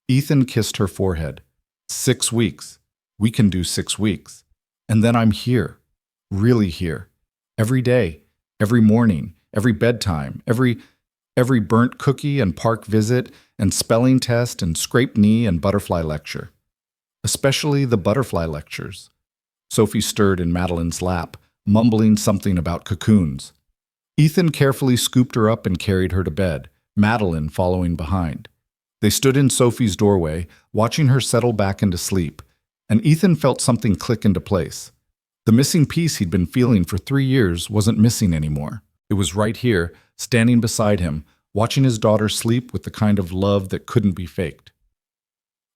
Ethan kissed her forehead. 6 weeks. We can do 6 weeks. And then I'm here. Really here. Every day. Every morning. Every bedtime. Every burnt cookie and park visit and spelling test and scraped knee and butterfly lecture. Especially the butterfly lectures. Sophie stirred in Madeline's lap, mumbling something about cocoons. Ethan carefully scooped her up and carried her to bed, Madeline following behind. They stood in Sophie's doorway, watching her settle back into sleep, and Ethan felt something click into place. The missing piece he'd been feeling for 3 years wasn't missing anymore. It was right here, standing beside him, watching his daughter sleep with the kind of love that couldn't be faked.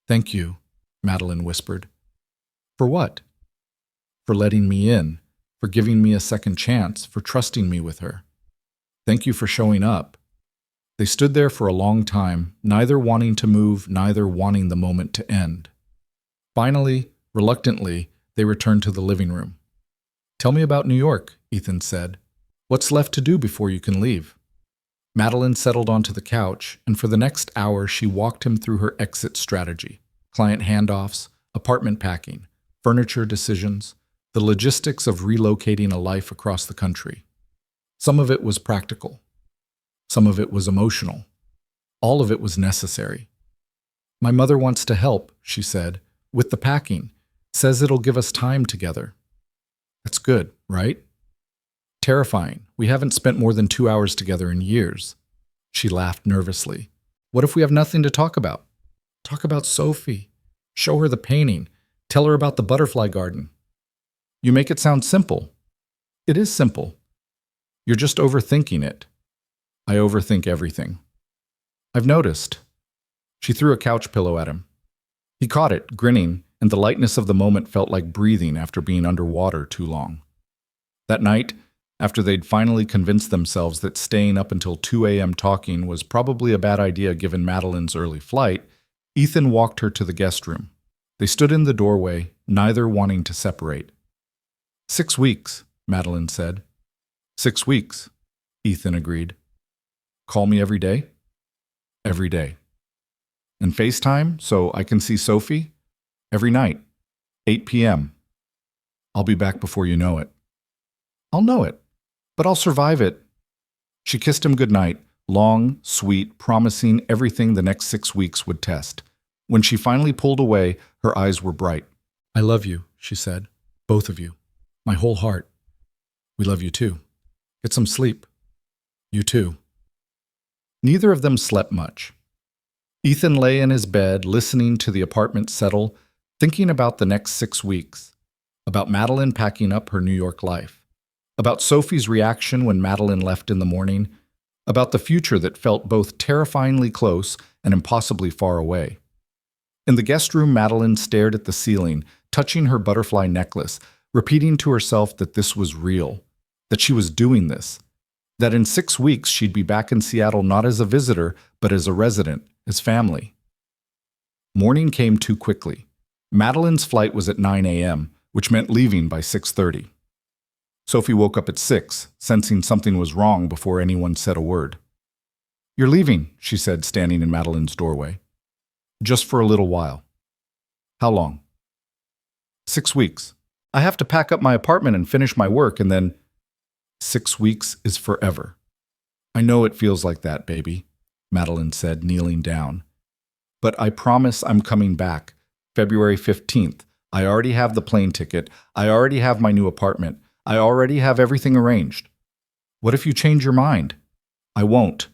Thank you, Madeline whispered. For what? For letting me in, for giving me a second chance, for trusting me with her. Thank you for showing up. They stood there for a long time, neither wanting to move, neither wanting the moment to end. Finally, reluctantly, they returned to the living room. Tell me about New York, Ethan said. What's left to do before you can leave? Madeline settled onto the couch, and for the next hour she walked him through her exit strategy. Client handoffs, apartment packing, furniture decisions, the logistics of relocating a life across the country. Some of it was practical. Some of it was emotional. All of it was necessary. My mother wants to help, she said, with the packing. Says it'll give us time together. That's good, right? Terrifying. We haven't spent more than 2 hours together in years. She laughed nervously. What if we have nothing to talk about? Talk about Sophie. Show her the painting. Tell her about the butterfly garden. You make it sound simple. It is simple. You're just overthinking it. I overthink everything. I've noticed. She threw a couch pillow at him. He caught it, grinning, and the lightness of the moment felt like breathing after being underwater too long. That night, after they'd finally convinced themselves that staying up until 2 a.m. talking was probably a bad idea given Madeline's early flight, Ethan walked her to the guest room. They stood in the doorway, neither wanting to separate. 6 weeks, Madeline said. 6 weeks, Ethan agreed. Call me every day? Every day. And FaceTime so I can see Sophie? Every night, 8 p.m. I'll be back before you know it. I'll know it, but I'll survive it. She kissed him goodnight, long, sweet, promising everything the next 6 weeks would test. When she finally pulled away, her eyes were bright. I love you, she said. Both of you. My whole heart. We love you too. Get some sleep. You too. Neither of them slept much. Ethan lay in his bed, listening to the apartment settle, thinking about the next 6 weeks, about Madeline packing up her New York life, about Sophie's reaction when Madeline left in the morning, about the future that felt both terrifyingly close and impossibly far away. In the guest room, Madeline stared at the ceiling, touching her butterfly necklace, repeating to herself that this was real, that she was doing this, that in 6 weeks she'd be back in Seattle not as a visitor, but as a resident, as family. Morning came too quickly. Madeline's flight was at 9 a.m., which meant leaving by 6:30. Sophie woke up at 6, sensing something was wrong before anyone said a word. "You're leaving," she said, standing in Madeline's doorway. "Just for a little while." "How long?" 6 weeks. I have to pack up my apartment and finish my work, and then 6 weeks is forever. I know it feels like that, baby, Madeline said, kneeling down. But I promise I'm coming back. February 15th. I already have the plane ticket. I already have my new apartment. I already have everything arranged. What if you change your mind? I won't.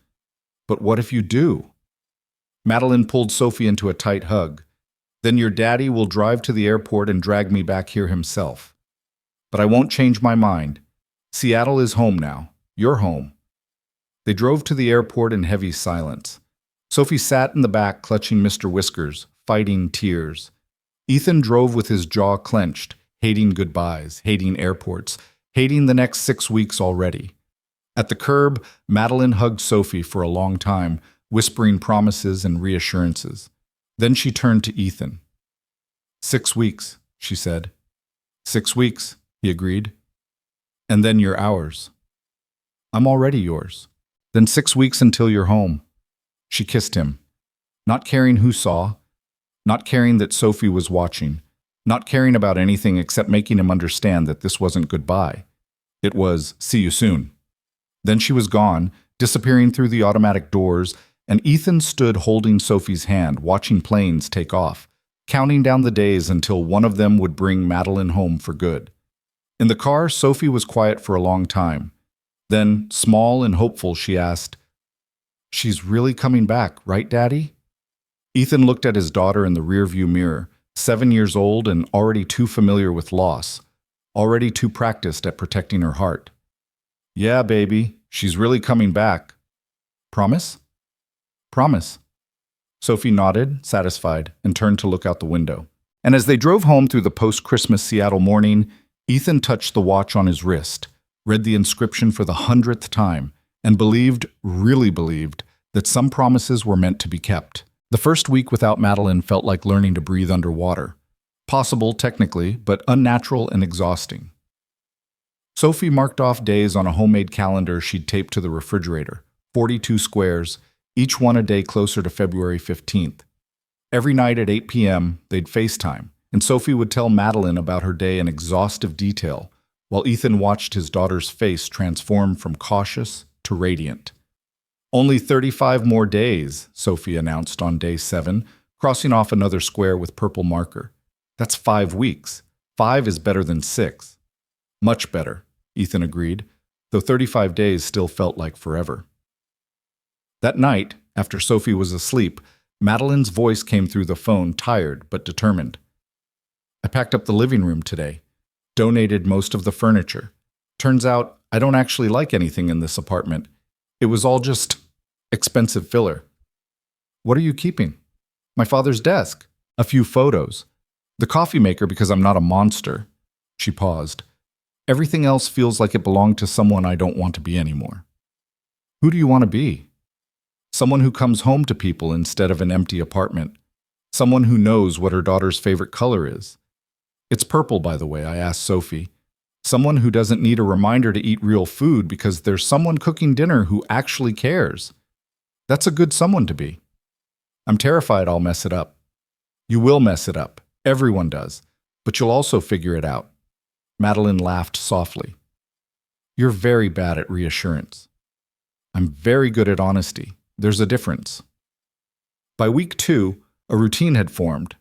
But what if you do? Madeline pulled Sophie into a tight hug. Then your daddy will drive to the airport and drag me back here himself. But I won't change my mind. Seattle is home now. You're home. They drove to the airport in heavy silence. Sophie sat in the back, clutching Mr. Whiskers, fighting tears. Ethan drove with his jaw clenched, hating goodbyes, hating airports, hating the next 6 weeks already. At the curb, Madeline hugged Sophie for a long time, whispering promises and reassurances. Then she turned to Ethan. 6 weeks, she said. 6 weeks, he agreed. And then you're ours. I'm already yours. Then 6 weeks until you're home. She kissed him, not caring who saw, not caring that Sophie was watching, not caring about anything except making him understand that this wasn't goodbye. It was, see you soon. Then she was gone, disappearing through the automatic doors, and Ethan stood holding Sophie's hand, watching planes take off, counting down the days until one of them would bring Madeline home for good. In the car, Sophie was quiet for a long time. Then, small and hopeful, she asked, "She's really coming back, right, Daddy?" Ethan looked at his daughter in the rearview mirror, 7 years old and already too familiar with loss, already too practiced at protecting her heart. "Yeah, baby, she's really coming back." "Promise?" "Promise." Sophie nodded, satisfied, and turned to look out the window. And as they drove home through the post-Christmas Seattle morning, Ethan touched the watch on his wrist, read the inscription for the 100th time, and believed, really believed, that some promises were meant to be kept. The first week without Madeline felt like learning to breathe underwater. Possible, technically, but unnatural and exhausting. Sophie marked off days on a homemade calendar she'd taped to the refrigerator, 42 squares, each one a day closer to February 15th. Every night at 8 p.m., they'd FaceTime, and Sophie would tell Madeline about her day in exhaustive detail, while Ethan watched his daughter's face transform from cautious to radiant. "Only 35 more days," Sophie announced on day 7, crossing off another square with purple marker. "That's 5 weeks. 5 is better than 6. "Much better," Ethan agreed, though 35 days still felt like forever. That night, after Sophie was asleep, Madeline's voice came through the phone, tired but determined. "I packed up the living room today. Donated most of the furniture. Turns out I don't actually like anything in this apartment. It was all just expensive filler." "What are you keeping?" "My father's desk. A few photos. The coffee maker because I'm not a monster." She paused. "Everything else feels like it belonged to someone I don't want to be anymore." "Who do you want to be?" "Someone who comes home to people instead of an empty apartment. Someone who knows what her daughter's favorite color is." "It's purple, by the way," I asked Sophie. "Someone who doesn't need a reminder to eat real food because there's someone cooking dinner who actually cares. That's a good someone to be." "I'm terrified I'll mess it up." "You will mess it up. Everyone does. But you'll also figure it out." Madeline laughed softly. "You're very bad at reassurance." "I'm very good at honesty. There's a difference." By week 2, a routine had formed.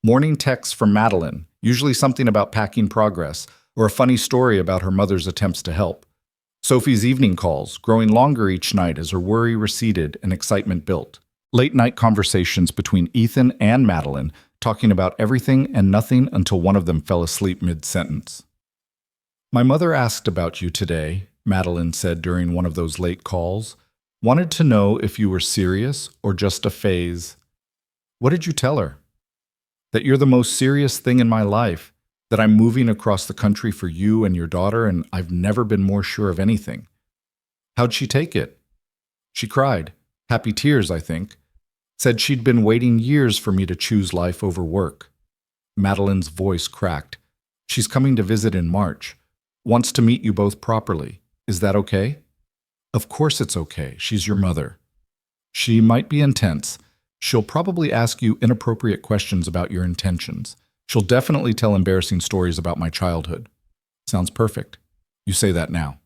Morning texts from Madeline, usually something about packing progress, or a funny story about her mother's attempts to help. Sophie's evening calls, growing longer each night as her worry receded and excitement built. Late-night conversations between Ethan and Madeline, talking about everything and nothing until one of them fell asleep mid-sentence. "My mother asked about you today," Madeline said during one of those late calls. "Wanted to know if you were serious or just a phase." "What did you tell her?" "That you're the most serious thing in my life. that I'm moving across the country for you and your daughter, and I've never been more sure of anything. How'd she take it? She cried, happy tears, I think. Said she'd been waiting years for me to choose life over work. Madeline's voice cracked. She's coming to visit in March. Wants to meet you both properly. Is that okay? Of course it's okay. She's your mother. She might be intense. She'll probably ask you inappropriate questions about your intentions. She'll definitely tell embarrassing stories about my childhood. Sounds perfect. You say that now.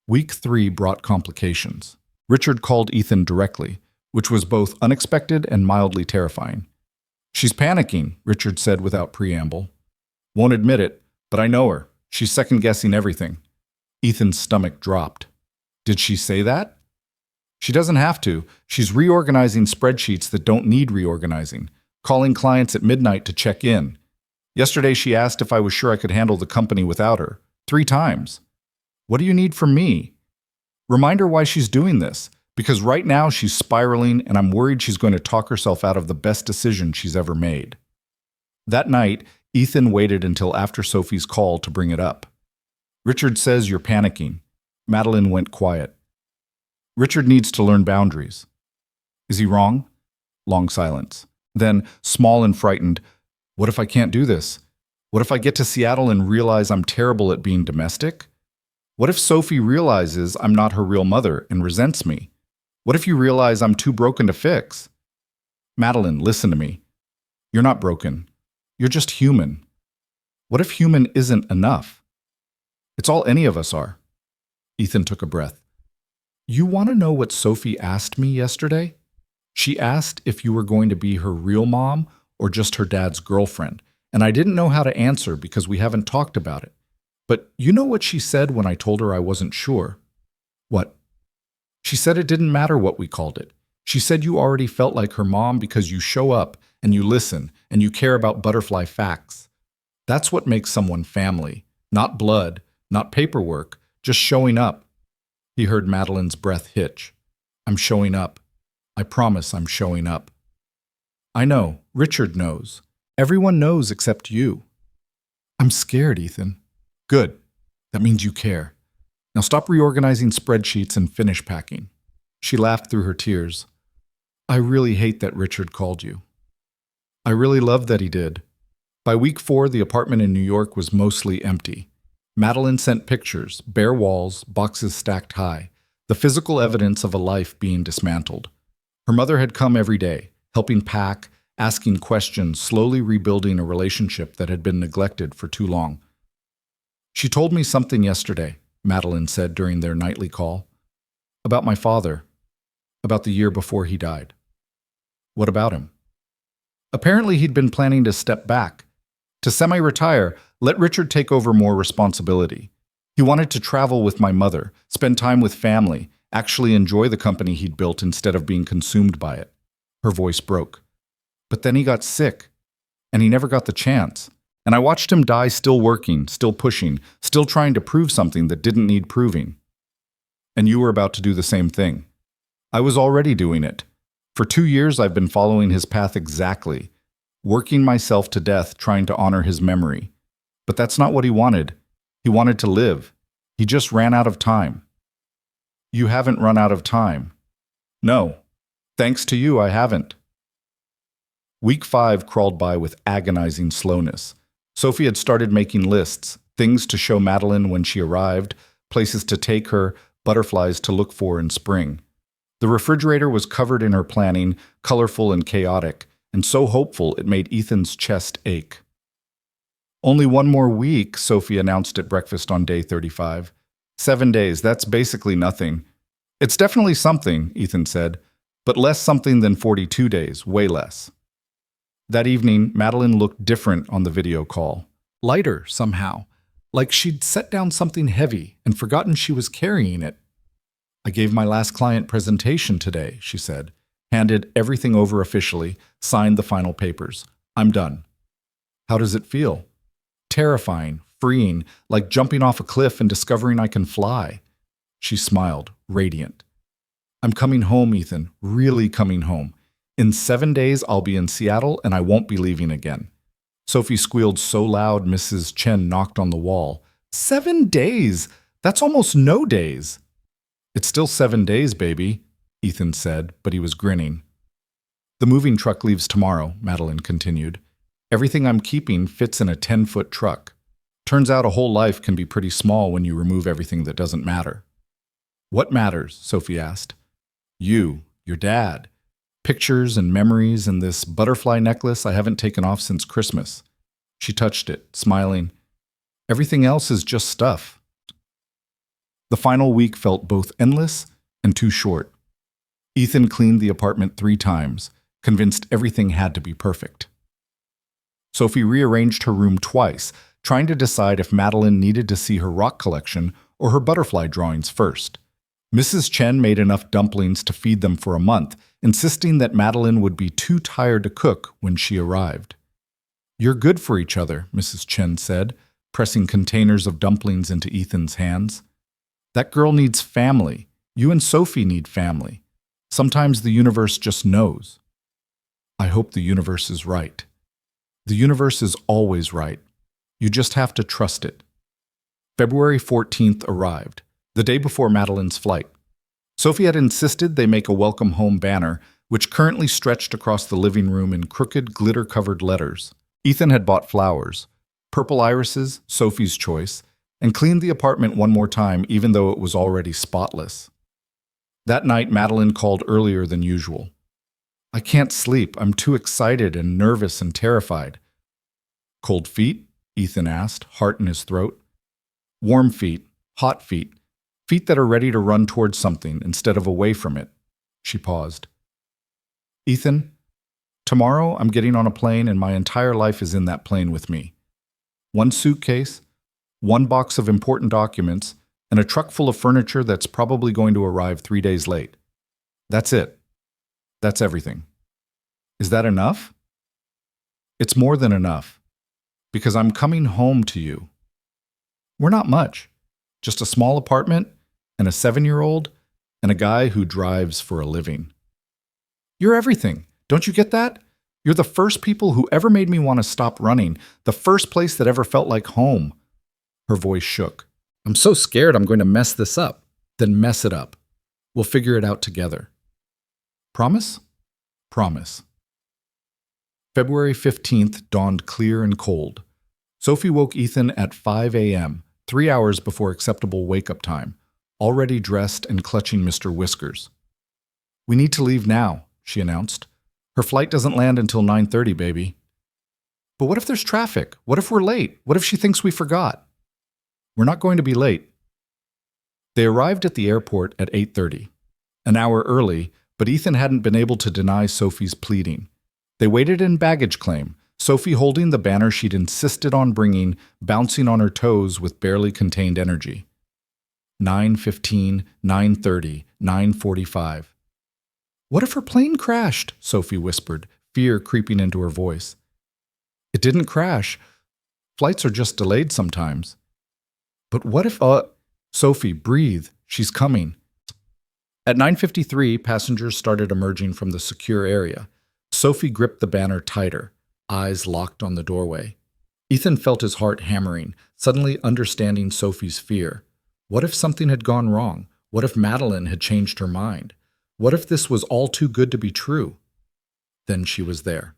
Week 3 brought complications. Richard called Ethan directly, which was both unexpected and mildly terrifying. She's panicking, Richard said without preamble. Won't admit it, but I know her. She's second-guessing everything. Ethan's stomach dropped. Did she say that? She doesn't have to. She's reorganizing spreadsheets that don't need reorganizing, calling clients at midnight to check in. Yesterday she asked if I was sure I could handle the company without her. 3 times. What do you need from me? Remind her why she's doing this. Because right now she's spiraling and I'm worried she's going to talk herself out of the best decision she's ever made. That night, Ethan waited until after Sophie's call to bring it up. Richard says you're panicking. Madeline went quiet. Richard needs to learn boundaries. Is he wrong? Long silence. Then, small and frightened, what if I can't do this? What if I get to Seattle and realize I'm terrible at being domestic? What if Sophie realizes I'm not her real mother and resents me? What if you realize I'm too broken to fix? Madeline, listen to me. You're not broken. You're just human. What if human isn't enough? It's all any of us are. Ethan took a breath. You want to know what Sophie asked me yesterday? She asked if you were going to be her real mom or just her dad's girlfriend, and I didn't know how to answer because we haven't talked about it. But you know what she said when I told her I wasn't sure? What? She said it didn't matter what we called it. She said you already felt like her mom because you show up and you listen and you care about butterfly facts. That's what makes someone family. Not blood, not paperwork, just showing up. He heard Madeline's breath hitch. I'm showing up. I promise I'm showing up. I know. Richard knows. Everyone knows except you. I'm scared, Ethan. Good. That means you care. Now stop reorganizing spreadsheets and finish packing. She laughed through her tears. I really hate that Richard called you. I really love that he did. By week 4, the apartment in New York was mostly empty. Madeline sent pictures, bare walls, boxes stacked high, the physical evidence of a life being dismantled. Her mother had come every day, helping pack, asking questions, slowly rebuilding a relationship that had been neglected for too long. She told me something yesterday, Madeline said during their nightly call. About my father. About the year before he died. What about him? Apparently he'd been planning to step back. To semi-retire, let Richard take over more responsibility. He wanted to travel with my mother, spend time with family, actually enjoy the company he'd built instead of being consumed by it. Her voice broke. But then he got sick, and he never got the chance. And I watched him die still working, still pushing, still trying to prove something that didn't need proving. And you were about to do the same thing. I was already doing it. For 2 years I've been following his path exactly, working myself to death trying to honor his memory. But that's not what he wanted. He wanted to live. He just ran out of time. You haven't run out of time. No. Thanks to you, I haven't. Week 5 crawled by with agonizing slowness. Sophie had started making lists, things to show Madeline when she arrived, places to take her, butterflies to look for in spring. The refrigerator was covered in her planning, colorful and chaotic, and so hopeful it made Ethan's chest ache. Only 1 more week, Sophie announced at breakfast on day 35. 7 days, that's basically nothing. It's definitely something, Ethan said, but less something than 42 days, way less. That evening, Madeline looked different on the video call. Lighter, somehow. Like she'd set down something heavy and forgotten she was carrying it. I gave my last client presentation today, she said, handed everything over officially, signed the final papers. I'm done. How does it feel? Terrifying, freeing, like jumping off a cliff and discovering I can fly. She smiled, radiant. I'm coming home, Ethan, really coming home. In 7 days, I'll be in Seattle and I won't be leaving again. Sophie squealed so loud Mrs. Chen knocked on the wall. 7 days! That's almost no days! It's still 7 days, baby, Ethan said, but he was grinning. The moving truck leaves tomorrow, Madeline continued. Everything I'm keeping fits in a 10-foot truck. Turns out a whole life can be pretty small when you remove everything that doesn't matter. What matters? Sophie asked. You, your dad. Pictures and memories and this butterfly necklace I haven't taken off since Christmas. She touched it, smiling. Everything else is just stuff. The final week felt both endless and too short. Ethan cleaned the apartment 3 times, convinced everything had to be perfect. Sophie rearranged her room twice, trying to decide if Madeline needed to see her rock collection or her butterfly drawings first. Mrs. Chen made enough dumplings to feed them for a month, insisting that Madeline would be too tired to cook when she arrived. You're good for each other, Mrs. Chen said, pressing containers of dumplings into Ethan's hands. That girl needs family. You and Sophie need family. Sometimes the universe just knows. I hope the universe is right. The universe is always right. You just have to trust it. February 14th arrived, the day before Madeline's flight. Sophie had insisted they make a welcome home banner, which currently stretched across the living room in crooked, glitter-covered letters. Ethan had bought flowers, purple irises, Sophie's choice, and cleaned the apartment one more time even though it was already spotless. That night, Madeline called earlier than usual. I can't sleep. I'm too excited and nervous and terrified. Cold feet? Ethan asked, heart in his throat. Warm feet, hot feet, feet that are ready to run towards something instead of away from it. She paused. Ethan, tomorrow I'm getting on a plane and my entire life is in that plane with me. 1 suitcase, 1 box of important documents, and a truck full of furniture that's probably going to arrive 3 days late. That's it. That's everything. Is that enough? It's more than enough, because I'm coming home to you. We're not much, just a small apartment and a 7-year-old and a guy who drives for a living. You're everything. Don't you get that? You're the first people who ever made me want to stop running, the first place that ever felt like home. Her voice shook. I'm so scared I'm going to mess this up. Then mess it up. We'll figure it out together. Promise? Promise. February 15th dawned clear and cold. Sophie woke Ethan at 5 a.m., 3 hours before acceptable wake-up time, already dressed and clutching Mr. Whiskers. We need to leave now, she announced. Her flight doesn't land until 9:30, baby. But what if there's traffic? What if we're late? What if she thinks we forgot? We're not going to be late. They arrived at the airport at 8:30, an hour early, but Ethan hadn't been able to deny Sophie's pleading. They waited in baggage claim, Sophie holding the banner she'd insisted on bringing, bouncing on her toes with barely contained energy. 9:15, 9:30, 9:45. What if her plane crashed? Sophie whispered, fear creeping into her voice. It didn't crash. Flights are just delayed sometimes. But what if, Sophie, breathe. She's coming. At 9:53, passengers started emerging from the secure area. Sophie gripped the banner tighter, eyes locked on the doorway. Ethan felt his heart hammering, suddenly understanding Sophie's fear. What if something had gone wrong? What if Madeline had changed her mind? What if this was all too good to be true? Then she was there.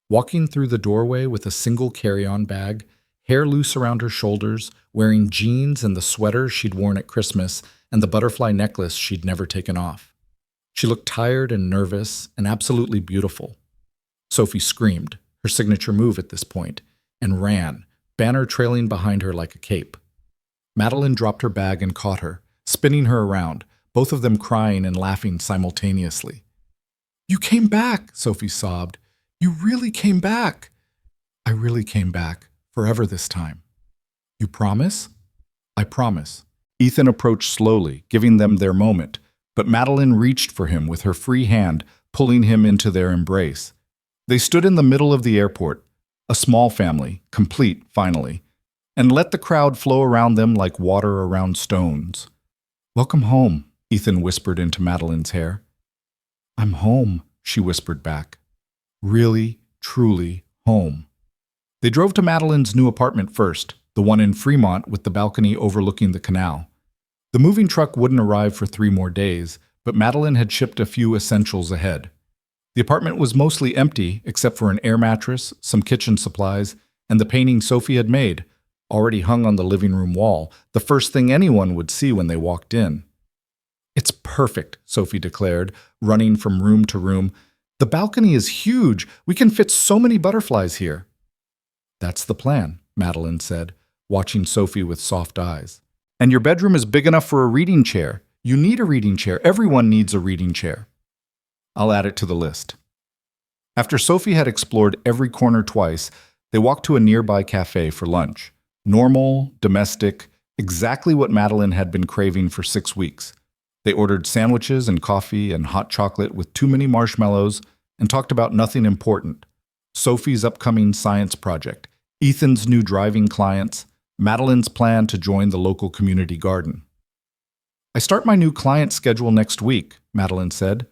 Walking through the doorway with a single carry-on bag, hair loose around her shoulders, wearing jeans and the sweater she'd worn at Christmas and the butterfly necklace she'd never taken off. She looked tired and nervous and absolutely beautiful. Sophie screamed, her signature move at this point, and ran, banner trailing behind her like a cape. Madeline dropped her bag and caught her, spinning her around, both of them crying and laughing simultaneously. You came back, Sophie sobbed. You really came back. I really came back, forever this time. You promise? I promise. Ethan approached slowly, giving them their moment, but Madeline reached for him with her free hand, pulling him into their embrace. They stood in the middle of the airport, a small family, complete, finally, and let the crowd flow around them like water around stones. Welcome home, Ethan whispered into Madeline's hair. I'm home, she whispered back. Really, truly home. They drove to Madeline's new apartment first, the one in Fremont with the balcony overlooking the canal. The moving truck wouldn't arrive for 3 more days, but Madeline had shipped a few essentials ahead. The apartment was mostly empty except for an air mattress, some kitchen supplies, and the painting Sophie had made, already hung on the living room wall, the first thing anyone would see when they walked in. "It's perfect," Sophie declared, running from room to room. "The balcony is huge. We can fit so many butterflies here." "That's the plan," Madeline said, watching Sophie with soft eyes. "And your bedroom is big enough for a reading chair. You need a reading chair. Everyone needs a reading chair." "I'll add it to the list." After Sophie had explored every corner twice, they walked to a nearby cafe for lunch. Normal, domestic, exactly what Madeline had been craving for 6 weeks. They ordered sandwiches and coffee and hot chocolate with too many marshmallows and talked about nothing important. Sophie's upcoming science project, Ethan's new driving clients, Madeline's plan to join the local community garden. "I start my new client schedule next week," Madeline said.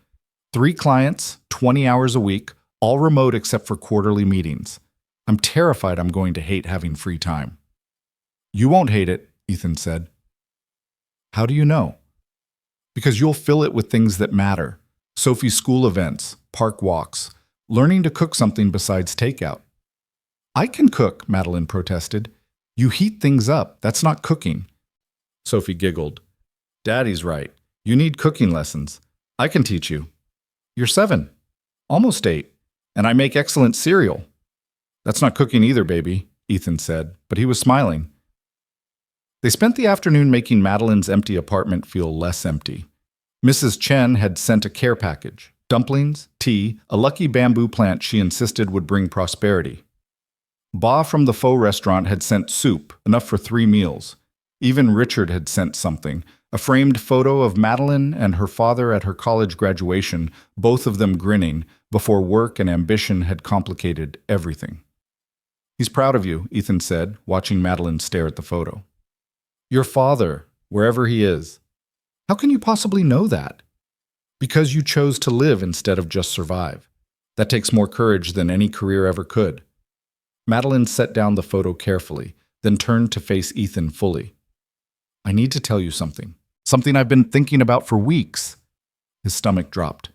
3 clients, 20 hours a week, all remote except for quarterly meetings. I'm terrified I'm going to hate having free time." "You won't hate it," Ethan said. "How do you know?" "Because you'll fill it with things that matter. Sophie's school events, park walks, learning to cook something besides takeout." "I can cook," Madeline protested. "You heat things up. That's not cooking." Sophie giggled. "Daddy's right. You need cooking lessons. I can teach you." "You're 7. Almost 8. And I make excellent cereal." "That's not cooking either, baby," Ethan said, but he was smiling. They spent the afternoon making Madeline's empty apartment feel less empty. Mrs. Chen had sent a care package, dumplings, tea, a lucky bamboo plant she insisted would bring prosperity. Ba from the pho restaurant had sent soup, enough for 3 meals. Even Richard had sent something, a framed photo of Madeline and her father at her college graduation, both of them grinning, before work and ambition had complicated everything. "He's proud of you," Ethan said, watching Madeline stare at the photo. "Your father, wherever he is. How can you possibly know that?" "Because you chose to live instead of just survive. That takes more courage than any career ever could." Madeline set down the photo carefully, then turned to face Ethan fully. "I need to tell you something. Something I've been thinking about for weeks." His stomach dropped.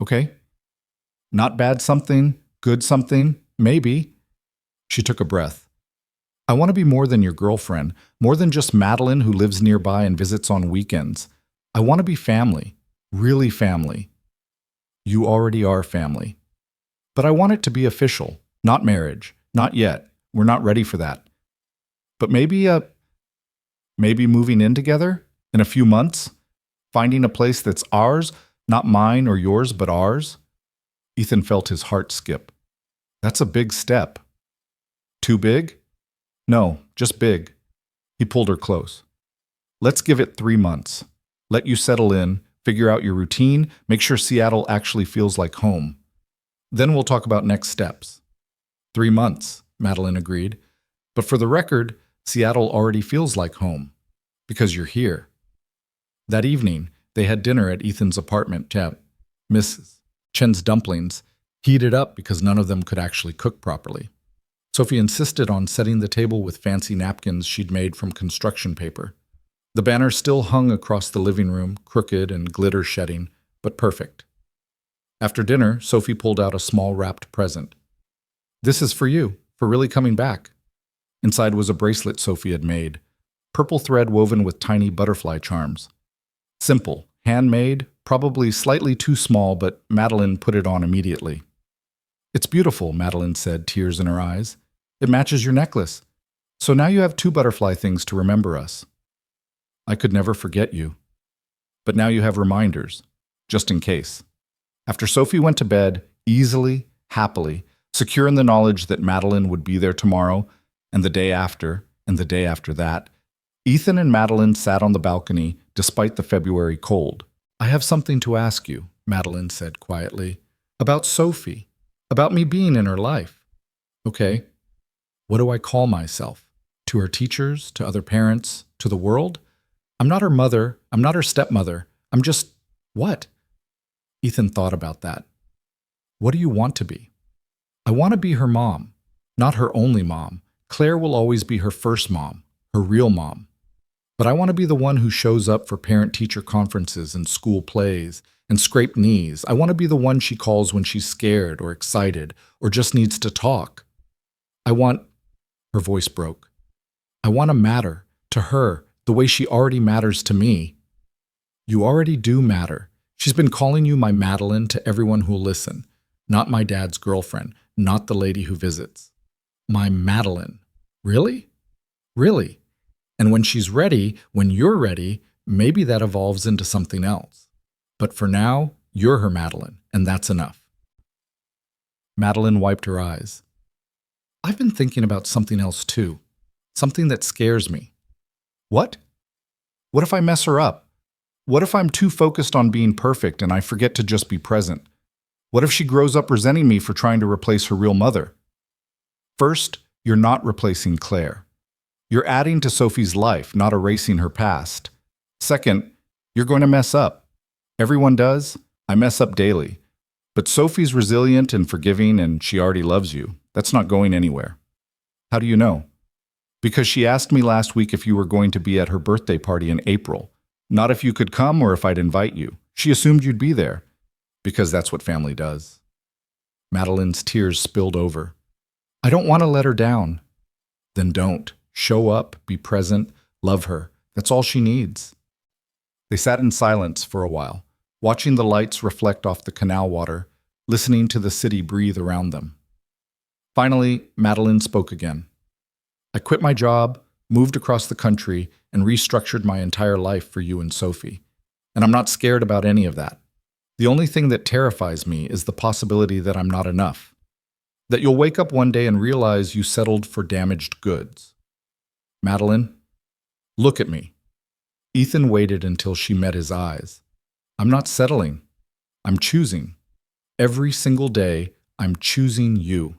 "Okay. Not bad something, good something, maybe." She took a breath. "I want to be more than your girlfriend, more than just Madeline who lives nearby and visits on weekends. I want to be family, really family." "You already are family." "But I want it to be official, not marriage, not yet. We're not ready for that. But maybe moving in together in a few months, finding a place that's ours, not mine or yours, but ours." Ethan felt his heart skip. "That's a big step." "Too big?" "No, just big." He pulled her close. "Let's give it 3 months. Let you settle in, figure out your routine, make sure Seattle actually feels like home. Then we'll talk about next steps." 3 months, Madeline agreed. "But for the record, Seattle already feels like home. Because you're here." That evening, they had dinner at Ethan's apartment. Mrs. Chen's dumplings heated up because none of them could actually cook properly. Sophie insisted on setting the table with fancy napkins she'd made from construction paper. The banner still hung across the living room, crooked and glitter shedding, but perfect. After dinner, Sophie pulled out a small wrapped present. "This is for you, for really coming back." Inside was a bracelet Sophie had made, purple thread woven with tiny butterfly charms. Simple, handmade, probably slightly too small, but Madeline put it on immediately. "It's beautiful," Madeline said, tears in her eyes. "It matches your necklace. So now you have 2 butterfly things to remember us." "I could never forget you. But now you have reminders, just in case." After Sophie went to bed, easily, happily, secure in the knowledge that Madeline would be there tomorrow, and the day after, and the day after that, Ethan and Madeline sat on the balcony despite the February cold. "I have something to ask you," Madeline said quietly. "About Sophie. About me being in her life." "Okay. What do I call myself? To her teachers, to other parents, to the world? I'm not her mother. I'm not her stepmother. I'm just what?" Ethan thought about that. "What do you want to be?" "I want to be her mom. Not her only mom. Claire will always be her first mom, her real mom. But I want to be the one who shows up for parent-teacher conferences and school plays and scraped knees. I want to be the one she calls when she's scared or excited or just needs to talk. Her voice broke. I want to matter to her the way she already matters to me. You already do matter. She's been calling you my Madeline to everyone who'll listen. Not my dad's girlfriend, not the lady who visits. My Madeline. Really? Really? And when she's ready, when you're ready, maybe that evolves into something else. But for now, you're her Madeline, and that's enough. Madeline wiped her eyes. I've been thinking about something else too. Something that scares me. What? What if I mess her up? What if I'm too focused on being perfect and I forget to just be present? What if she grows up resenting me for trying to replace her real mother? First, you're not replacing Claire. You're adding to Sophie's life, not erasing her past. Second, you're going to mess up. Everyone does. I mess up daily. But Sophie's resilient and forgiving, and she already loves you. That's not going anywhere. How do you know? Because she asked me last week if you were going to be at her birthday party in April. Not if you could come or if I'd invite you. She assumed you'd be there. Because that's what family does. Madeline's tears spilled over. I don't want to let her down. Then don't. Show up, be present, love her. That's all she needs. They sat in silence for a while, watching the lights reflect off the canal water, listening to the city breathe around them. Finally, Madeline spoke again. I quit my job, moved across the country, and restructured my entire life for you and Sophie. And I'm not scared about any of that. The only thing that terrifies me is the possibility that I'm not enough. That you'll wake up one day and realize you settled for damaged goods. Madeline, look at me. Ethan waited until she met his eyes. I'm not settling. I'm choosing. Every single day, I'm choosing you.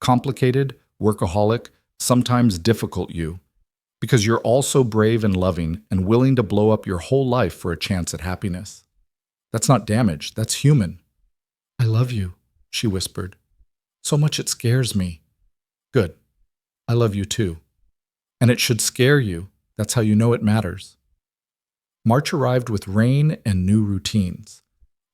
Complicated, workaholic, sometimes difficult you. Because you're also brave and loving and willing to blow up your whole life for a chance at happiness. That's not damage, that's human. I love you, she whispered. So much it scares me. Good. I love you too. And it should scare you. That's how you know it matters. March arrived with rain and new routines.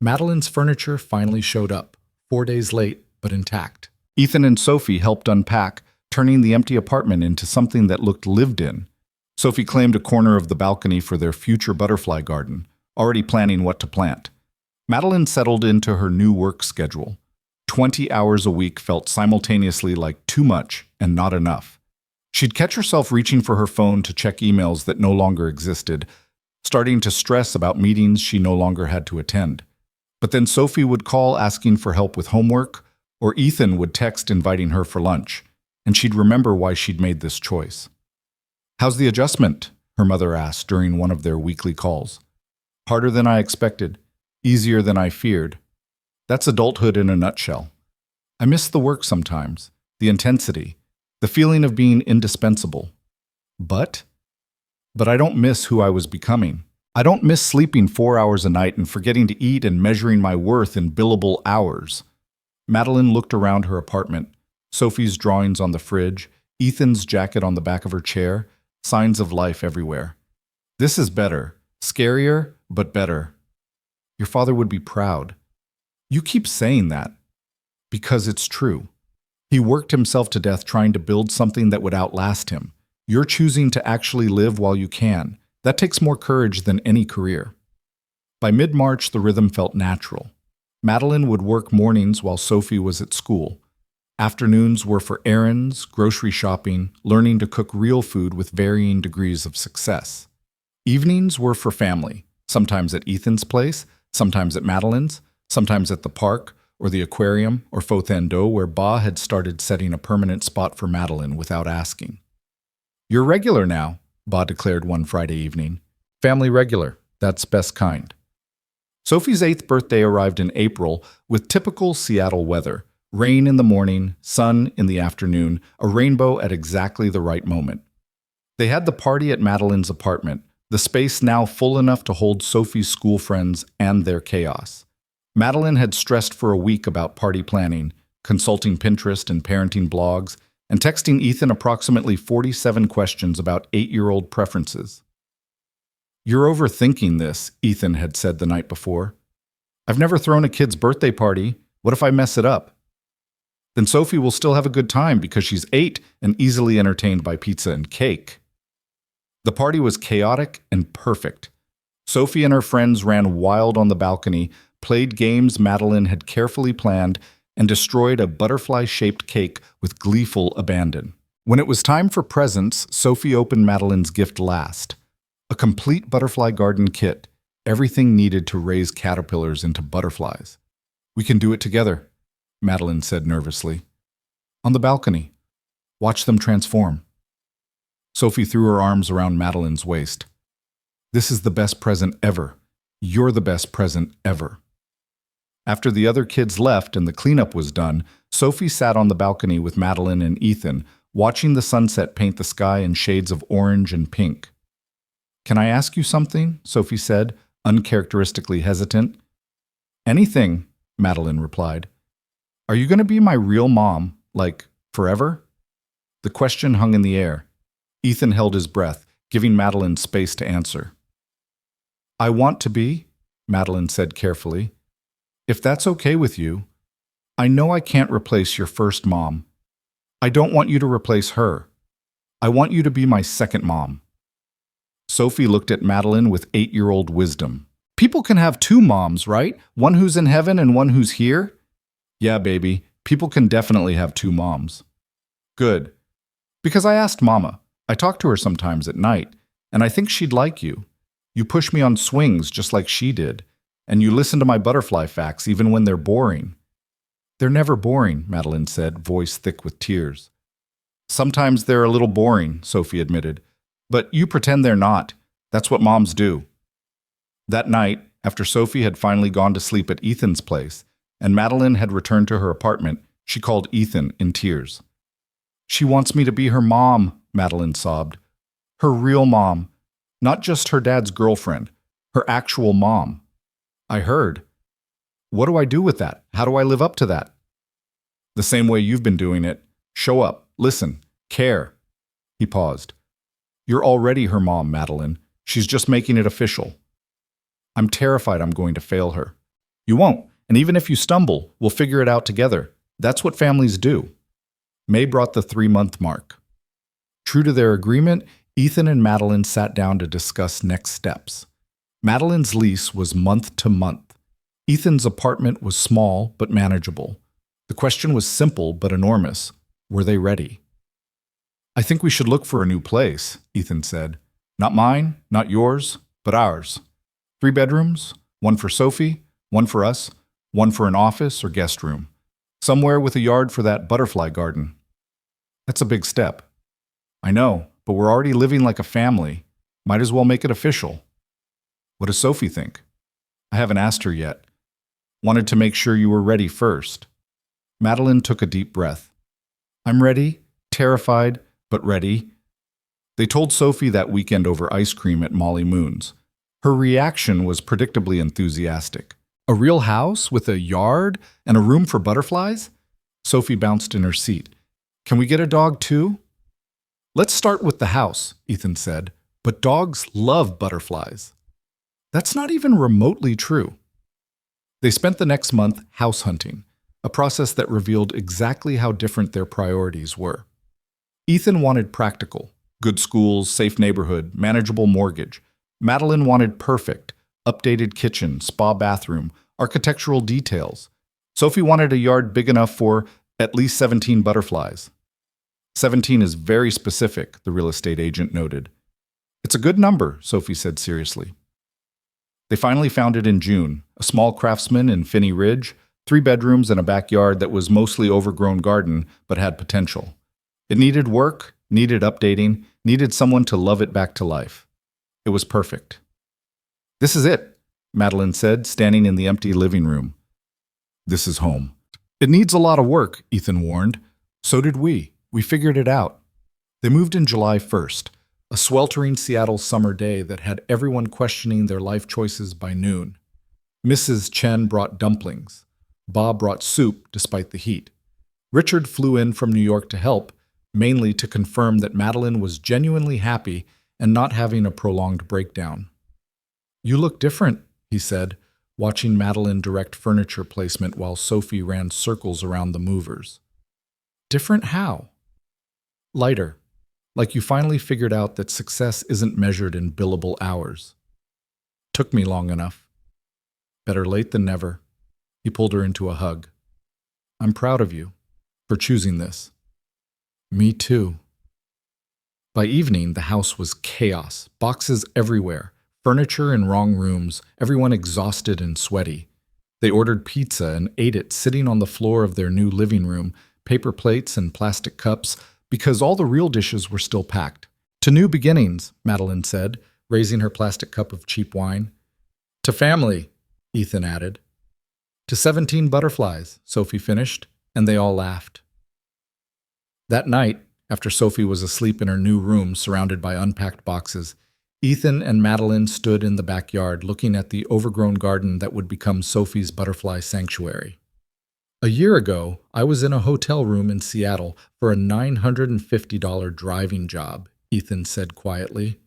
Madeline's furniture finally showed up, 4 days late, but intact. Ethan and Sophie helped unpack, turning the empty apartment into something that looked lived in. Sophie claimed a corner of the balcony for their future butterfly garden, already planning what to plant. Madeline settled into her new work schedule. 20 hours a week felt simultaneously like too much and not enough. She'd catch herself reaching for her phone to check emails that no longer existed, starting to stress about meetings she no longer had to attend. But then Sophie would call asking for help with homework, or Ethan would text inviting her for lunch, and she'd remember why she'd made this choice. How's the adjustment? Her mother asked during one of their weekly calls. Harder than I expected, easier than I feared. That's adulthood in a nutshell. I miss the work sometimes, the intensity, the feeling of being indispensable. But I don't miss who I was becoming. I don't miss sleeping 4 hours a night and forgetting to eat and measuring my worth in billable hours. Madeline looked around her apartment, Sophie's drawings on the fridge, Ethan's jacket on the back of her chair, signs of life everywhere. This is better. Scarier, but better. Your father would be proud. You keep saying that. Because it's true. He worked himself to death trying to build something that would outlast him. You're choosing to actually live while you can. That takes more courage than any career. By mid-March, the rhythm felt natural. Madeline would work mornings while Sophie was at school. Afternoons were for errands, grocery shopping, learning to cook real food with varying degrees of success. Evenings were for family, sometimes at Ethan's place, sometimes at Madeline's, sometimes at the park or the aquarium or Fotendo, where Ba had started setting a permanent spot for Madeline without asking. You're regular now, Ba declared one Friday evening. Family regular, that's best kind. Sophie's 8th birthday arrived in April with typical Seattle weather. Rain in the morning, sun in the afternoon, a rainbow at exactly the right moment. They had the party at Madeline's apartment, the space now full enough to hold Sophie's school friends and their chaos. Madeline had stressed for a week about party planning, consulting Pinterest and parenting blogs, and texting Ethan approximately 47 questions about 8-year-old preferences. "You're overthinking this," Ethan had said the night before. "I've never thrown a kid's birthday party. What if I mess it up?" "Then Sophie will still have a good time because she's 8 and easily entertained by pizza and cake." The party was chaotic and perfect. Sophie and her friends ran wild on the balcony, played games Madeline had carefully planned, and destroyed a butterfly-shaped cake with gleeful abandon. When it was time for presents, Sophie opened Madeline's gift last. A complete butterfly garden kit, everything needed to raise caterpillars into butterflies. "We can do it together," Madeline said nervously. "On the balcony. Watch them transform." Sophie threw her arms around Madeline's waist. "This is the best present ever. You're the best present ever." After the other kids left and the cleanup was done, Sophie sat on the balcony with Madeline and Ethan, watching the sunset paint the sky in shades of orange and pink. "Can I ask you something?" Sophie said, uncharacteristically hesitant. "Anything," Madeline replied. "Are you going to be my real mom, like, forever?" The question hung in the air. Ethan held his breath, giving Madeline space to answer. "I want to be," Madeline said carefully. "If that's okay with you. I know I can't replace your first mom. I don't want you to replace her. I want you to be my second mom." Sophie looked at Madeline with 8-year-old wisdom. "People can have 2 moms, right? One who's in heaven and one who's here?" "Yeah, baby. People can definitely have 2 moms." "Good. Because I asked Mama. I talk to her sometimes at night, and I think she'd like you. You push me on swings just like she did, and you listen to my butterfly facts even when they're boring." "They're never boring," Madeline said, voice thick with tears. "Sometimes they're a little boring," Sophie admitted. "But you pretend they're not. That's what moms do." That night, after Sophie had finally gone to sleep at Ethan's place, and Madeline had returned to her apartment, she called Ethan in tears. "She wants me to be her mom," Madeline sobbed. "Her real mom. Not just her dad's girlfriend. Her actual mom." "I heard. What do I do with that? How do I live up to that?" "The same way you've been doing it. Show up, listen, care." He paused. "You're already her mom, Madeline. She's just making it official." "I'm terrified I'm going to fail her." "You won't, and even if you stumble, we'll figure it out together. That's what families do." May brought the 3-month mark. True to their agreement, Ethan and Madeline sat down to discuss next steps. Madeline's lease was month to month. Ethan's apartment was small but manageable. The question was simple but enormous. Were they ready? "I think we should look for a new place," Ethan said. "Not mine, not yours, but ours. 3 bedrooms, 1 for Sophie, 1 for us, 1 for an office or guest room. Somewhere with a yard for that butterfly garden." "That's a big step." "I know, but we're already living like a family. Might as well make it official." "What does Sophie think?" "I haven't asked her yet. Wanted to make sure you were ready first." Madeline took a deep breath. "I'm ready, terrified, but ready." They told Sophie that weekend over ice cream at Molly Moon's. Her reaction was predictably enthusiastic. "A real house with a yard and a room for butterflies?" Sophie bounced in her seat. "Can we get a dog too?" "Let's start with the house," Ethan said. "But dogs love butterflies." That's not even remotely true. They spent the next month house hunting, a process that revealed exactly how different their priorities were. Ethan wanted practical, good schools, safe neighborhood, manageable mortgage. Madeline wanted perfect, updated kitchen, spa bathroom, architectural details. Sophie wanted a yard big enough for at least 17 butterflies. 17 is very specific, the real estate agent noted. "It's a good number," Sophie said seriously. They finally found it in June, a small craftsman in Finney Ridge, 3 bedrooms and a backyard that was mostly overgrown garden but had potential. It needed work, needed updating, needed someone to love it back to life. It was perfect. "This is it," Madeline said, standing in the empty living room. "This is home." "It needs a lot of work," Ethan warned. "So did we. We figured it out." They moved in July 1st, a sweltering Seattle summer day that had everyone questioning their life choices by noon. Mrs. Chen brought dumplings. Bob brought soup despite the heat. Richard flew in from New York to help, mainly to confirm that Madeline was genuinely happy and not having a prolonged breakdown. "You look different," he said, watching Madeline direct furniture placement while Sophie ran circles around the movers. "Different how?" "Lighter. Like you finally figured out that success isn't measured in billable hours." "Took me long enough." "Better late than never." He pulled her into a hug. "I'm proud of you for choosing this." "Me too." By evening, the house was chaos, boxes everywhere, furniture in wrong rooms, everyone exhausted and sweaty. They ordered pizza and ate it sitting on the floor of their new living room, paper plates and plastic cups, because all the real dishes were still packed. "To new beginnings," Madeline said, raising her plastic cup of cheap wine. "To family," Ethan added. "To 17 butterflies," Sophie finished, and they all laughed. That night, after Sophie was asleep in her new room surrounded by unpacked boxes, Ethan and Madeline stood in the backyard looking at the overgrown garden that would become Sophie's butterfly sanctuary. "A year ago, I was in a hotel room in Seattle for a $950 driving job," Ethan said quietly.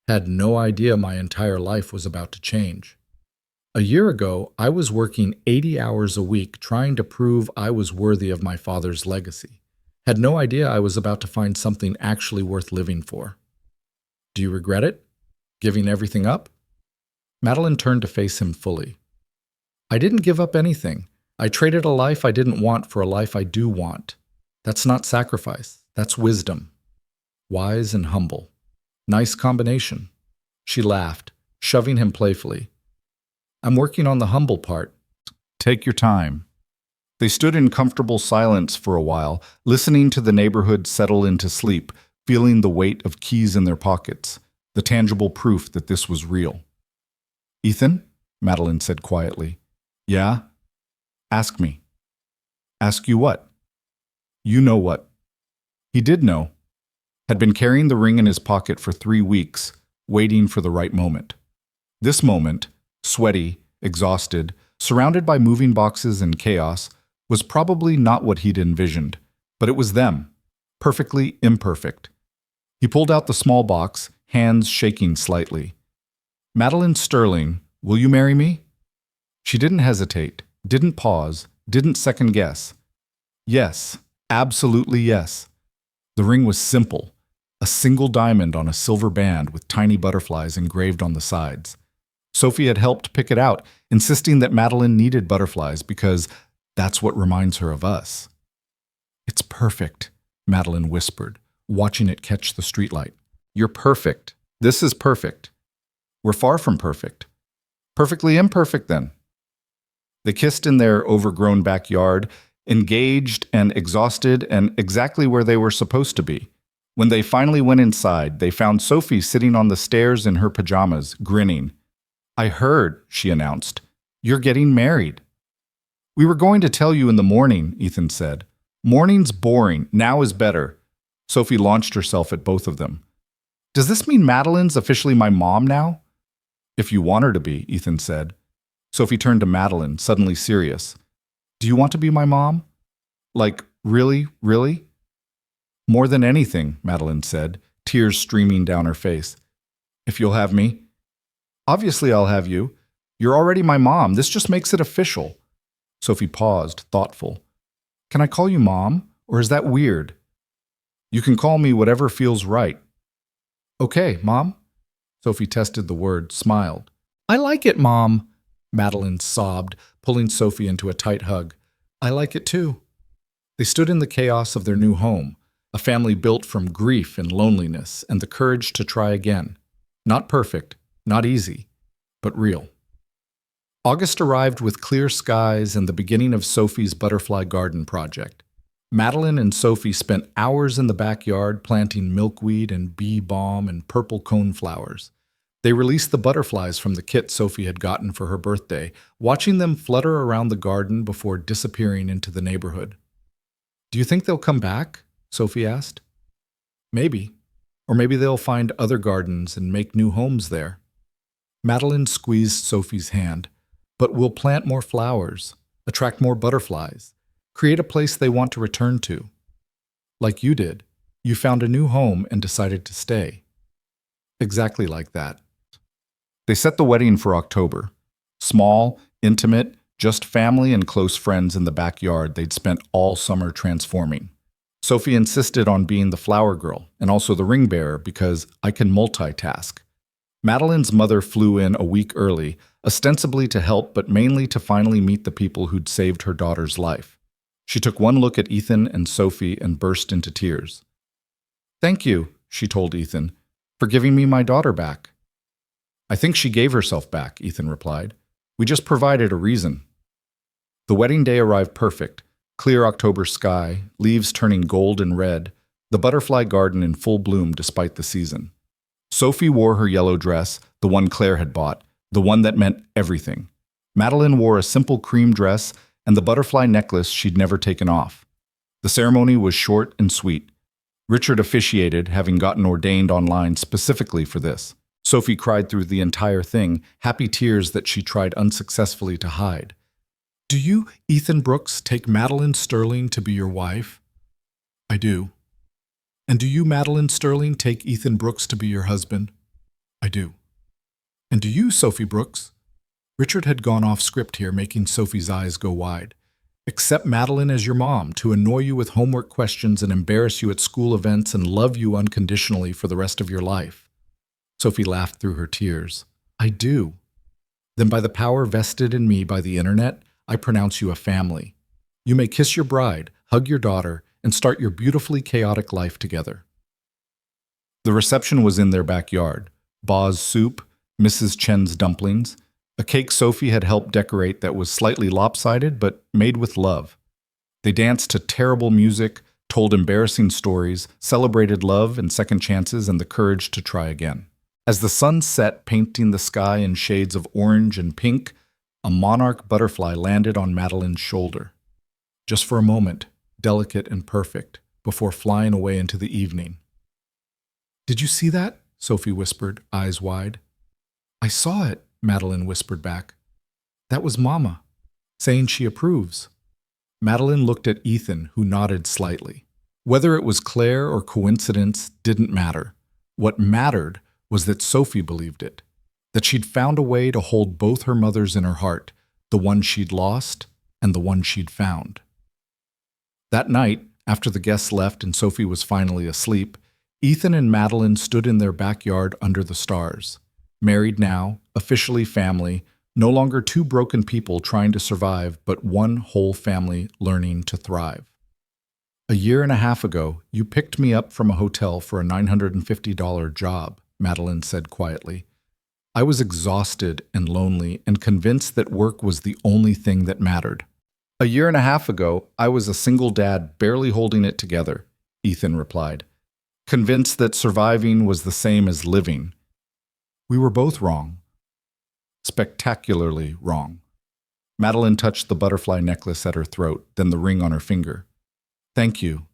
"Had no idea my entire life was about to change. A year ago, I was working 80 hours a week trying to prove I was worthy of my father's legacy. Had no idea I was about to find something actually worth living for. Do you regret it? Giving everything up?" Madeline turned to face him fully. "I didn't give up anything. I traded a life I didn't want for a life I do want. That's not sacrifice. That's wisdom. Wise and humble. Nice combination." She laughed, shoving him playfully. "I'm working on the humble part." "Take your time." They stood in comfortable silence for a while, listening to the neighborhood settle into sleep, feeling the weight of keys in their pockets, the tangible proof that this was real. "Ethan?" Madeline said quietly. "Yeah?" "Ask me." "Ask you what?" "You know what." He did know. Had been carrying the ring in his pocket for 3 weeks, waiting for the right moment. This moment, sweaty, exhausted, surrounded by moving boxes and chaos, was probably not what he'd envisioned, but it was them, perfectly imperfect. He pulled out the small box, hands shaking slightly. "Madeline Sterling, will you marry me?" She didn't hesitate, didn't pause, didn't second guess. Yes, absolutely yes. The ring was simple, a single diamond on a silver band with tiny butterflies engraved on the sides. Sophie had helped pick it out, insisting that Madeline needed butterflies because that's what reminds her of us. "It's perfect," Madeline whispered, watching it catch the streetlight. "You're perfect. This is perfect. We're far from perfect. Perfectly imperfect, then." They kissed in their overgrown backyard, engaged and exhausted and exactly where they were supposed to be. When they finally went inside, they found Sophie sitting on the stairs in her pajamas, grinning. "I heard," she announced. "You're getting married." "We were going to tell you in the morning," Ethan said. "Morning's boring. Now is better." Sophie launched herself at both of them. "Does this mean Madeline's officially my mom now?" "If you want her to be," Ethan said. Sophie turned to Madeline, suddenly serious. "Do you want to be my mom? Like, really, really?" "More than anything," Madeline said, tears streaming down her face. "If you'll have me." "Obviously I'll have you. You're already my mom. This just makes it official." Sophie paused, thoughtful. "Can I call you Mom, or is that weird?" "You can call me whatever feels right." "Okay, Mom." Sophie tested the word, smiled. "I like it, Mom," Madeline sobbed, pulling Sophie into a tight hug. "I like it too." They stood in the chaos of their new home, a family built from grief and loneliness and the courage to try again. Not perfect, not easy, but real. August arrived with clear skies and the beginning of Sophie's butterfly garden project. Madeline and Sophie spent hours in the backyard planting milkweed and bee balm and purple coneflowers. They released the butterflies from the kit Sophie had gotten for her birthday, watching them flutter around the garden before disappearing into the neighborhood. "Do you think they'll come back?" Sophie asked. "Maybe. Or maybe they'll find other gardens and make new homes there." Madeline squeezed Sophie's hand. "But we'll plant more flowers, attract more butterflies. Create a place they want to return to. Like you did. You found a new home and decided to stay. Exactly like that. They set the wedding for October. Small, intimate, just family and close friends in the backyard they'd spent all summer transforming. Sophie insisted on being the flower girl and also the ring bearer because I can multitask. Madeline's mother flew in a week early, ostensibly to help but mainly to finally meet the people who'd saved her daughter's life. She took one look at Ethan and Sophie and burst into tears. "Thank you," she told Ethan, "for giving me my daughter back." "I think she gave herself back," Ethan replied. "We just provided a reason." The wedding day arrived perfect. Clear October sky, leaves turning gold and red, the butterfly garden in full bloom despite the season. Sophie wore her yellow dress, the one Claire had bought, the one that meant everything. Madeline wore a simple cream dress and the butterfly necklace she'd never taken off. The ceremony was short and sweet. Richard officiated, having gotten ordained online specifically for this. Sophie cried through the entire thing, happy tears that she tried unsuccessfully to hide. "Do you, Ethan Brooks, take Madeline Sterling to be your wife?" "I do." "And do you, Madeline Sterling, take Ethan Brooks to be your husband?" "I do." "And do you, Sophie Brooks?" Richard had gone off script here, making Sophie's eyes go wide. "Accept Madeline as your mom, to annoy you with homework questions and embarrass you at school events and love you unconditionally for the rest of your life." Sophie laughed through her tears. "I do." "Then by the power vested in me by the internet, I pronounce you a family. You may kiss your bride, hug your daughter, and start your beautifully chaotic life together." The reception was in their backyard. Ba's soup, Mrs. Chen's dumplings, a cake Sophie had helped decorate that was slightly lopsided but made with love. They danced to terrible music, told embarrassing stories, celebrated love and second chances and the courage to try again. As the sun set, painting the sky in shades of orange and pink, a monarch butterfly landed on Madeline's shoulder. Just for a moment, delicate and perfect, before flying away into the evening. "Did you see that?" Sophie whispered, eyes wide. "I saw it," Madeline whispered back. "That was Mama, saying she approves." Madeline looked at Ethan, who nodded slightly. Whether it was Claire or coincidence didn't matter. What mattered was that Sophie believed it, that she'd found a way to hold both her mothers in her heart, the one she'd lost and the one she'd found. That night, after the guests left and Sophie was finally asleep, Ethan and Madeline stood in their backyard under the stars. Married now, officially family, no longer two broken people trying to survive, but one whole family learning to thrive. "A year and a half ago, you picked me up from a hotel for a $950 job," Madeline said quietly. "I was exhausted and lonely and convinced that work was the only thing that mattered." "A year and a half ago, I was a single dad barely holding it together," Ethan replied, "convinced that surviving was the same as living." "We were both wrong." Spectacularly wrong. Madeline touched the butterfly necklace at her throat, then the ring on her finger. "Thank you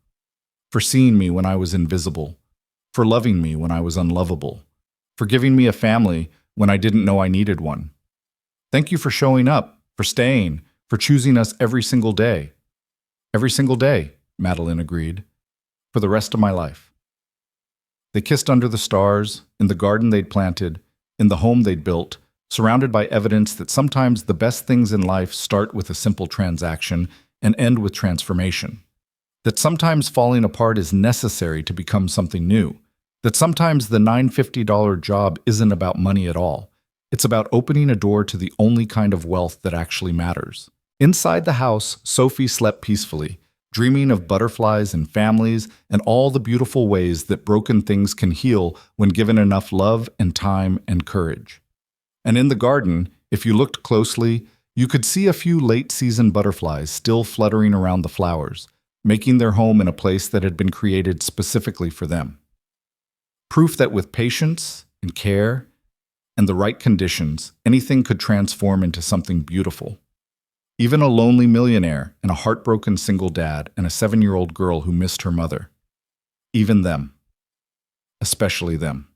for seeing me when I was invisible, for loving me when I was unlovable, for giving me a family when I didn't know I needed one. Thank you for showing up, for staying, for choosing us every single day." "Every single day," Madeline agreed, "for the rest of my life." They kissed under the stars, in the garden they'd planted, in the home they'd built, surrounded by evidence that sometimes the best things in life start with a simple transaction and end with transformation. That sometimes falling apart is necessary to become something new. That sometimes the $950 job isn't about money at all. It's about opening a door to the only kind of wealth that actually matters. Inside the house, Sophie slept peacefully, dreaming of butterflies and families and all the beautiful ways that broken things can heal when given enough love and time and courage. And in the garden, if you looked closely, you could see a few late-season butterflies still fluttering around the flowers, making their home in a place that had been created specifically for them. Proof that with patience and care and the right conditions, anything could transform into something beautiful. Even a lonely millionaire and a heartbroken single dad and a 7-year-old girl who missed her mother. Even them. Especially them.